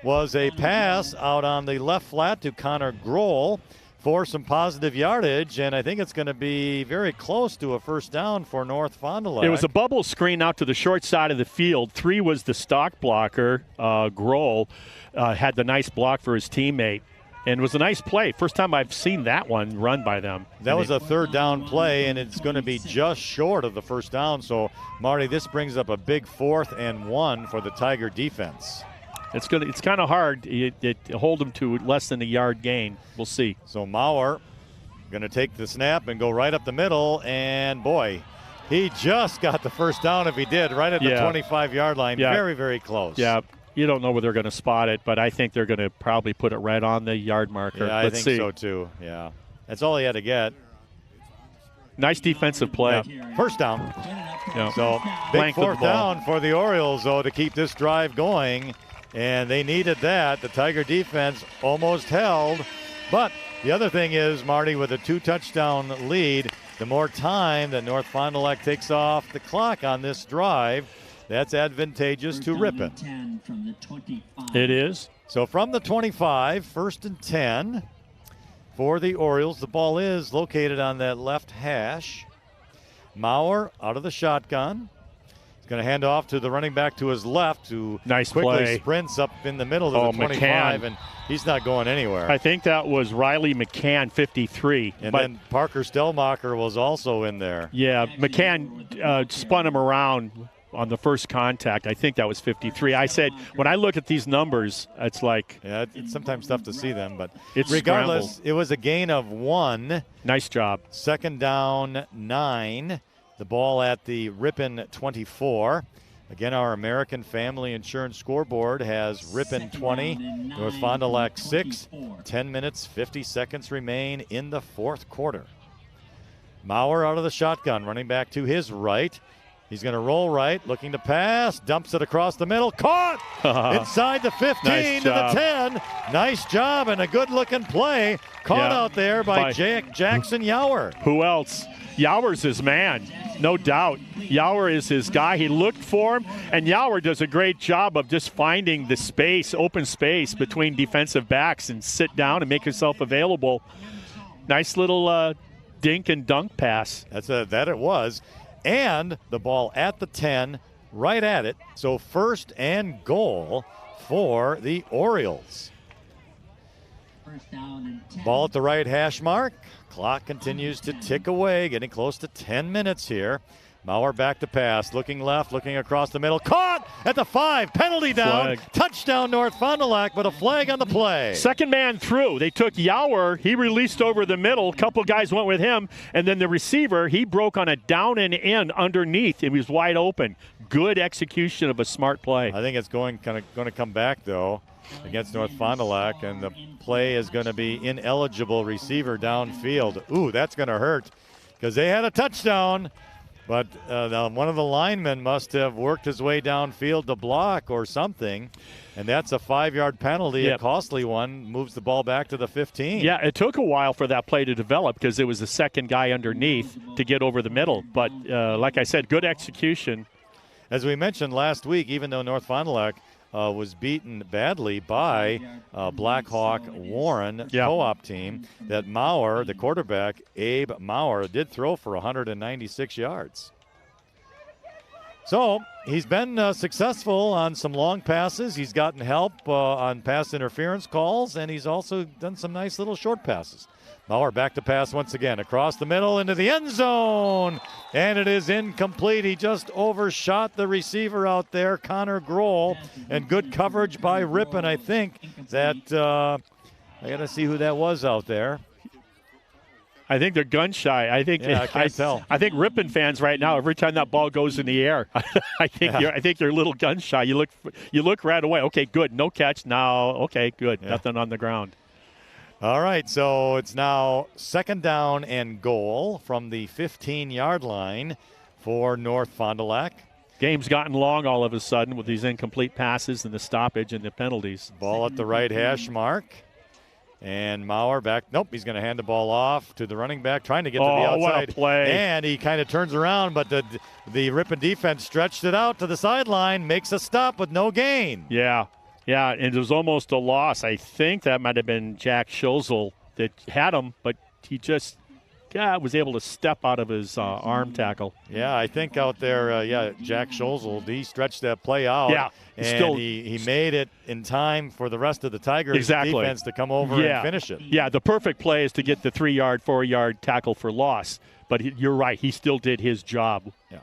was a pass out on the left flat to Connor Grohl for some positive yardage, and I think it's going to be very close to a first down for North Fond du Lac. It was a bubble screen out to the short side of the field. 3 was the stock blocker. Grohl had the nice block for his teammate, and it was a nice play. First time I've seen that one run by them. That was a third down play, and it's going to be just short of the first down. So, Marty, this brings up a big 4th and 1 for the Tiger defense. It's kind of hard to hold them to less than a yard gain. We'll see. So Maurer going to take the snap and go right up the middle, and boy, he just got the first down if he did, right at the 25-yard line. Yeah. Very, very close. Yeah, you don't know where they're going to spot it, but I think they're going to probably put it right on the yard marker. Yeah, I think so too. Yeah, that's all he had to get. Nice defensive play. Yeah. First down. Yeah. So big fourth down for the Orioles, though, to keep this drive going. And they needed that. The Tiger defense almost held. But the other thing is, Marty, with a 2-touchdown lead, the more time that North Fond du Lac takes off the clock on this drive, that's advantageous to Ripon. It is. So from the 25, 1st and 10 for the Orioles. The ball is located on that left hash. Maurer out of the shotgun. Going to hand off to the running back to his left, who quickly sprints up in the middle of the 25, McCann. And he's not going anywhere. I think that was Riley McCann, 53. And then Parker Stellmacher was also in there. Yeah, McCann spun him around on the first contact. I think that was 53. I said, when I look at these numbers, it's like... Yeah, it's sometimes tough to see them, but it's regardless, scrambled. It was a gain of 1. Nice job. 2nd down, 9. The ball at the Ripon 24. Again, our American Family Insurance scoreboard has Ripon 20, North Fond du Lac 6. 10 minutes, 50 seconds remain in the fourth quarter. Maurer out of the shotgun, running back to his right. He's going to roll right, looking to pass, dumps it across the middle, caught inside the 15 Nice to the job. 10. Nice job and a good-looking play. Caught out there by Jackson Yower. Who else? Yower's his man, no doubt. Yower is his guy. He looked for him, and Yower does a great job of just finding the space, open space between defensive backs and sit down and make himself available. Nice little dink and dunk pass. That it was. And the ball at the 10, right at it. So first and goal for the Orioles. First down and 10. Ball at the right hash mark. Clock continues to tick away, getting close to 10 minutes here. Maurer back to pass, looking left, looking across the middle. Caught at the 5, penalty down. Flag. Touchdown North Fond du Lac, but a flag on the play. Second man through. They took Yower. He released over the middle. A couple guys went with him. And then the receiver, he broke on a down and in underneath. It was wide open. Good execution of a smart play. I think it's going to come back, though, against North Fond du Lac, and the play is going to be ineligible receiver downfield. Ooh, that's going to hurt because they had a touchdown. But one of the linemen must have worked his way downfield to block or something, and that's a 5-yard penalty, a costly one, moves the ball back to the 15. Yeah, it took a while for that play to develop because there was the second guy underneath to get over the middle. But like I said, good execution. As we mentioned last week, even though North Fond du Lac was beaten badly by Black Hawk Warren co-op team, that Maurer, the quarterback, Abe Maurer, did throw for 196 yards. So he's been successful on some long passes. He's gotten help on pass interference calls, and he's also done some nice little short passes. Maurer back to pass once again, across the middle into the end zone, and it is incomplete. He just overshot the receiver out there, Connor Grohl, and good coverage by Ripon, I think. That I got to see who that was out there. I think they're gun shy. I can't tell. I think Ripon fans right now, every time that ball goes in the air, I think you're a little gun shy. You look right away. Okay, good, no catch. Now, okay, good, nothing on the ground. All right, so it's now second down and goal from the 15-yard line for North Fond du Lac. Game's gotten long all of a sudden with these incomplete passes and the stoppage and the penalties. Ball at the right hash mark. And Maurer back. Nope, he's going to hand the ball off to the running back, trying to get to the outside. What a play. And he kind of turns around, but the Ripon defense stretched it out to the sideline, makes a stop with no gain. Yeah, and it was almost a loss. I think that might have been Jack Schulzel that had him, but he just was able to step out of his arm tackle. Yeah, I think out there, Jack Schulzel, he stretched that play out. Yeah, and he made it in time for the rest of the Tigers defense to come over and finish it. Yeah, the perfect play is to get the 3-yard, 4-yard tackle for loss. But you're right, he still did his job. Yeah.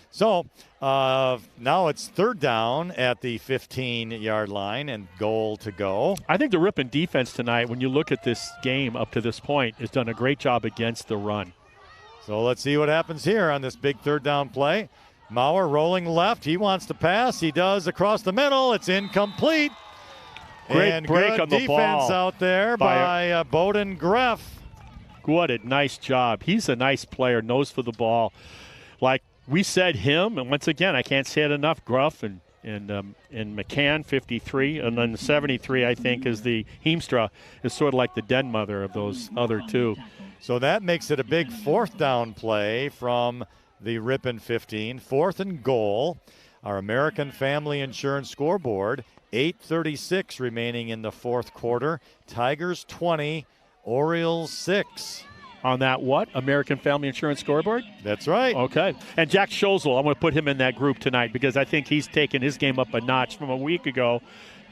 So now it's third down at the 15-yard line and goal to go. I think the Ripon defense tonight, when you look at this game up to this point, has done a great job against the run. So let's see what happens here on this big third down play. Maurer rolling left. He wants to pass. He does across the middle. It's incomplete. Great break good on the defense ball out there by Bowden Greff. What a nice job. He's a nice player, nose for the ball. Like we said, him, and once again, I can't say it enough, Gruff and McCann, 53, and then 73, I think, is the Heemstra, is sort of like the den mother of those other two. So that makes it a big fourth down play from the Ripon 15. Fourth and goal. Our American Family Insurance scoreboard, 8:36 remaining in the fourth quarter. Tigers 20, Orioles 6. On that what? American Family Insurance scoreboard? That's right. Okay. And Jack Schulzel, I'm going to put him in that group tonight because I think he's taken his game up a notch from a week ago.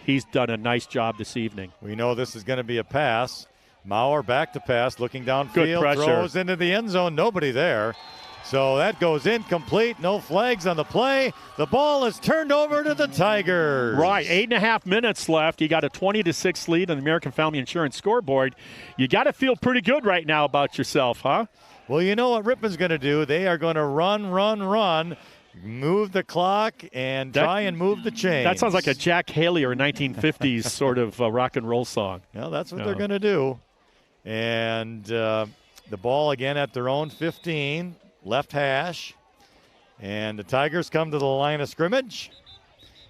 He's done a nice job this evening. We know this is going to be a pass. Maurer back to pass, looking downfield, good pressure. Throws into the end zone, nobody there. So that goes incomplete, no flags on the play. The ball is turned over to the Tigers. Right, 8.5 minutes left. You got a 20-6 lead on the American Family Insurance scoreboard. You got to feel pretty good right now about yourself, huh? Well, you know what Ripon's going to do? They are going to run, move the clock, and try and move the chains. That sounds like a Jack Haley or 1950s sort of rock and roll song. Well, that's what they're going to do. And the ball again at their own 15. Left hash. And the Tigers come to the line of scrimmage.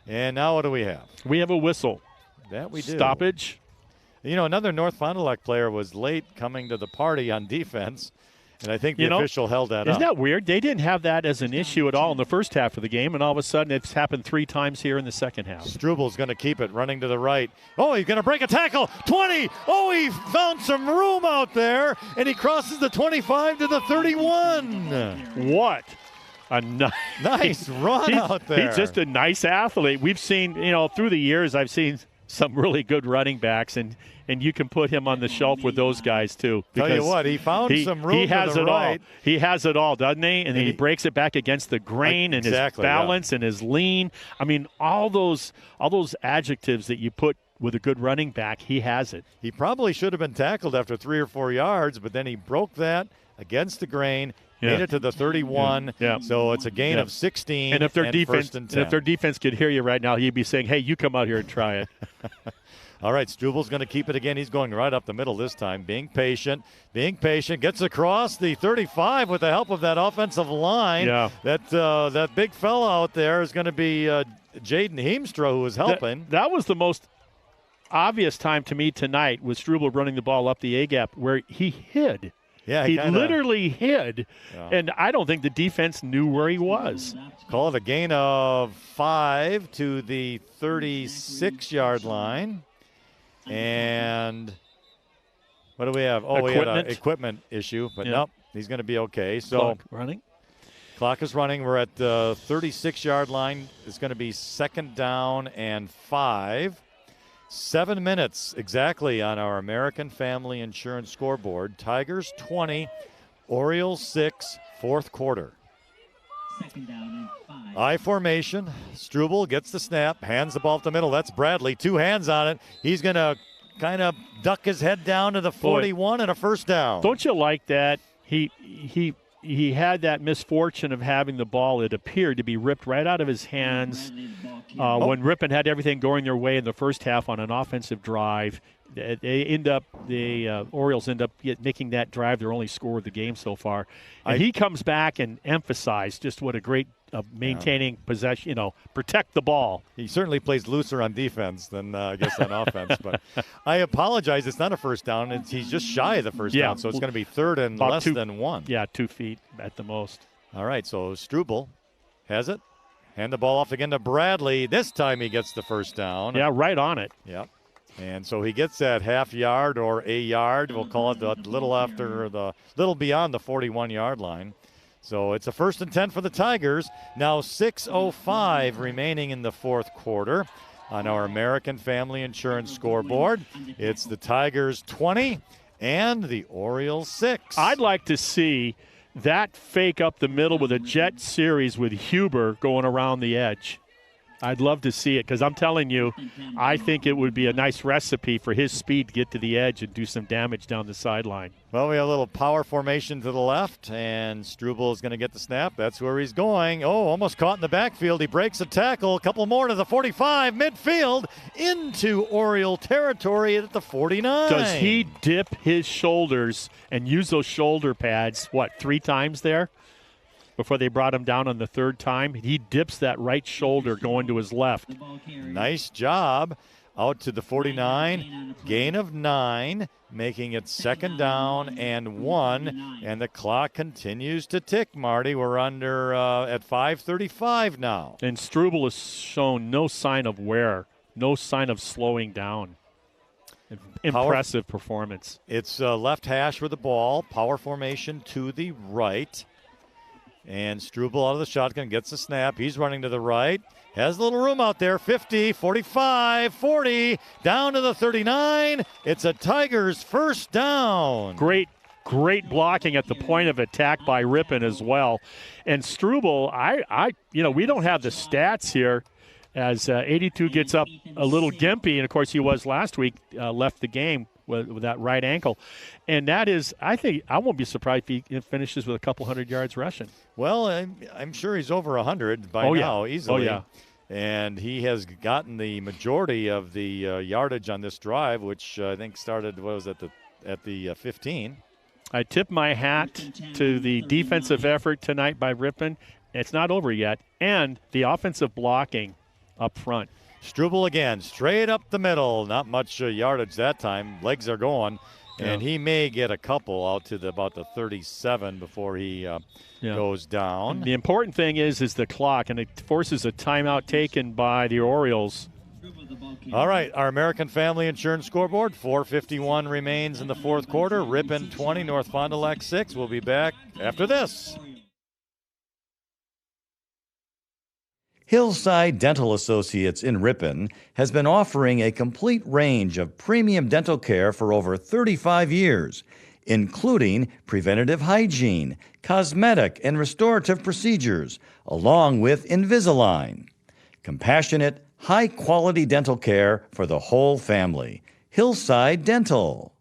And now what do we have? We have a whistle. That we do. Stoppage. You know, another North Fond du Lac player was late coming to the party on defense, and I think the official held that up. Isn't that weird? They didn't have that as an issue at all in the first half of the game, and all of a sudden it's happened 3 times here in the second half. Struebel's going to keep it, running to the right. Oh, he's going to break a tackle. 20. Oh, he found some room out there, and he crosses the 25 to the 31. What? A nice run out there. He's just a nice athlete. We've seen, through the years, I've seen some really good running backs, and you can put him on the shelf with those guys too. Tell you what, he found some room he has to the it right. All. He has it all, doesn't he? And then he breaks it back against the grain and his balance and his lean. I mean, all those adjectives that you put with a good running back, he has it. He probably should have been tackled after 3 or 4 yards, but then he broke that against the grain. Made it to the 31, so it's a gain of 16. And if their and defense could hear you right now, he'd be saying, "Hey, you come out here and try it." All right, Struebel's going to keep it again. He's going right up the middle this time, being patient, gets across the 35 with the help of that offensive line. Yeah. That big fella out there is going to be Jaden Heemstra, who was helping. That was the most obvious time to me tonight, with Struebel running the ball up the A-gap, where he hid. Yeah, he literally hid, and I don't think the defense knew where he was. Call it a gain of 5 to the 36-yard line. And what do we have? Oh, we had an equipment issue, but nope, he's going to be okay. So Clock is running. We're at the 36-yard line. It's going to be 2nd down and 5. 7 minutes exactly on our American Family Insurance scoreboard. Tigers 20, Orioles 6, 4th quarter. 2nd down and 5. I formation. Struebel gets the snap, hands the ball up the middle. That's Bradley. 2 hands on it. He's going to kind of duck his head down to the 41 and a 1st down. Don't you like that? He had that misfortune of having the ball, it appeared, to be ripped right out of his hands when Ripon had everything going their way in the first half on an offensive drive. The Orioles end up making that drive their only score of the game so far. And he comes back and emphasized just what a great maintaining possession, protect the ball. He certainly plays looser on defense than, I guess, on offense. But I apologize. It's not a 1st down. He's just shy of the 1st down, so it's going to be 3rd and less than 1. Yeah, 2 feet at the most. All right, so Struebel has it. Hand the ball off again to Bradley. This time he gets the 1st down. Yeah, right on it. Yep. And so he gets that half yard or a yard. We'll call it the little beyond the 41-yard line. So it's a 1st and 10 for the Tigers. Now 6:05 remaining in the 4th quarter on our American Family Insurance scoreboard. It's the Tigers 20 and the Orioles 6. I'd like to see that fake up the middle with a jet series with Huber going around the edge. I'd love to see it, because I'm telling you, I think it would be a nice recipe for his speed to get to the edge and do some damage down the sideline. Well, we have a little power formation to the left, and Struebel is going to get the snap. That's where he's going. Oh, almost caught in the backfield. He breaks a tackle. A couple more to the 45, midfield, into Oriole territory at the 49. Does he dip his shoulders and use those shoulder pads, 3 times there? Before they brought him down on the 3rd time, he dips that right shoulder going to his left. Nice job. Out to the 49, gain of 9, making it 2nd down and 1. And the clock continues to tick, Marty. We're under at 5:35 now. And Struebel has shown no sign of wear, no sign of slowing down. Impressive performance. It's left hash with the ball, power formation to the right. And Struebel out of the shotgun, gets the snap. He's running to the right. Has a little room out there. 50, 45, 40, down to the 39. It's a Tigers 1st down. Great blocking at the point of attack by Ripon as well. And Struebel, we don't have the stats here, as 82 gets up a little gimpy, and of course he was last week, left the game with that right ankle. And that is, I won't be surprised if he finishes with a couple hundred yards rushing. Well, I'm sure he's over 100 by now, easily. Oh, yeah. And he has gotten the majority of the yardage on this drive, which I think started, at the 15. I tip my hat to the defensive effort tonight by Ripon It's not over yet. And the offensive blocking up front. Struble again, straight up the middle. Not much yardage that time. Legs are going. And he may get a couple out to about the 37 before he goes down. And the important thing is the clock, and it forces a timeout taken by the Orioles. All right, our American Family Insurance scoreboard, 4:51 remains in the fourth quarter. Ripon 20, North Fond du Lac 6. We'll be back after this. Hillside Dental Associates in Ripon has been offering a complete range of premium dental care for over 35 years, including preventative hygiene, cosmetic and restorative procedures, along with Invisalign. Compassionate, high-quality dental care for the whole family. Hillside Dental.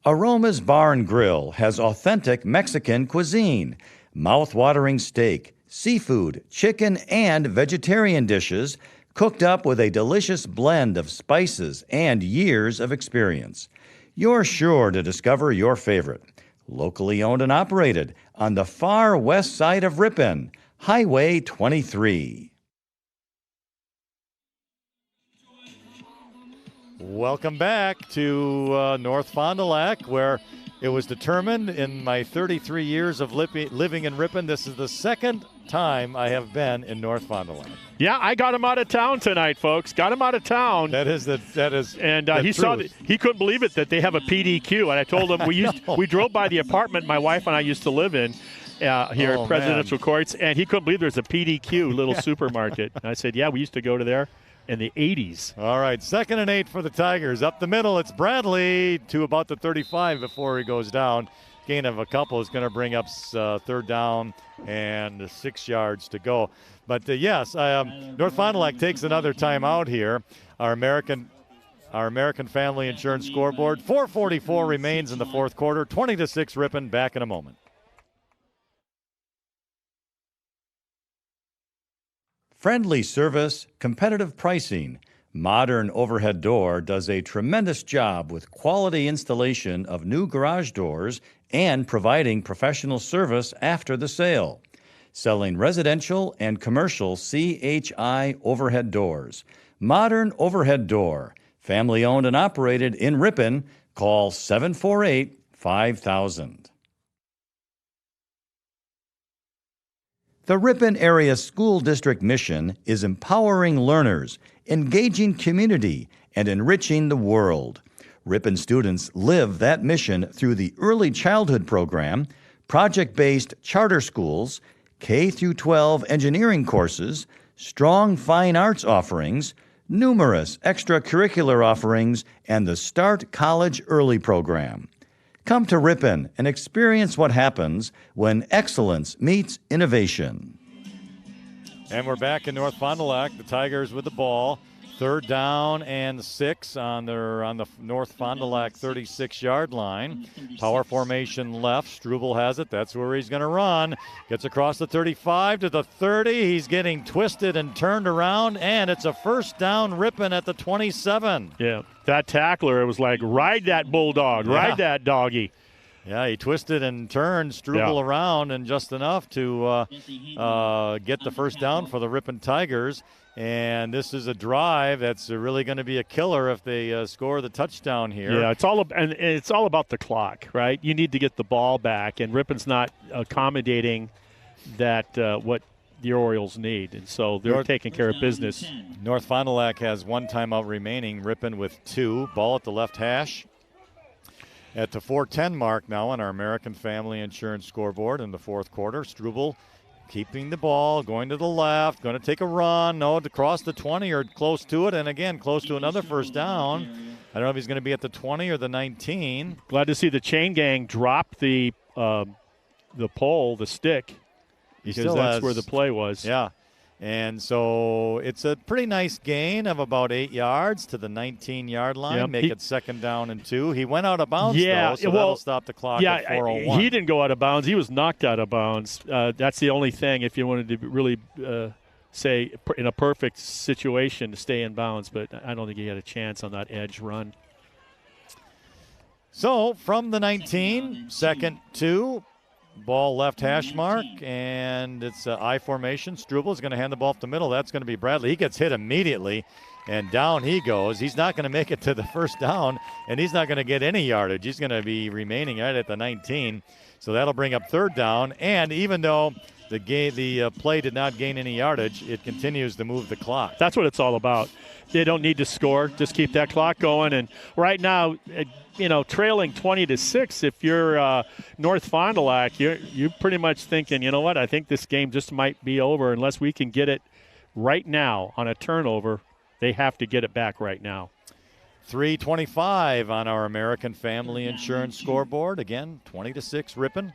Aroma's Bar and Grill has authentic Mexican cuisine, mouth-watering steak, seafood, chicken, and vegetarian dishes cooked up with a delicious blend of spices and years of experience. You're sure to discover your favorite. Locally owned and operated on the far west side of Ripon, Highway 23. Welcome back to North Fond du Lac, where it was determined in my 33 years of living in Ripon, this is the second time I have been in North Fond du Lac. Yeah, I got him out of town tonight, folks. Got him out of town. That is. And he saw he couldn't believe it that they have a PDQ. And I told him we drove by the apartment my wife and I used to live in here at Presidential Courts, and he couldn't believe there's a PDQ little supermarket. And I said, yeah, we used to go to there in the 80s. All right, 2nd and 8 for the Tigers. Up the middle, it's Bradley to about the 35 before he goes down. Gain of a couple is going to bring up 3rd down and 6 yards to go. But yes, North Fond du Lac takes another timeout here. Our American Family Insurance scoreboard. 4:44 remains in the fourth quarter. 20-6 Ripon. Back in a moment. Friendly service, competitive pricing. Modern Overhead Door does a tremendous job with quality installation of new garage doors and providing professional service after the sale. Selling residential and commercial CHI overhead doors. Modern Overhead Door. Family owned and operated in Ripon. Call 748-5000. The Ripon Area School District mission is empowering learners, engaging community, and enriching the world. Ripon students live that mission through the Early Childhood Program, project-based charter schools, K-12 engineering courses, strong fine arts offerings, numerous extracurricular offerings, and the Start College Early program. Come to Ripon and experience what happens when excellence meets innovation. And we're back in North Fond du Lac. The Tigers with the ball. 3rd down and 6 on the North Fond du Lac 36-yard line. Power formation left. Struble has it. That's where he's going to run. Gets across the 35 to the 30. He's getting twisted and turned around, and it's a 1st down Ripon at the 27. Yeah, that tackler, it was like, ride that bulldog, ride that doggy. Yeah, he twisted and turned Struble around, and just enough to get the 1st down for the Ripon Tigers. And this is a drive that's really going to be a killer if they score the touchdown here. Yeah, it's all about the clock, right? You need to get the ball back, and Ripon's not accommodating that what the Orioles need, and so they're taking care of business. North Fond du Lac has 1 timeout remaining. Ripon with 2. Ball at the left hash. At the 4:10 mark now on our American Family Insurance scoreboard in the fourth quarter, Struble keeping the ball, going to the left, going to take a run, to cross the 20 or close to it, and again, close to another 1st down. I don't know if he's going to be at the 20 or the 19. Glad to see the chain gang drop the pole, the stick, because that's where the play was. Yeah, and so it's a pretty nice gain of about 8 yards to the 19-yard line. Yep. Make it 2nd down and 2. He went out of bounds, though, so that'll stop the clock at 4:01. He didn't go out of bounds. He was knocked out of bounds. That's the only thing, if you wanted to really say in a perfect situation, to stay in bounds, but I don't think he had a chance on that edge run. So from the 19, second 2, ball left hash mark, and it's I formation. Struble is going to hand the ball up the middle. That's going to be Bradley. He gets hit immediately, and down he goes. He's not going to make it to the first down, and he's not going to get any yardage. He's going to be remaining right at the 19. So that'll bring up third down, and even though the play did not gain any yardage, it continues to move the clock. That's what it's all about. They don't need to score. Just keep that clock going. And right now, trailing 20-6, if you're North Fond du Lac, you're pretty much thinking, you know what, I think this game just might be over unless we can get it right now on a turnover. They have to get it back right now. 3:25 on our American Family Insurance scoreboard. Again, 20-6 Ripon.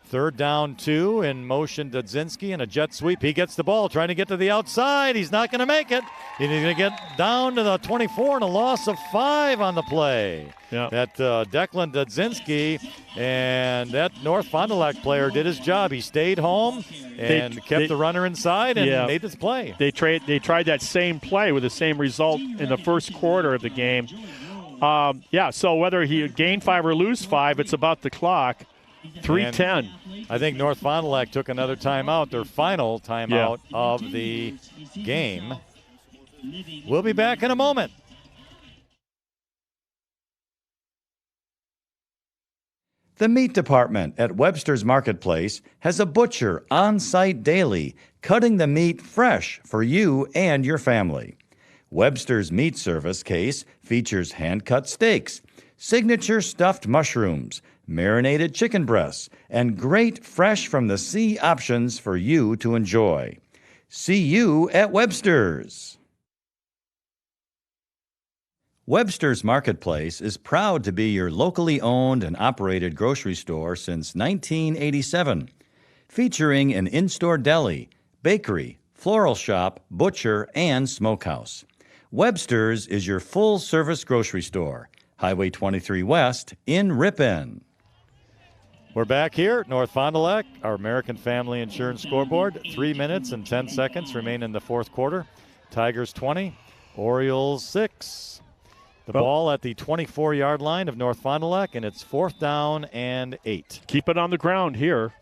Third down 2 in motion. Dudzinski and a jet sweep. He gets the ball, trying to get to the outside. He's not going to make it. He's going to get down to the 24 and a loss of 5 on the play. Yeah. That Declan Dudzinski and that North Fond du Lac player did his job. He stayed home and kept the runner inside and made this play. They tried that same play with the same result in the first quarter of the game. So whether he gained 5 or lose 5, it's about the clock. 3:10. I think North Fond du Lac took another timeout, their final timeout of the game. We'll be back in a moment. The meat department at Webster's Marketplace has a butcher on site daily, cutting the meat fresh for you and your family. Webster's Meat Service case features hand-cut steaks, signature stuffed mushrooms, marinated chicken breasts, and great fresh from the sea options for you to enjoy. See you at Webster's. Webster's Marketplace is proud to be your locally owned and operated grocery store since 1987, featuring an in-store deli, bakery, floral shop, butcher, and smokehouse. Webster's is your full-service grocery store, Highway 23 West in Ripon. We're back here at North Fond du Lac, our American Family Insurance scoreboard. 3 minutes and 10 seconds remain in the fourth quarter. Tigers 20, Orioles 6. The ball at the 24-yard line of North Fond du Lac, and it's 4th down and 8. Keep it on the ground here.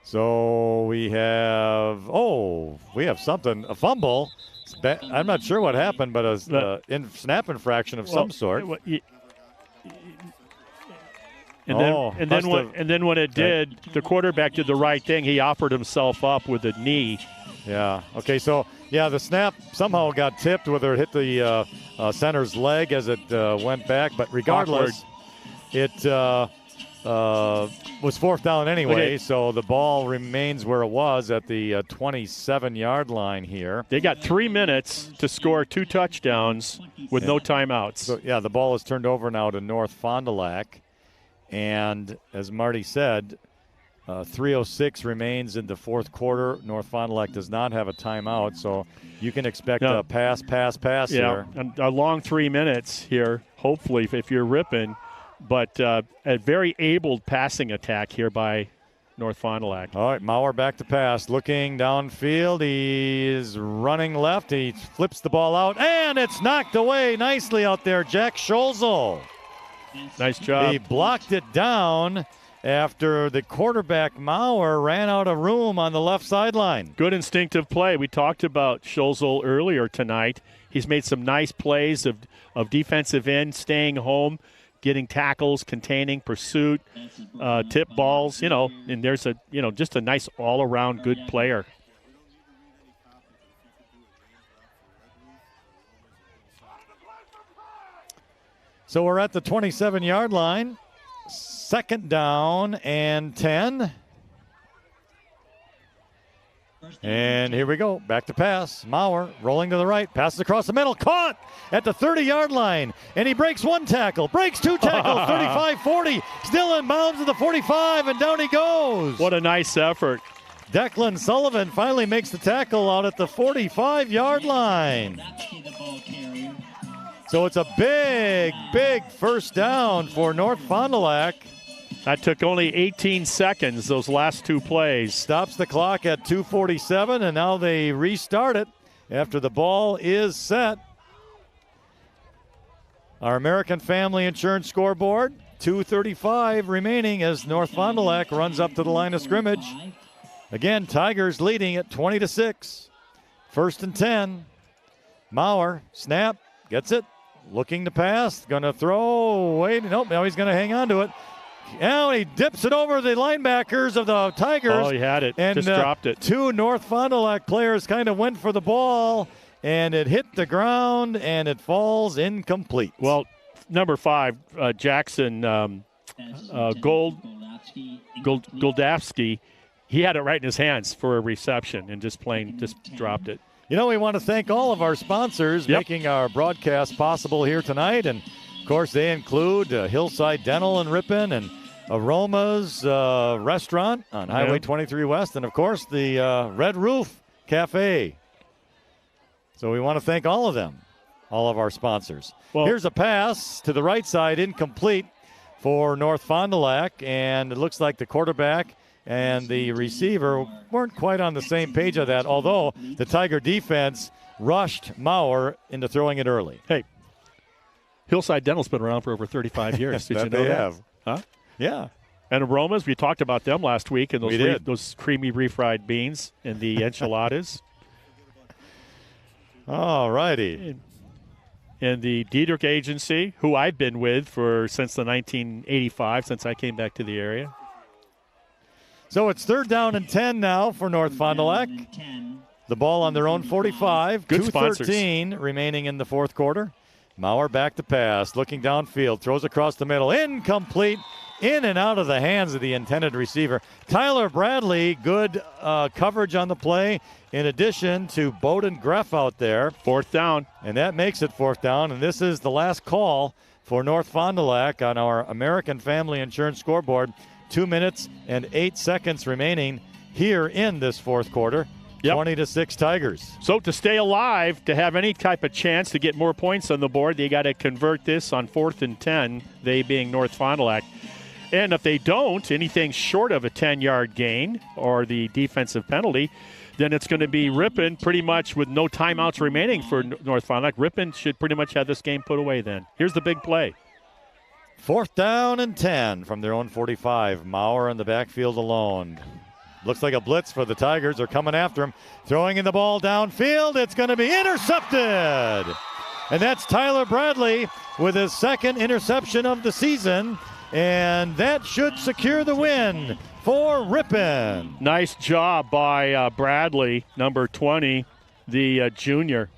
So we have something, a fumble. I'm not sure what happened, but a snap infraction of some sort. And then when it did, the quarterback did the right thing. He offered himself up with a knee. Yeah. Okay. So the snap somehow got tipped, whether it hit the center's leg as it went back. But regardless, it was 4th down anyway. Okay. So the ball remains where it was at the 27-yard line here. They got 3 minutes to score 2 touchdowns with no timeouts. So the ball is turned over now to North Fond du Lac. And as Marty said, 3:06 remains in the fourth quarter. North Fond du Lac does not have a timeout, so you can expect a pass here. A long 3 minutes here, hopefully, if you're Ripon. But a very able passing attack here by North Fond du Lac. All right, Maurer back to pass. Looking downfield. He is running left. He flips the ball out, and it's knocked away nicely out there. Jack Scholzel. Nice job. He blocked it down after the quarterback, Maurer, ran out of room on the left sideline. Good instinctive play. We talked about Scholzel earlier tonight. He's made some nice plays of defensive end, staying home, getting tackles, containing, pursuit, tip balls, and there's just a nice all-around good player. So we're at the 27-yard line. 2nd down and 10. And here we go. Back to pass. Maurer rolling to the right. Passes across the middle. Caught at the 30-yard line. And he breaks 1 tackle. Breaks 2 tackles. 35-40. Still in bounds at the 45. And down he goes. What a nice effort. Declan Sullivan finally makes the tackle out at the 45-yard line. So it's a big, big first down for North Fond du Lac. That took only 18 seconds, those last 2 plays. Stops the clock at 2:47, and now they restart it after the ball is set. our American Family Insurance scoreboard. 2:35 remaining as North Fond du Lac runs up to the line of scrimmage. Again, Tigers leading at 20-6. 1st and 10. Maurer, snap, gets it, looking to pass, going to throw, wait, nope, now he's going to hang on to it. Now he dips it over the linebackers of the Tigers. Oh, he had it, and, just dropped it. 2 North Fond du Lac players kind of went for the ball, and it hit the ground, and it falls incomplete. Well, number 5, Jackson Goldavsky, he had it right in his hands for a reception and just dropped it. You know, we want to thank all of our sponsors making our broadcast possible here tonight. And, of course, they include Hillside Dental in Ripon and Aroma's Restaurant on Highway 23 West. And, of course, the Red Roof Cafe. So we want to thank all of them, all of our sponsors. Well, here's a pass to the right side, incomplete for North Fond du Lac. And it looks like the quarterback and the receiver weren't quite on the same page of that, although the Tiger defense rushed Maurer into throwing it early. Hey, Hillside Dental's been around for over 35 years. Did you know that? Have. Huh? Yeah. And Aromas, we talked about them last week, and those those creamy refried beans and the enchiladas. All righty. And the Diedrich Agency, who I've been with since the 1985, since I came back to the area. So it's 3rd down and 10 now for North Fond du Lac. The ball on their own 45. Good 2:13 remaining in the 4th quarter. Maurer back to pass, looking downfield, throws across the middle, incomplete, in and out of the hands of the intended receiver. Tyler Bradley, good coverage on the play, in addition to Bowden Greff out there. 4th down. And that makes it 4th down, and this is the last call for North Fond du Lac on our American Family Insurance scoreboard. 2 minutes and 8 seconds remaining here in this 4th quarter. 20-6 Tigers. So to stay alive, to have any type of chance to get more points on the board, they got to convert this on 4th and 10, they being North Fond du Lac. And if they don't, anything short of a 10-yard gain or the defensive penalty, then it's going to be Ripon pretty much with no timeouts remaining for North Fond du Lac. Ripon should pretty much have this game put away then. Here's the big play. 4th down and 10 from their own 45. Maurer in the backfield alone. Looks like a blitz for the Tigers. They're coming after him. Throwing in the ball downfield. It's going to be intercepted. And that's Tyler Bradley with his 2nd interception of the season. And that should secure the win for Ripon. Nice job by Bradley, number 20, the junior.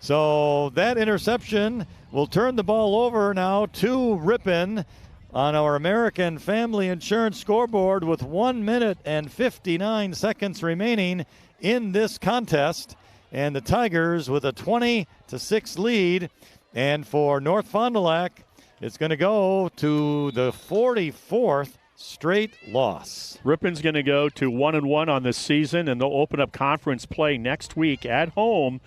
So that interception will turn the ball over now to Ripon on our American Family Insurance scoreboard with 1 minute and 59 seconds remaining in this contest. And the Tigers with a 20-6 lead. And for North Fond du Lac, it's going to go to the 44th straight loss. Ripon's going to go to 1-1 on this season, and they'll open up conference play next week at home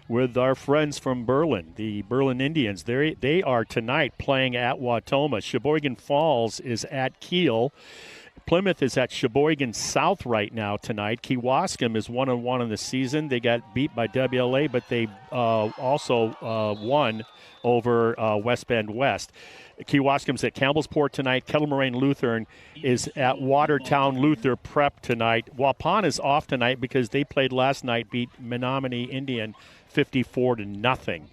with our friends from Berlin, the Berlin Indians. They are tonight playing at Wautoma. Sheboygan Falls is at Kiel. Plymouth is at Sheboygan South right now tonight. Kewaskum is 1-1 in the season. They got beat by WLA, but they also won over West Bend West. Kewaskum's at Campbellsport tonight. Kettle Moraine Lutheran is at Watertown Luther Prep tonight. Waupun is off tonight because they played last night, beat Menominee Indian 54-0.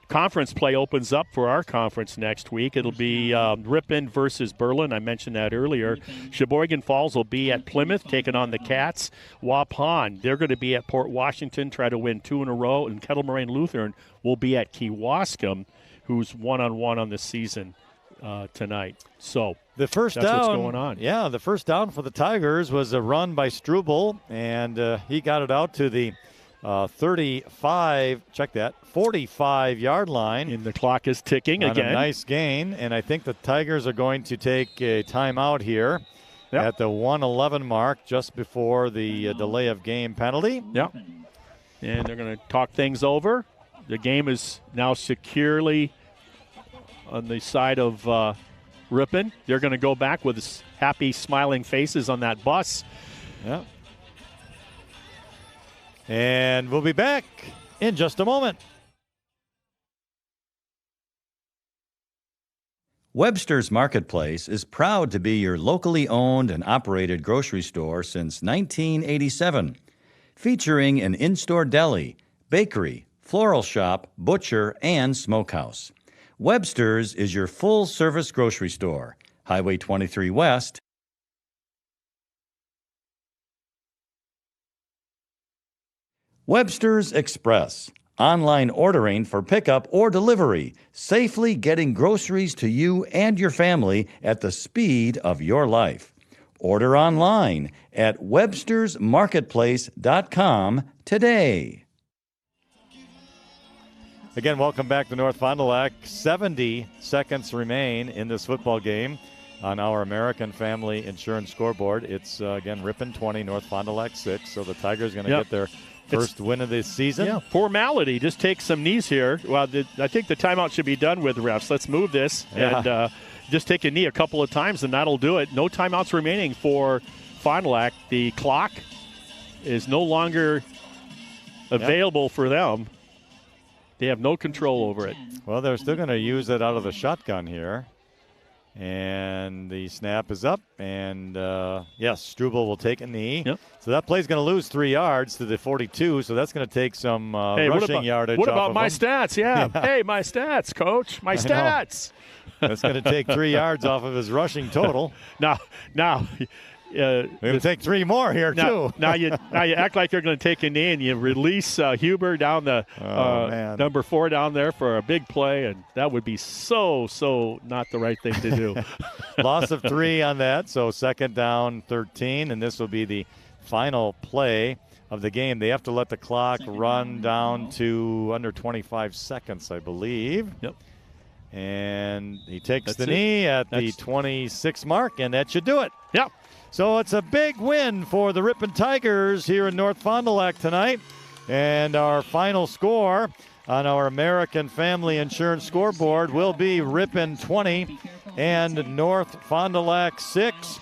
Conference play opens up for our conference next week. It'll be Ripon versus Berlin. I mentioned that earlier. Sheboygan Falls will be at Plymouth, taking on the Cats. Waupun, they're going to be at Port Washington, try to win 2 in a row. And Kettle Moraine Lutheran will be at Kewaskum, who's 1-1 on the season tonight. So the first that's down, what's going on. Yeah, the first down for the Tigers was a run by Struble, and he got it out to the 45-yard line. And the clock is ticking on again. A nice gain, and I think the Tigers are going to take a timeout here at the 1:11 mark, just before the delay of game penalty. Yep. And they're going to talk things over. The game is now securely on the side of Ripon. They're going to go back with happy, smiling faces on that bus. Yeah. And we'll be back in just a moment. Webster's Marketplace is proud to be your locally owned and operated grocery store since 1987, featuring an in-store deli, bakery, floral shop, butcher, and smokehouse. Webster's is your full-service grocery store, Highway 23 West. Webster's Express, online ordering for pickup or delivery, safely getting groceries to you and your family at the speed of your life. Order online at webstersmarketplace.com today. Again, welcome back to North Fond du Lac. 70 seconds remain in this football game on our American Family Insurance scoreboard. It's, again, Ripon 20, North Fond du Lac 6. So the Tigers going to get their first win of this season. Yeah, formality. Just take some knees here. Well, I think the timeout should be done with, refs. Let's move this and just take a knee a couple of times, and that'll do it. No timeouts remaining for Fond du Lac. The clock is no longer available for them. They have no control over it. Well, they're still going to use it out of the shotgun here. And the snap is up. And, yes, Struble will take a knee. Yep. So that play's going to lose 3 yards to the 42. So that's going to take some rushing yardage What off about of my them. Stats? Yeah. Hey, my stats, Coach. My stats. That's going to take 3 yards off of his rushing total. Now. We'll take 3 more here, too. Now you act like you're going to take a knee, and you release Huber down the number 4 down there for a big play, and that would be so not the right thing to do. Loss of 3 on that, so second down, 13, and this will be the final play of the game. They have to let the clock run down to under 25 seconds, I believe. Yep. And he takes the knee at the 26 mark, and that should do it. Yep. So it's a big win for the Ripon Tigers here in North Fond du Lac tonight. And our final score on our American Family Insurance scoreboard will be Ripon 20 and North Fond du Lac 6.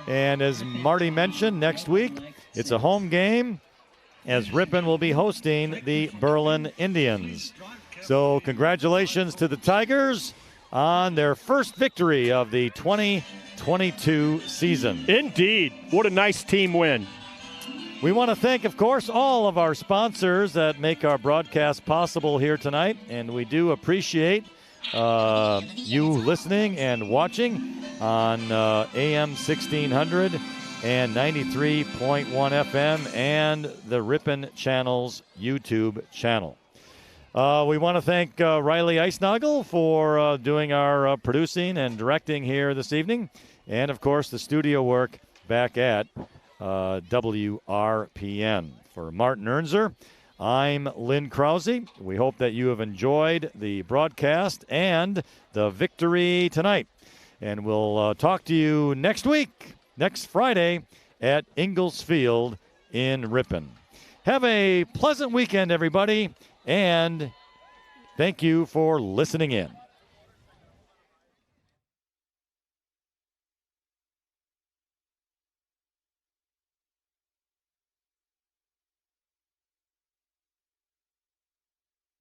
And as Marty mentioned, next week it's a home game as Ripon will be hosting the Berlin Indians. So congratulations to the Tigers on their first victory of the 2022 season. Indeed. What a nice team win. We want to thank, of course, all of our sponsors that make our broadcast possible here tonight, and we do appreciate you listening and watching on AM 1600 and 93.1 FM and the Ripon Channel's YouTube channel. We want to thank Riley Eisnagel for doing our producing and directing here this evening. And, of course, the studio work back at WRPN. For Martin Ernser, I'm Lynn Krause. We hope that you have enjoyed the broadcast and the victory tonight. And we'll talk to you next week, next Friday, at Ingalls Field in Ripon. Have a pleasant weekend, everybody. And thank you for listening in.